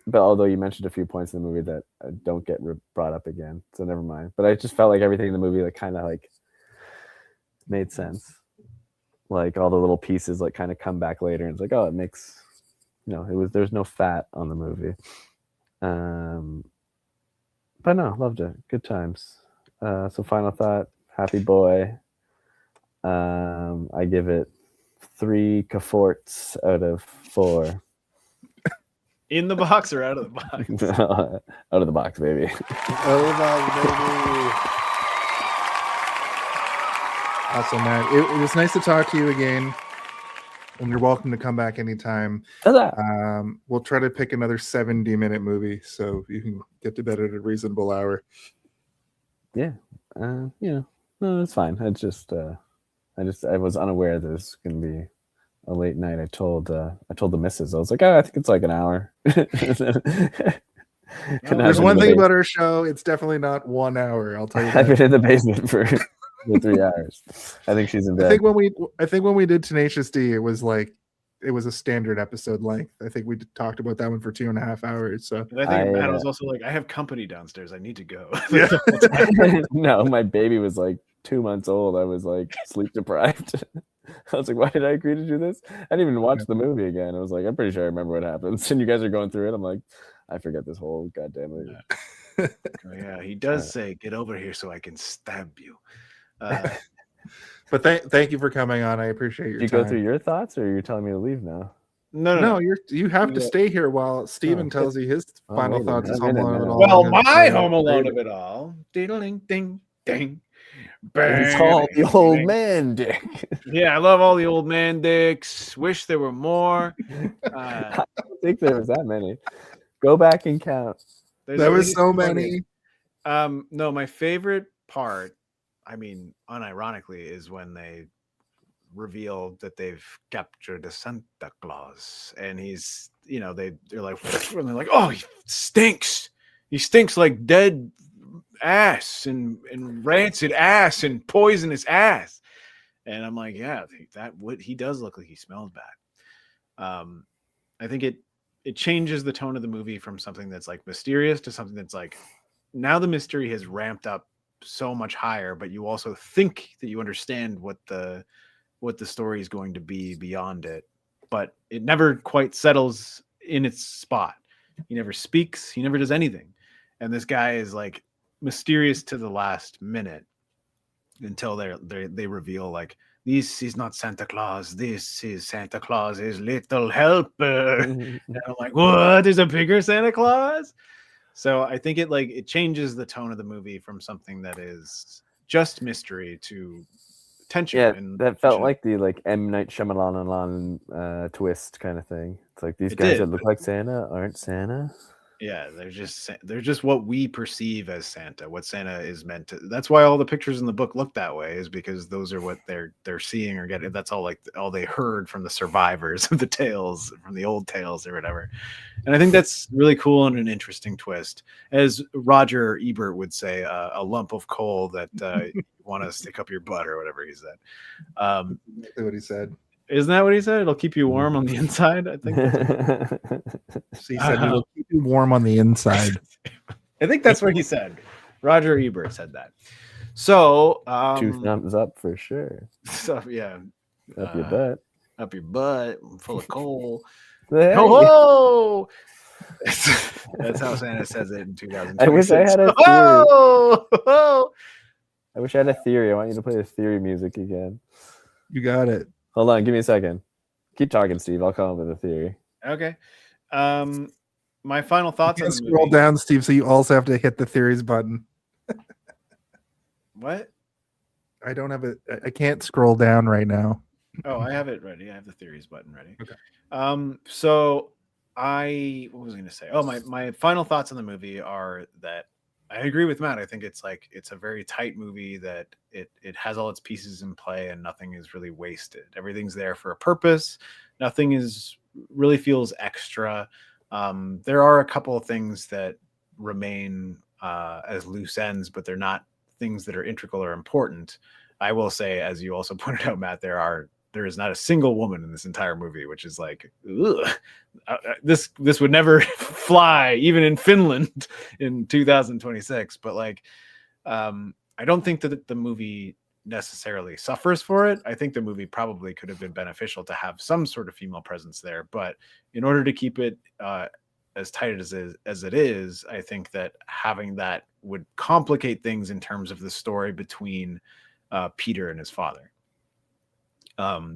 but although you mentioned a few points in the movie that don't get brought up again, so never mind. But I just felt like everything in the movie like kind of like made sense. Like all the little pieces like kind of come back later, and it's like, oh, it makes, there's no fat on the movie. But But no, loved it. Good times. So final thought, Happy Boy. I give it 3 Caforts out of 4. In the box or out of the box? Out of the box, baby. Oh my baby. Awesome, man. It was nice to talk to you again. And you're welcome to come back anytime. We'll try to pick another 70-minute movie so you can get to bed at a reasonable hour. Yeah. No, it's fine. I was unaware that this was gonna be a late night. I told the missus, I was like, I think it's like an hour. There's one thing about our show, it's definitely not 1 hour, I'll tell you that. I've been in the basement for 3 hours. I think she's in bed. I think when we did Tenacious D, it was a standard episode length. I think we talked about that one for 2.5 hours. So I think Matt was also like, I have company downstairs. I need to go. Yeah. No, my baby was like 2 months old. I was like sleep deprived. I was like, why did I agree to do this? I didn't even watch the movie again. I was like, I'm pretty sure I remember what happens. And you guys are going through it. I'm like, I forget this whole goddamn movie. Oh, yeah, he does say, get over here so I can stab you. But thank you for coming on. I appreciate your Did you time. go through your thoughts, or you're telling me to leave now? No. You have to stay here while Steven tells you his final wait a thoughts. minute. Is Home Alone of it all. Well, Because, my Home Alone of it all. Diddling, ding, ding. It's all the old man dick. Yeah, I love all the old man dicks. Wish there were more. I don't think there was that many. Go back and count. There was so many. No, my favorite part, I mean, unironically, is when they reveal that they've captured a Santa Claus, and he's, they're like, and they're like, oh, he stinks. He stinks like dead ass and rancid ass and poisonous ass. And I'm like, yeah, he does look like he smells bad. I think it changes the tone of the movie from something that's like mysterious to something that's like, now the mystery has ramped up so much higher, but you also think that you understand what the story is going to be beyond it, but it never quite settles in its spot. He never speaks, he never does anything, and this guy is like mysterious to the last minute until they reveal like, this is not Santa Claus, this is Santa Claus's little helper. And I'm like, what, there's a bigger Santa Claus? So I think it changes the tone of the movie from something that is just mystery to tension. Yeah, and that felt like the M. Night Shyamalan twist kind of thing. It's like these guys that look like Santa aren't Santa. Yeah, they're just what we perceive as Santa, what Santa is meant to. That's why all the pictures in the book look that way, is because those are what they're seeing or getting. That's all they heard from the survivors of the tales, from the old tales or whatever. And I think that's really cool and an interesting twist. As Roger Ebert would say, a lump of coal that you want to stick up your butt or whatever he said. Exactly what he said. Isn't that what he said? It'll keep you warm on the inside, I think. He said it'll keep you warm on the inside. I think that's what he said. Roger Ebert said that. So 2 thumbs up for sure. So yeah. Up your butt. Up your butt, full of coal. Hey. Ho ho! That's how Santa says it in 2026. I wish I had a theory. Ho ho! I wish I had a theory. I want you to play the theory music again. You got it. Hold on, give me a second. Keep talking, Steve. I'll come up with a theory. Okay. My final thoughts on the Scroll movie. down, Steve, so you also have to hit the theories button. What? I don't have it. I can't scroll down right now. Oh, I have it ready. I have the theories button ready. Okay. So what was I going to say? Oh, my final thoughts on the movie are that I agree with Matt. I think it's a very tight movie, that it has all its pieces in play and nothing is really wasted. Everything's there for a purpose. Nothing really feels extra. There are a couple of things that remain as loose ends, but they're not things that are integral or important. I will say, as you also pointed out, Matt, there is not a single woman in this entire movie, which is like, ugh. This would never fly, even in Finland in 2026. But I don't think that the movie necessarily suffers for it. I think the movie probably could have been beneficial to have some sort of female presence there, but in order to keep it as tight as it is, I think that having that would complicate things in terms of the story between Peter and his father.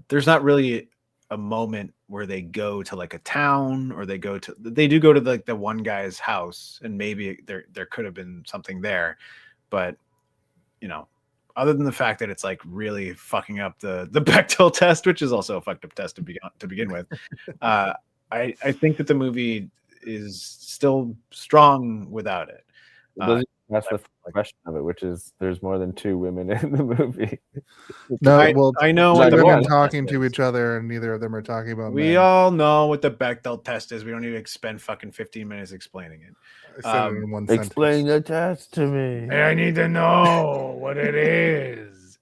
There's not really a moment where they go to like a town, or they do go to like the one guy's house, and maybe there could have been something there, but you know, other than the fact that it's like really fucking up the Bechdel test, which is also a fucked up test to begin with, I think that the movie is still strong without it. That's the question of it, which is there's more than 2 women in the movie. No, I know what what the the women Bechdel talking test to is. each other, and neither of them are talking about We men. all know what the Bechdel test is. We don't need to spend fucking 15 minutes explaining it. I said it in one sentence. Explain the test to me. I need to know what it is.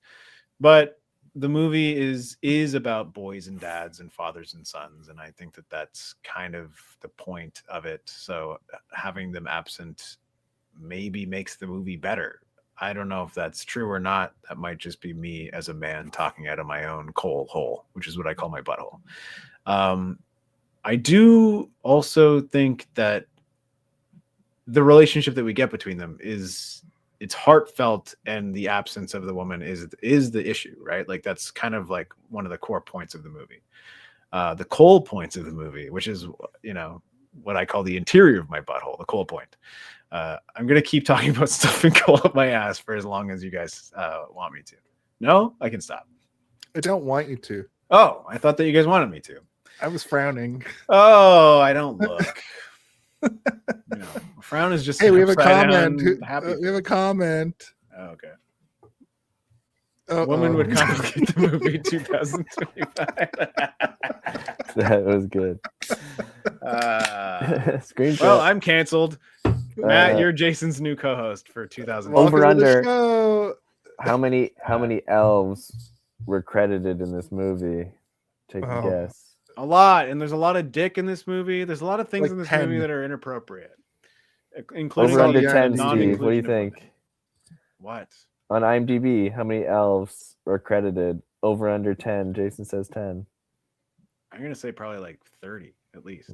But the movie is about boys and dads and fathers and sons, and I think that that's kind of the point of it. So having them absent maybe makes the movie better. I don't know if that's true or not. That might just be me as a man talking out of my own coal hole, which is what I call my butthole. I do also think that the relationship that we get between them it's heartfelt, and the absence of the woman is the issue, right? Like that's kind of like one of the core points of the movie. The coal points of the movie, which is, you know, what I call the interior of my butthole, the coal point. I'm going to keep talking about stuff and coal up my ass for as long as you guys want me to. No, I can stop. I don't want you to. Oh, I thought that you guys wanted me to. I was frowning. Oh, I don't look. You know, frown is just Hey, we have a upside comment. down, happy. We have a comment. Oh, okay. Uh-oh. Woman would complicate the movie 2025. That was good. Screenshot. Well, I'm canceled. Matt, Uh, you're Jason's new co-host for 2000. Over Welcome to the under. show. How many elves were credited in this movie? Take a Oh. guess. A lot, and there's a lot of dick in this movie. There's a lot of things Like in this 10. movie that are inappropriate, including Over under yeah, 10, non-inclusion Steve. What do you of think? women. What? On IMDb, how many elves were credited? Over under 10. Jason says 10. I'm gonna say probably like 30 at least.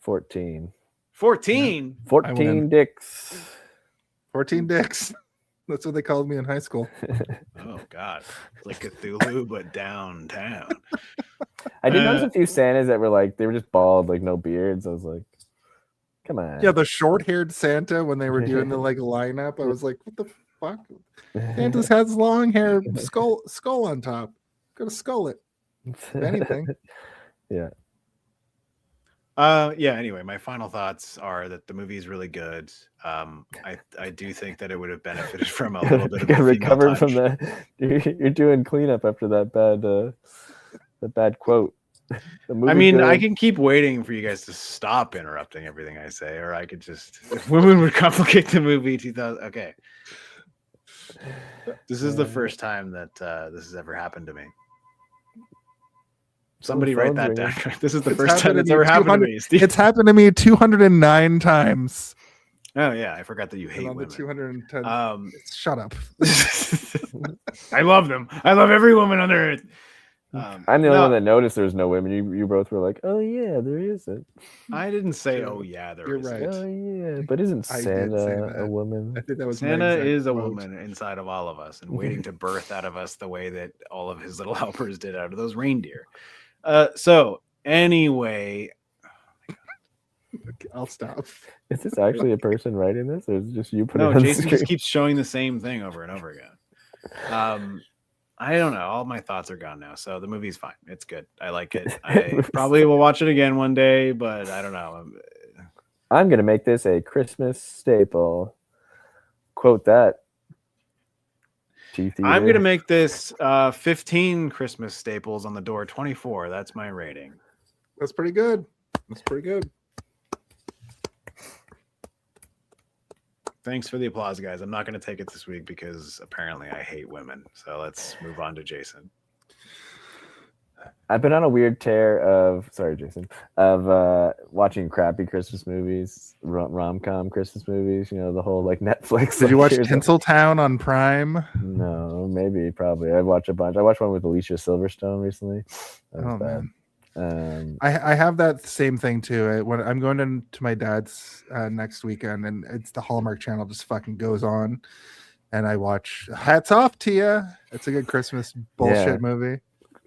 14. 14. 14 dicks. 14 dicks. That's what they called me in high school. Oh God, it's like Cthulhu but downtown. I did notice a few Santas that were like, they were just bald, like no beards. I was like, come on. Yeah, the short-haired Santa, when they were doing the like lineup, I was like, what the fuck? Santa's has long hair, skull on top. Gotta skull it. If anything. Yeah. Yeah, anyway, my final thoughts are that the movie is really good. I do think that it would have benefited from a little bit of a female recovered from touch. that. You're doing cleanup after that bad quote. The I movie's mean, I good. can keep waiting for you guys to stop interrupting everything I say, or I could just, if women would complicate the movie 2000. Okay. This is the first time that this has ever happened to me. Somebody write phone's that down. ringing. This is the It's first time happened to that's me ever happened to 200 me. Steve. It's happened to me 209 times. Oh yeah, I forgot that you And hate on the women. 210. Shut up. I love them. I love every woman on earth. I'm the only one that noticed there was no women. You both were like, oh yeah, there isn't. I didn't say, oh yeah, there You're is. right. Oh yeah, but isn't I did say Santa that. a woman? I think that was my Santa exact is a quote. woman inside of all of us and waiting to birth out of us the way that all of his little helpers did out of those reindeer. So anyway, Okay, I'll stop. Is this actually a person writing this, or is it just you putting no, it on the Jason screen? just keeps showing the same thing over and over again. I don't know. All my thoughts are gone now. So the movie's fine. It's good. I like it. I probably will watch it again one day, but I don't know. I'm gonna make this a Christmas staple. Quote that. I'm going to make this 15 Christmas staples on the door, 24. That's my rating. That's pretty good. That's pretty good. Thanks for the applause, guys. I'm not going to take it this week because apparently I hate women. So let's move on to Jason. I've been on a weird tear of watching crappy Christmas movies, rom-com Christmas movies. You know, the whole like Netflix. Did you watch series. Tinseltown on Prime? No, maybe, probably. I watched a bunch. I watched one with Alicia Silverstone recently. That was Oh bad. man. I have that same thing too. When I'm going to my dad's next weekend, and it's the Hallmark Channel just fucking goes on, and I watch. Hats off to you. It's a good Christmas bullshit movie.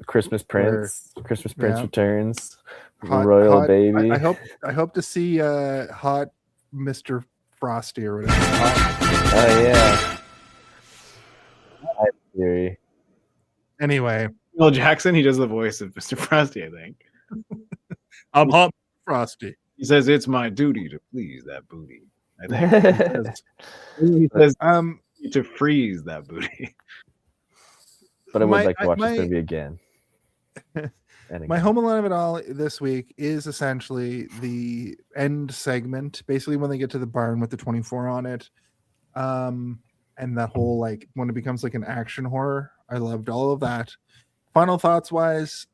Christmas Prince. Christmas Prince Yeah. Returns. Hot, Royal hot- Baby. I hope to see hot Mr. Frosty or whatever. Hot- Oh yeah. I have a theory. Anyway, Samuel Jackson, he does the voice of Mr. Frosty, I think. I'm hot Frosty. He says it's my duty to please that booty. I think he says to freeze that booty. But I would My- like to watch my- this movie again. And My again. Home Alone of it all this week is essentially the end segment, basically when they get to the barn with the 24 on it. And that whole like when it becomes like an action horror. I loved all of that. Final thoughts wise,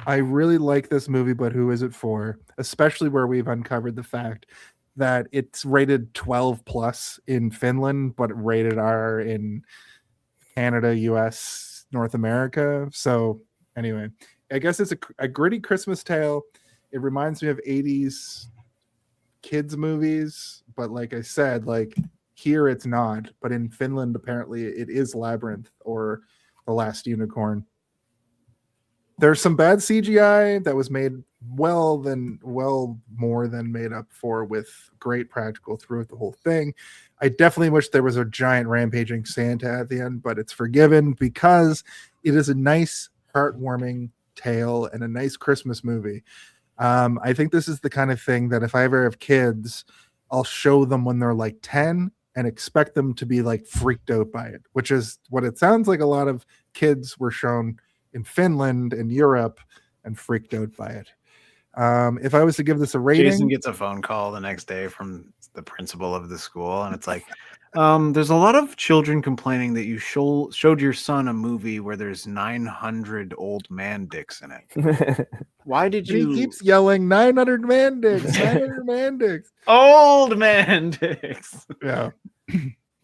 I really like this movie, but who is it for? Especially where we've uncovered the fact that it's rated 12 plus in Finland, but rated R in Canada, US, North America. So anyway, I guess it's a gritty Christmas tale. It reminds me of 80s kids movies, but like I said, like here it's not, but in Finland apparently it is Labyrinth or The Last Unicorn. There's some bad CGI that was made well more than made up for with great practical throughout the whole thing. I definitely wish there was a giant rampaging Santa at the end, but it's forgiven because it is a nice, heartwarming tale and a nice Christmas movie. I think this is the kind of thing that if I ever have kids, I'll show them when they're like 10 and expect them to be like freaked out by it, which is what it sounds like a lot of kids were shown in Finland and Europe and freaked out by it. If I was to give this a rating, Jason gets a phone call the next day from the principal of the school, and it's like, there's a lot of children complaining that you showed your son a movie where there's 900 old man dicks in it. Why did and you? he keeps yelling 900 man dicks, 900 man dicks. Old man dicks. Yeah.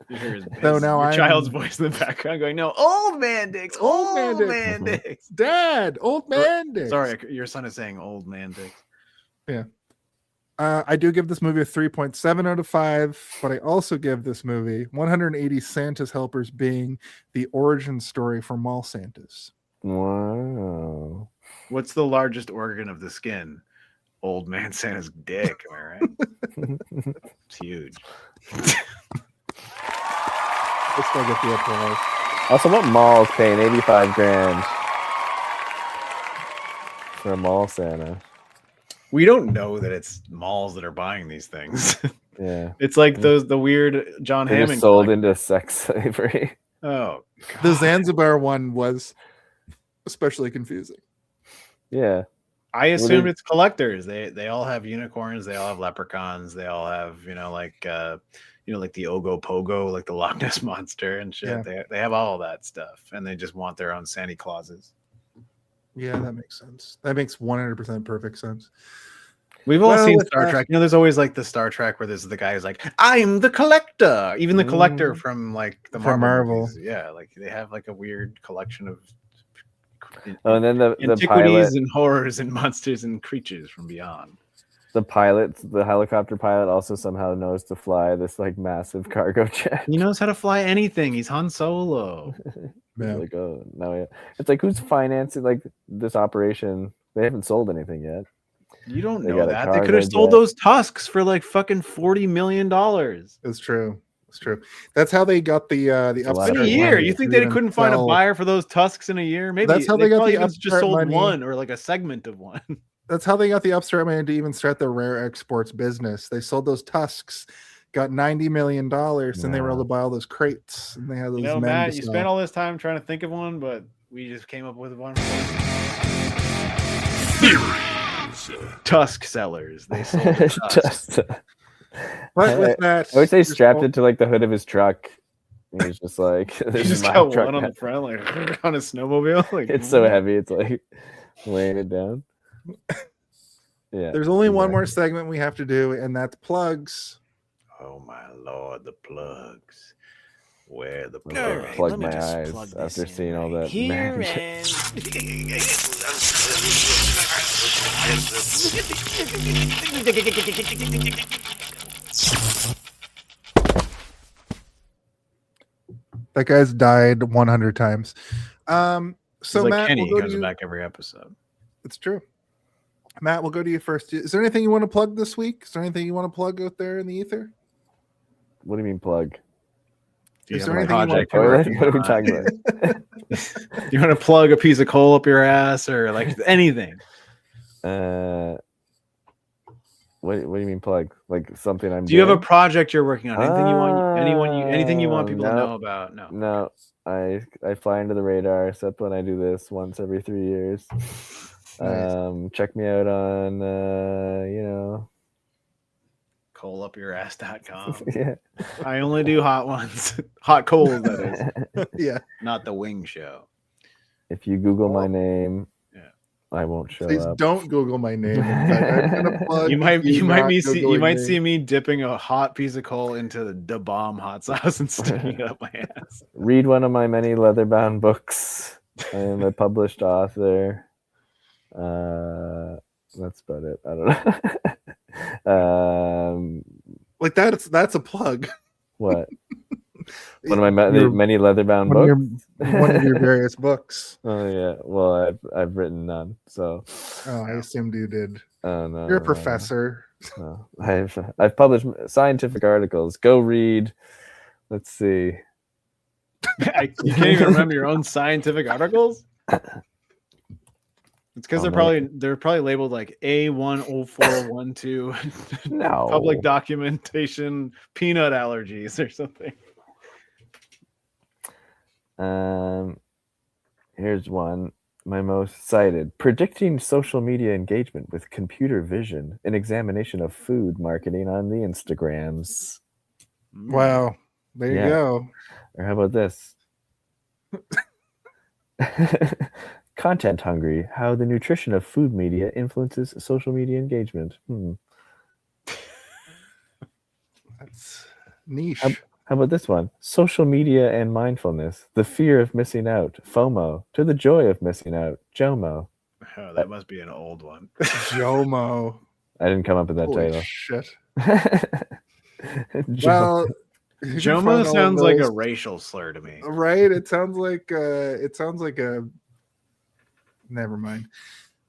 You hear So now your I'm- child's voice in the background going, "No, old man dicks, old man dicks." Dad, old man dicks. Sorry, your son is saying old man dicks. Yeah. I do give this movie a 3.7 out of 5, but I also give this movie 180 Santa's helpers being the origin story for mall Santas. Wow. What's the largest organ of the skin? Old man Santa's dick. Am I right? It's huge. I still get the applause. Also, what mall is paying 85 grand for a mall Santa? We don't know that it's malls that are buying these things. Yeah. It's like the weird John They're Hammond just sold collection. into sex slavery. Oh, The Zanzibar one was especially confusing. Yeah. I assumed they- it's collectors. They all have unicorns. They all have leprechauns. They all have like the Ogo Pogo, like the Loch Ness monster and shit. Yeah. They have all that stuff, and they just want their own Santa Clauses. Yeah, that makes sense. That makes 100% perfect sense. We've all Well, seen with Star that- Trek. There's always like the Star Trek where there's the guy who's like, "I'm the collector." Even the collector Mm. from like the From Marvel. movies. Yeah, like they have like a weird collection of Oh, and then the antiquities pilot, and horrors and monsters and creatures from beyond. the helicopter pilot also somehow knows to fly this like massive cargo jet. He knows how to fly anything. He's Han Solo. Yeah. Like, oh, no, yeah. It's like who's financing like this operation? They haven't sold anything yet. You don't They know got a that. They could cargo have sold jet. those tusks for like fucking $40 million. It's true. It's true. That's how they got the a lot upstart In a of year. money You to think they even couldn't find a sell- buyer for those tusks in a year? Maybe That's how they got probably the even just upstart sold money. one or like a segment of one. That's how they got the upstart money to even start their rare exports business. They sold those tusks, got $90 million, and they were able to buy all those crates. And they had those men Matt, to you sell. spent all this time trying to think of one, but we just came up with one. Tusk sellers. They sold the tusks. Just, But with that, I wish they there's strapped all- it to like the hood of his truck. And he's just like, He this is just my got truck. one on now. the front, like on a snowmobile. Like It's so heavy. It's like weighing it down. Yeah. There's only one exactly. more segment we have to do, and that's plugs. Oh my lord, the plugs. Where the Like, I All right, plug let me my just eyes plug this after in seeing all right that here magic. That guy's died 100 times. So He's like Matt, Kenny, we'll he go to comes you. back every episode. It's true. Matt, we'll go to you first. Is there anything you want to plug this week? Is there anything you want to plug out there in the ether? What do you mean plug? Do you Is have there a anything you want project to you're Toilet? working What are we on? talking about? Do you want to plug a piece of coal up your ass or like anything? What do you mean plug? Like something I'm Do you have a doing? project you're working on? Anything you want anything you want people to No. know about? No. No, I fly under the radar except when I do this once every 3 years. Nice. Check me out on Coalupyourass.com. yeah. I only do hot ones. Hot coals, that is. Yeah. Not the wing show. If you Google my Oh. name, Yeah. I won't show Please up. don't Google my name. In fact, I'm gonna plug You might not see Googling me dipping a hot piece of coal into the bomb hot sauce and sticking it up my ass. Read one of my many leather-bound books. I am a published author. That's about it. I don't know. Like that's a plug. What? One of my Your- many leather-bound one of books. one of your various books. Oh yeah. Well, I've written none. So. Oh, I assumed you did. Oh no. You're a no, professor. no. I've published scientific articles. Go read. Let's see. You can't even remember your own scientific articles? It's because Oh, they're probably labeled like A10412 No. public documentation peanut allergies or something. Here's one. My most cited: predicting social media engagement with computer vision, an examination of food marketing on the Instagrams. Wow. There you Yeah. go. Or how about this? Content hungry: how the nutrition of food media influences social media engagement. That's niche. How about this one? Social media and mindfulness: the fear of missing out, FOMO, to the joy of missing out, JOMO. Oh, that must be an old one. Jomo. I didn't come up with that Holy title. shit. Jo- Well, you can find all Jomo of sounds like a those- racial slur to me. right. It sounds like a. Never mind.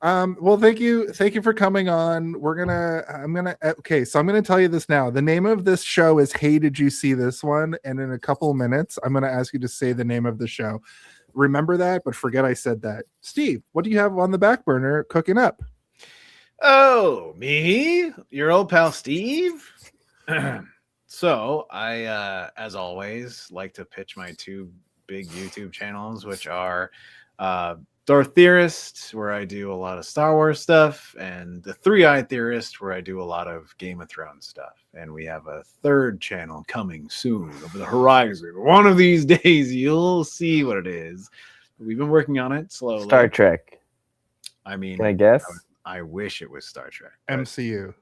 Well, thank you for coming on. I'm gonna tell you this now. The name of this show is Hey, Did You See This One? And in a couple of minutes, I'm gonna ask you to say the name of the show. Remember that, but forget I said that. Steve, what do you have on the back burner cooking up? Oh, me? Your old pal Steve? So I as always like to pitch my two big YouTube channels, which are Darth Theorist, where I do a lot of Star Wars stuff, and the Three-Eyed Theorist, where I do a lot of Game of Thrones stuff. And we have a third channel coming soon over the horizon. One of these days, you'll see what it is. We've been working on it slowly. Star Trek. I mean, Can I guess? I wish it was Star Trek. but MCU.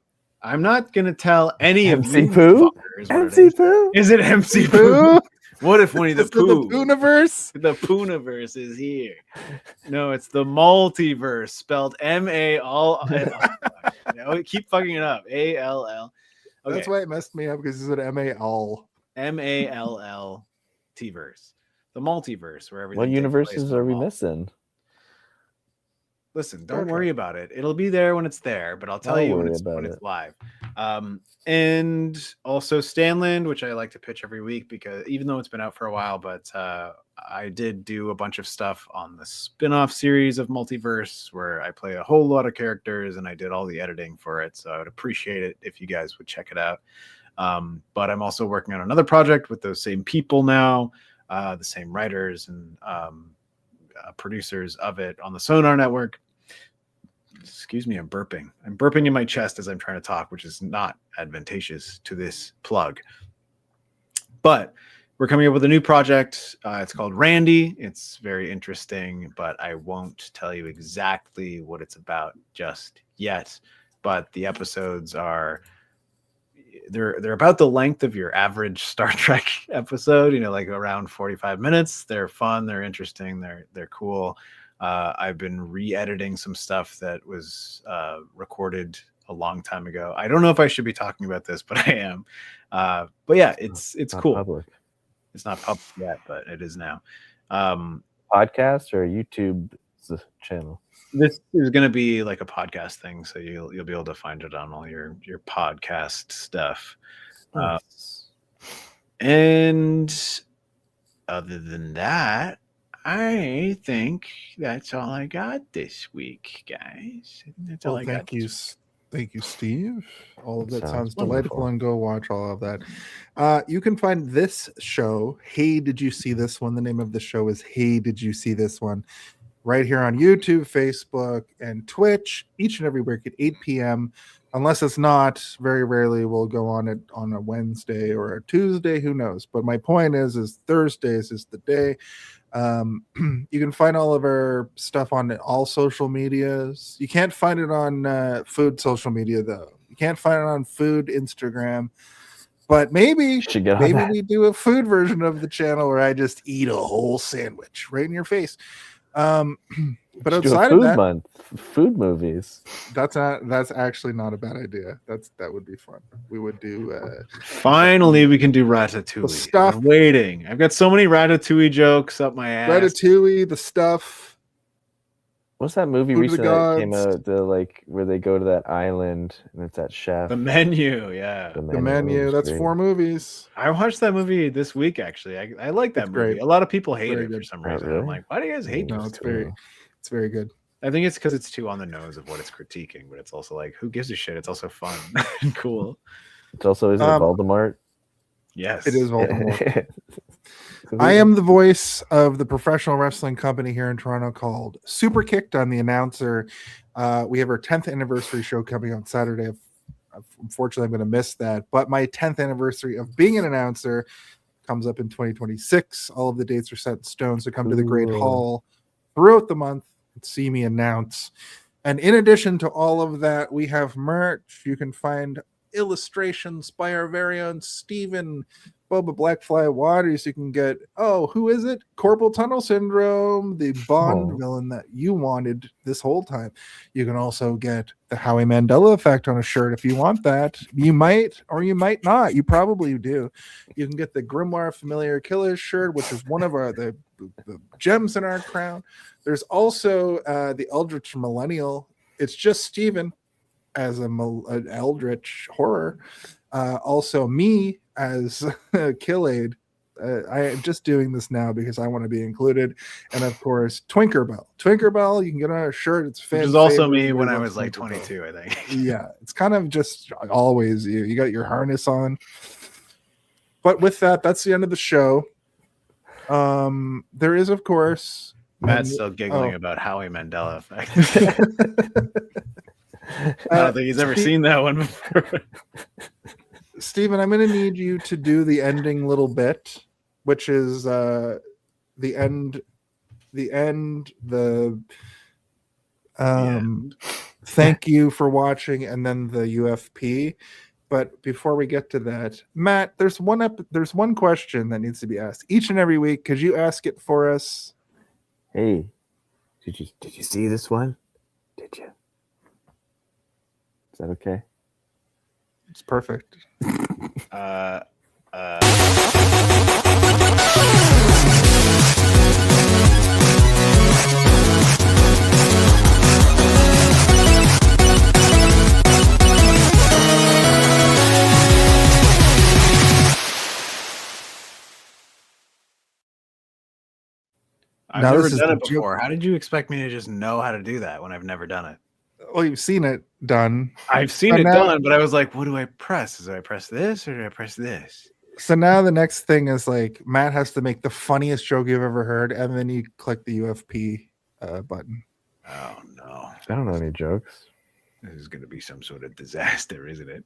I'm not going to tell any of MC you Pooh? fuckers what it MC is. Pooh? Is it MC Pooh? Pooh? What if Winnie the Is it the Pooh? Pooniverse? The Pooniverse is here. No, it's the multiverse, spelled M-A all. No, keep fucking it up. A-L-L. Okay. That's why it messed me up because it's an MA-all. M-A-L-L T-verse. The multiverse, where everything What takes universes place in are the we mall. missing? Listen, Star don't worry about it. It'll be there when it's there, but I'll tell you when worry it's about it. live. And also Stanland, which I like to pitch every week because even though it's been out for a while, but I did do a bunch of stuff on the spin-off series of Multiverse where I play a whole lot of characters and I did all the editing for it. So I would appreciate it if you guys would check it out. But I'm also working on another project with those same people now, the same writers and producers of it on the Sonar Network. Excuse me, I'm burping. I'm burping in my chest as I'm trying to talk, which is not advantageous to this plug. But we're coming up with a new project. It's called Randy. It's very interesting, but I won't tell you exactly what it's about just yet. But the episodes are they're about the length of your average Star Trek episode, like around 45 minutes. They're fun, they're interesting, they're cool. I've been re-editing some stuff that was recorded a long time ago. I don't know if I should be talking about this, but I am. But yeah, it's cool. Public. It's not public yet, but it is now. Podcast or YouTube channel? This is going to be like a podcast thing, so you'll be able to find it on all your podcast stuff. Nice. And other than that, I think that's all I got this week, guys. That's all I got. Thank you, Steve. All of that sounds wonderful. delightful, and go watch all of that. You can find this show, Hey, Did You See This One? The name of the show is Hey, Did You See This One? Right here on YouTube, Facebook, and Twitch, each and every week at 8 p.m. Unless it's not, very rarely we'll go on it on a Wednesday or a Tuesday, who knows? But my point is Thursdays is the day. You can find all of our stuff on all social medias. You can't find it on food social media, though. You can't find it on food Instagram. But maybe we do a food version of the channel where I just eat a whole sandwich right in your face. But outside of that, month, food movies. that's actually not a bad idea. That would be fun. We would do. Finally, we can do Ratatouille. The stuff. I'm waiting. I've got so many Ratatouille jokes up my ass. Ratatouille, the stuff. What's that movie Food of the recently that came Gods. out? The where they go to that island and it's that chef. The Menu, yeah. The Menu. That's great. 4 movies. I watched that movie this week. Actually, I like that It's movie. great. A lot of people hate Very it for good. some Oh, reason. really? I'm like, why do you guys hate No, this? it's very good. I think it's because it's too on the nose of what it's critiquing, but it's also like, who gives a shit? It's also fun and cool. It's also isn't it Voldemort? Yes, It is Voldemort. I am the voice of the professional wrestling company here in Toronto called Super Kicked. I'm the announcer. We have our 10th anniversary show coming on Saturday. Unfortunately, I'm going to miss that. But my 10th anniversary of being an announcer comes up in 2026. All of the dates are set in stone. So come to the Great Cool. Hall throughout the month and see me announce. And in addition to all of that, we have merch. You can find illustrations by our very own Stephen Boba Blackfly Waters. You can get, who is it? Corporal Tunnel Syndrome, the Bond villain that you wanted this whole time. You can also get the Howie Mandela effect on a shirt if you want that. You might or you might not. You probably do. You can get the Grimoire Familiar Killers shirt, which is one of the gems in our crown. There's also the Eldritch Millennial. It's just Steven as an Eldritch horror. Also me as Killade. I am just doing this now because I want to be included. And of course, Twinkerbell. Twinkerbell, you can get on a shirt. It's which is also me when I was like 22, I think. Yeah, it's kind of just always you. You got your harness on. But with that, that's the end of the show. There is, of course, Matt's still giggling about Howie Mandela effect. I don't think he's ever seen that one before. Steven, I'm going to need you to do the ending little bit, which is the thank you for watching, and then the UFP. But before we get to that, Matt, there's one question that needs to be asked each and every week. Could you ask it for us? Hey, did you see this one? Did you? Is that okay? It's perfect. I've Now, never this is done the it before. How did you expect me to just know how to do that when I've never done it? Well, you've seen it done. I've seen And it now- done, but I was like, what do I press? Do I press this or do I press this? So now the next thing is like Matt has to make the funniest joke you've ever heard, and then you click the UFP button. Oh no. I don't know any jokes. This is going to be some sort of disaster, isn't it?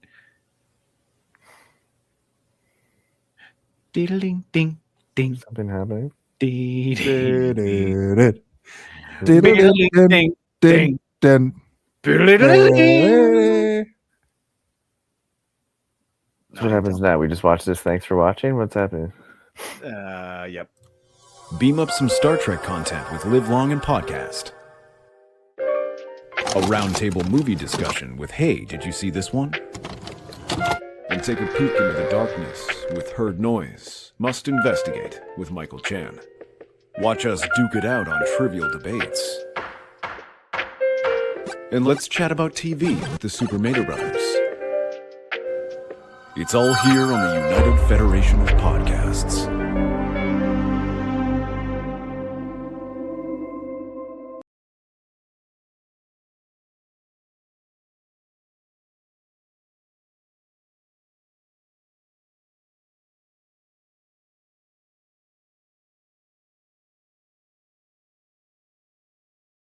Ding ding ding Something happening. ding Did ding it. ding ding ding. So what happens now? We just watch this. Thanks for watching. What's happening? Yep. Beam up some Star Trek content with Live Long and Podcast. A roundtable movie discussion with Hey, did you see this one? And take a peek into the darkness with Heard Noise, Must Investigate with Michael Chan. Watch us duke it out on trivial debates. And let's chat about TV with the Super Mato Brothers. It's all here on the United Federation of Podcasts.